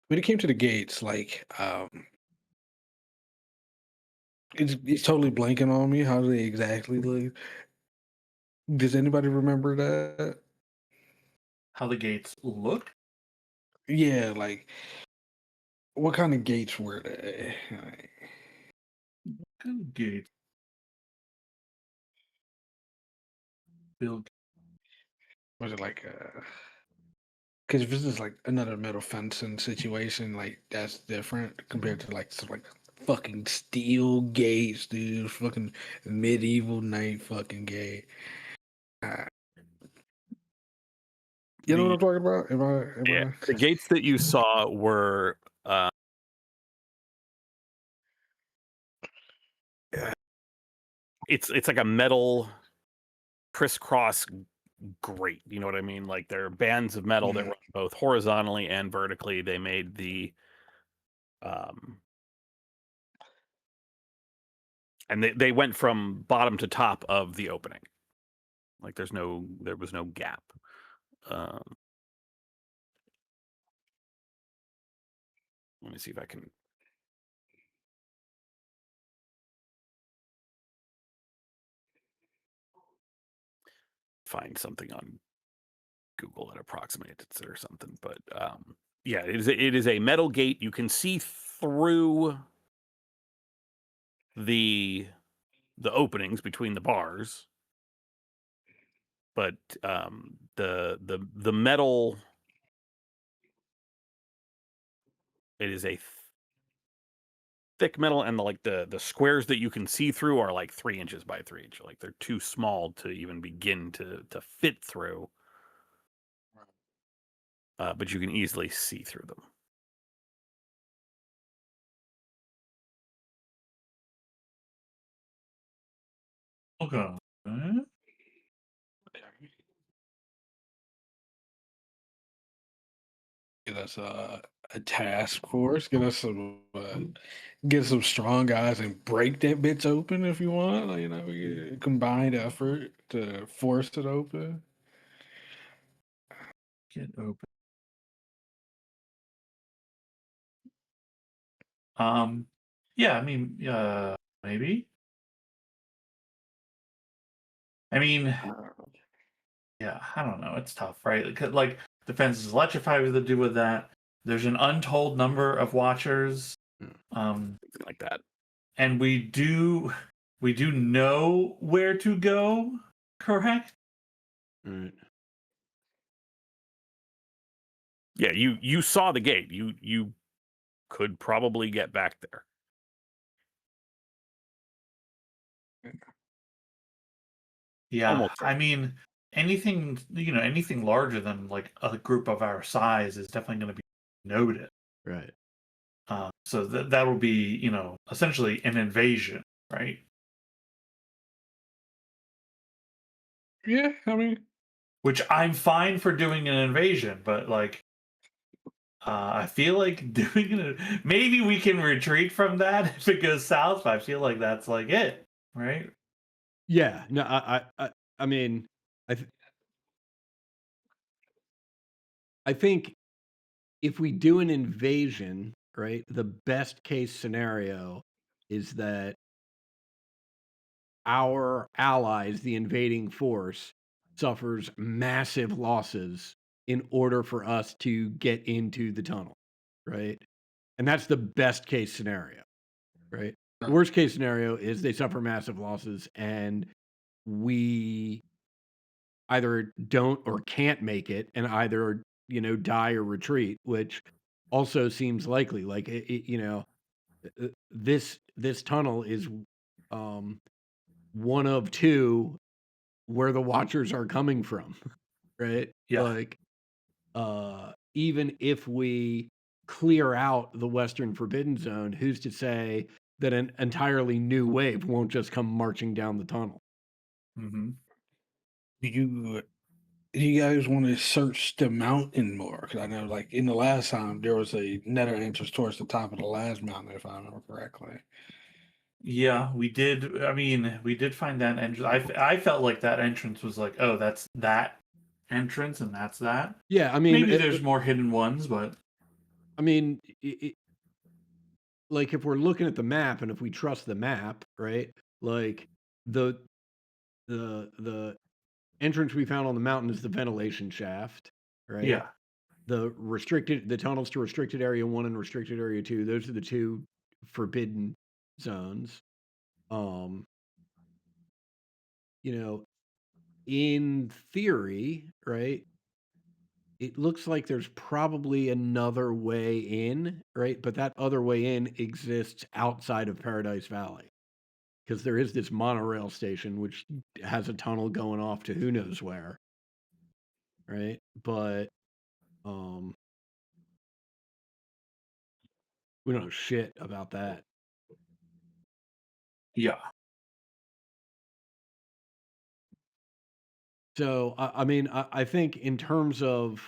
when it came to the gates, like it's totally blanking on me. How do they exactly look? Does anybody remember that? How the gates look? Yeah, like what kind of gates were they? Like, Kind of gates. Build. was it like because if this is like another metal fencing situation, like that's different compared to like some like fucking steel gates, dude. Fucking medieval night fucking gate. Uh, you know what I'm The talking about? yeah, Am the gates that you saw were it's like a metal crisscross grate. You know what I mean? Like they're bands of metal that Mhm. run both horizontally and vertically. They made the and they went from bottom to top of the opening. Like there was no gap. Let me see if I can find something on Google that approximates it or something. But yeah, it is a metal gate. You can see through the openings between the bars, but the metal, it is a thick metal, and the squares that you can see through are like 3 inches by 3 inches. Like they're too small to even begin to fit through. But you can easily see through them. Okay. Get us a task force. Get some strong guys and break that bitch open if you want. Like, we get combined effort to force it open. Get open. Yeah, I mean, maybe. I mean, yeah, I don't know. It's tough, right? Like the fence is electrified. What to do with that? There's an untold number of watchers. Something like that. And we do know where to go, correct? Right. Yeah, you saw the gate. You could probably get back there. Yeah. Almost I mean, anything larger than like a group of our size is definitely going to be noted. Right. So that will be, essentially an invasion, right? Yeah, I mean, Which I'm fine for doing an invasion, but like, I feel like doing it. Maybe we can retreat from that if it goes south. But I feel like that's like it, right? Yeah. No, I mean, I think if we do an invasion, right, the best case scenario is that our allies, the invading force, suffers massive losses in order for us to get into the tunnel, right? And that's the best case scenario, right? The worst case scenario is they suffer massive losses and we either don't or can't make it and either, die or retreat, which also seems likely. Like, this tunnel is one of two where the watchers are coming from, right? Yeah. Like, even if we clear out the Western Forbidden Zone, who's to say that an entirely new wave won't just come marching down the tunnel? Mm-hmm. Do you guys want to search the mountain more? Because I know, like, in the last time, there was a nether entrance towards the top of the last mountain, if I remember correctly. Yeah, we did. I mean, we did find that entrance. I felt like that entrance was like, oh, that's that entrance, and that's that. Yeah, I mean, Maybe there's more hidden ones, but I mean, like if we're looking at the map and if we trust the map, right? Like the the entrance we found on the mountain is the ventilation shaft, right? yeah, The tunnels to restricted area 1 and restricted area 2, those are the two forbidden zones. Um, you know, in theory, right? It looks like there's probably another way in, right? But that other way in exists outside of Paradise Valley because there is this monorail station which has a tunnel going off to who knows where, right? But um, we don't know shit about that. yeah, So I mean, I think in terms of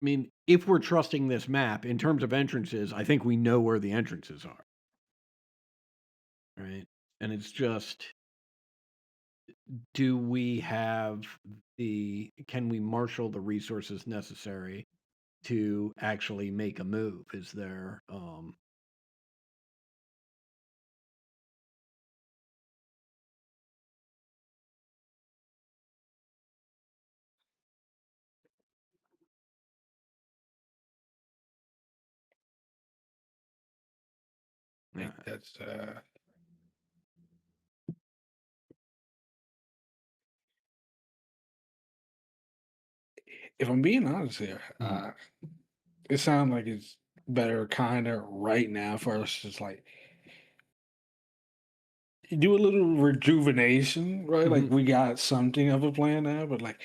I mean, if we're trusting this map in terms of entrances, I think we know where the entrances are. Right. And it's just, do we have can we marshal the resources necessary to actually make a move? Is there, I think that's if I'm being honest here, it sounds like it's better kind of right now for us just like do a little rejuvenation, right? Like we got something of a plan now, but like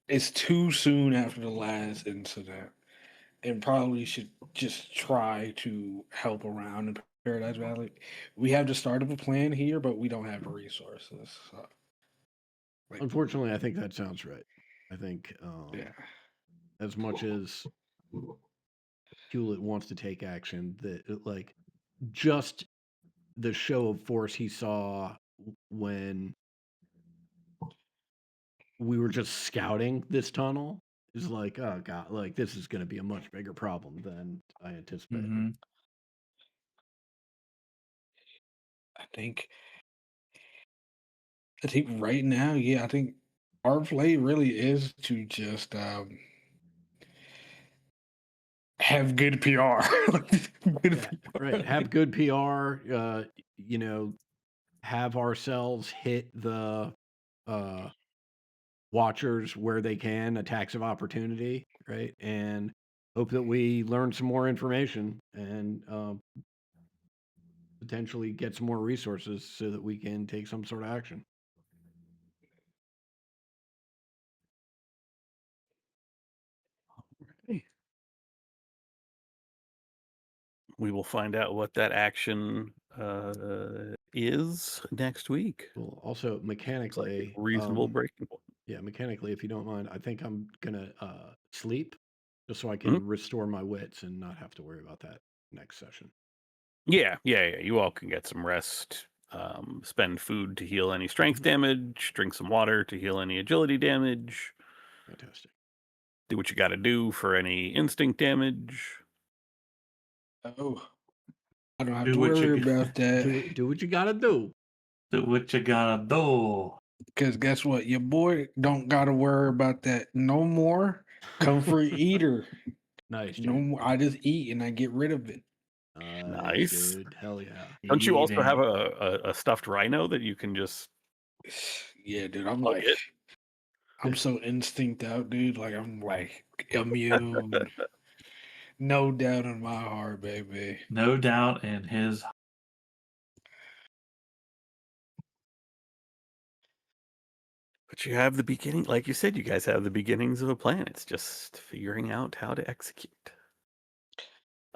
it's too soon after the last incident, and probably should just try to help around in Paradise Valley. We have the start of a plan here, but we don't have the resources. So, like, Unfortunately, I think that sounds right. I think yeah, as much as Hewlett wants to take action, that like just the show of force he saw when we were just scouting this tunnel is like, oh god, like this is going to be a much bigger problem than I anticipated. Mm-hmm. I think right now, yeah, I think our play really is to just have good PR. Good Yeah, PR. right. Have good PR. You know, have ourselves hit the watchers where they can, attacks of opportunity, right? And hope that we learn some more information and potentially get some more resources so that we can take some sort of action. We will find out what that action is next week. Well, also It's like a mechanically, reasonable breaking point. yeah, mechanically, if you don't mind, I think I'm gonna sleep just so I can restore my wits and not have to worry about that next session. Yeah. You all can get some rest. Spend food to heal any strength damage. Drink some water to heal any agility damage. Fantastic. Do what you got to do for any instinct damage. Oh, I don't have Do to what you worry g- about that. Do what you gotta do. Do what you gotta do. Because guess what? Your boy don't got to worry about that no more. Comfort eater. Nice, No dude. more. I just eat and I get rid of it. Nice, Nice. dude. Hell yeah. Don't you also have Eating. a stuffed rhino that you can just Yeah, dude. I'm plug like, it? I'm so instinct out, dude. Like I'm like immune. No doubt in my heart, baby. No doubt in his. But you have the beginning, like you said, you guys have the beginnings of a plan. It's just figuring out how to execute.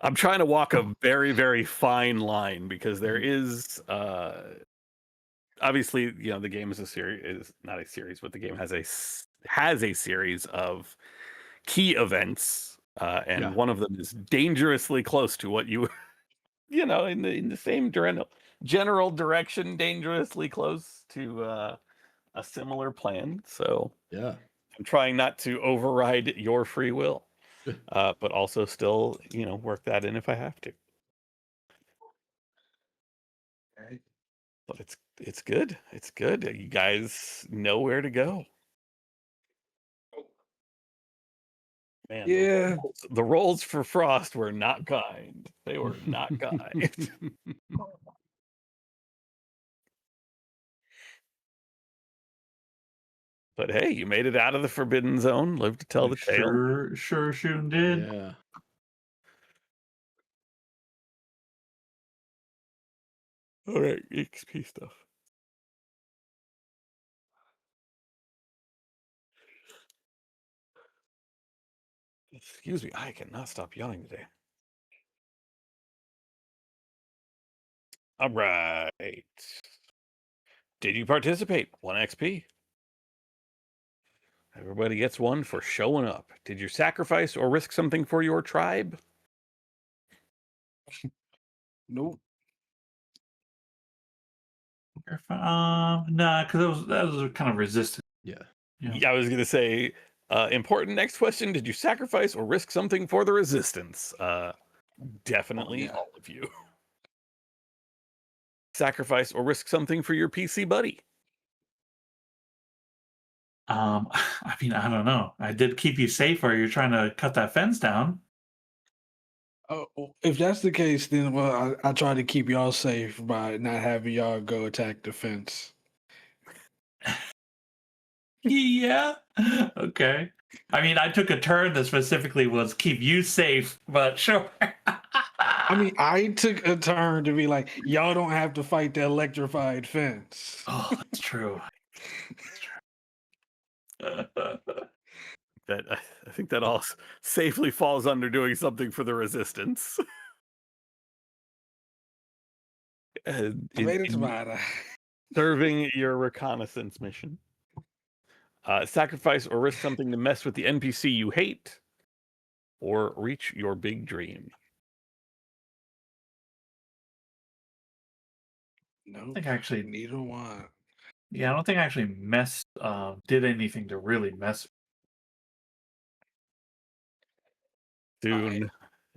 I'm trying to walk a very, very fine line because there is obviously, the game is not a series, but the game has a series of key events, and Yeah. one of them is dangerously close to what you in the same general direction, dangerously close to a similar plan. So Yeah. I'm trying not to override your free will, but also still, work that in if I have to. Right. But it's good. It's good. You guys know where to go. Man, Yeah. the rolls for Frost were not kind. They were not kind. But hey, you made it out of the Forbidden Zone. Lived to tell the tale. Sure shooting did. Yeah. All right, XP stuff. Excuse me, I cannot stop yawning today. All right. Did you participate? 1 XP. Everybody gets 1 for showing up. Did you sacrifice or risk something for your tribe? Nope. Nah, because that was kind of resistant. Yeah. Yeah, I was going to say, important next question. Did you sacrifice or risk something for the resistance? Definitely yeah. all of you. Sacrifice or risk something for your PC buddy? I mean, I don't know. I did keep you safe, or you're trying to cut that fence down. Oh, if that's the case, then well, I try to keep y'all safe by not having y'all go attack the fence. Yeah. Okay. I mean, I took a turn that specifically was keep you safe, but sure. I mean, I took a turn to be like, y'all don't have to fight the electrified fence. Oh, that's true. That's true. That I think that all safely falls under doing something for the resistance. And Tomatoes, in tomato. serving your reconnaissance mission, sacrifice or risk something to mess with the NPC you hate, or reach your big dream. No, think actually- neither one. Yeah, I don't think I actually did anything to really mess. Soon,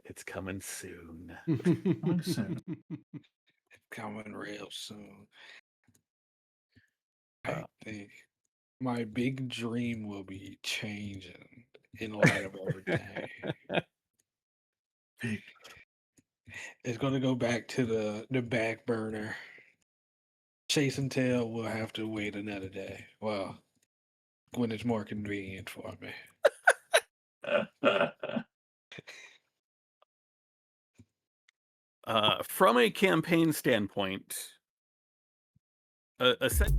it's coming soon. Soon. Coming real soon. Uh, I think my big dream will be changing in light of everything. Big. It's going to go back to the back burner. Chase and tail will have to wait another day. Well, when it's more convenient for me. From a campaign standpoint, a set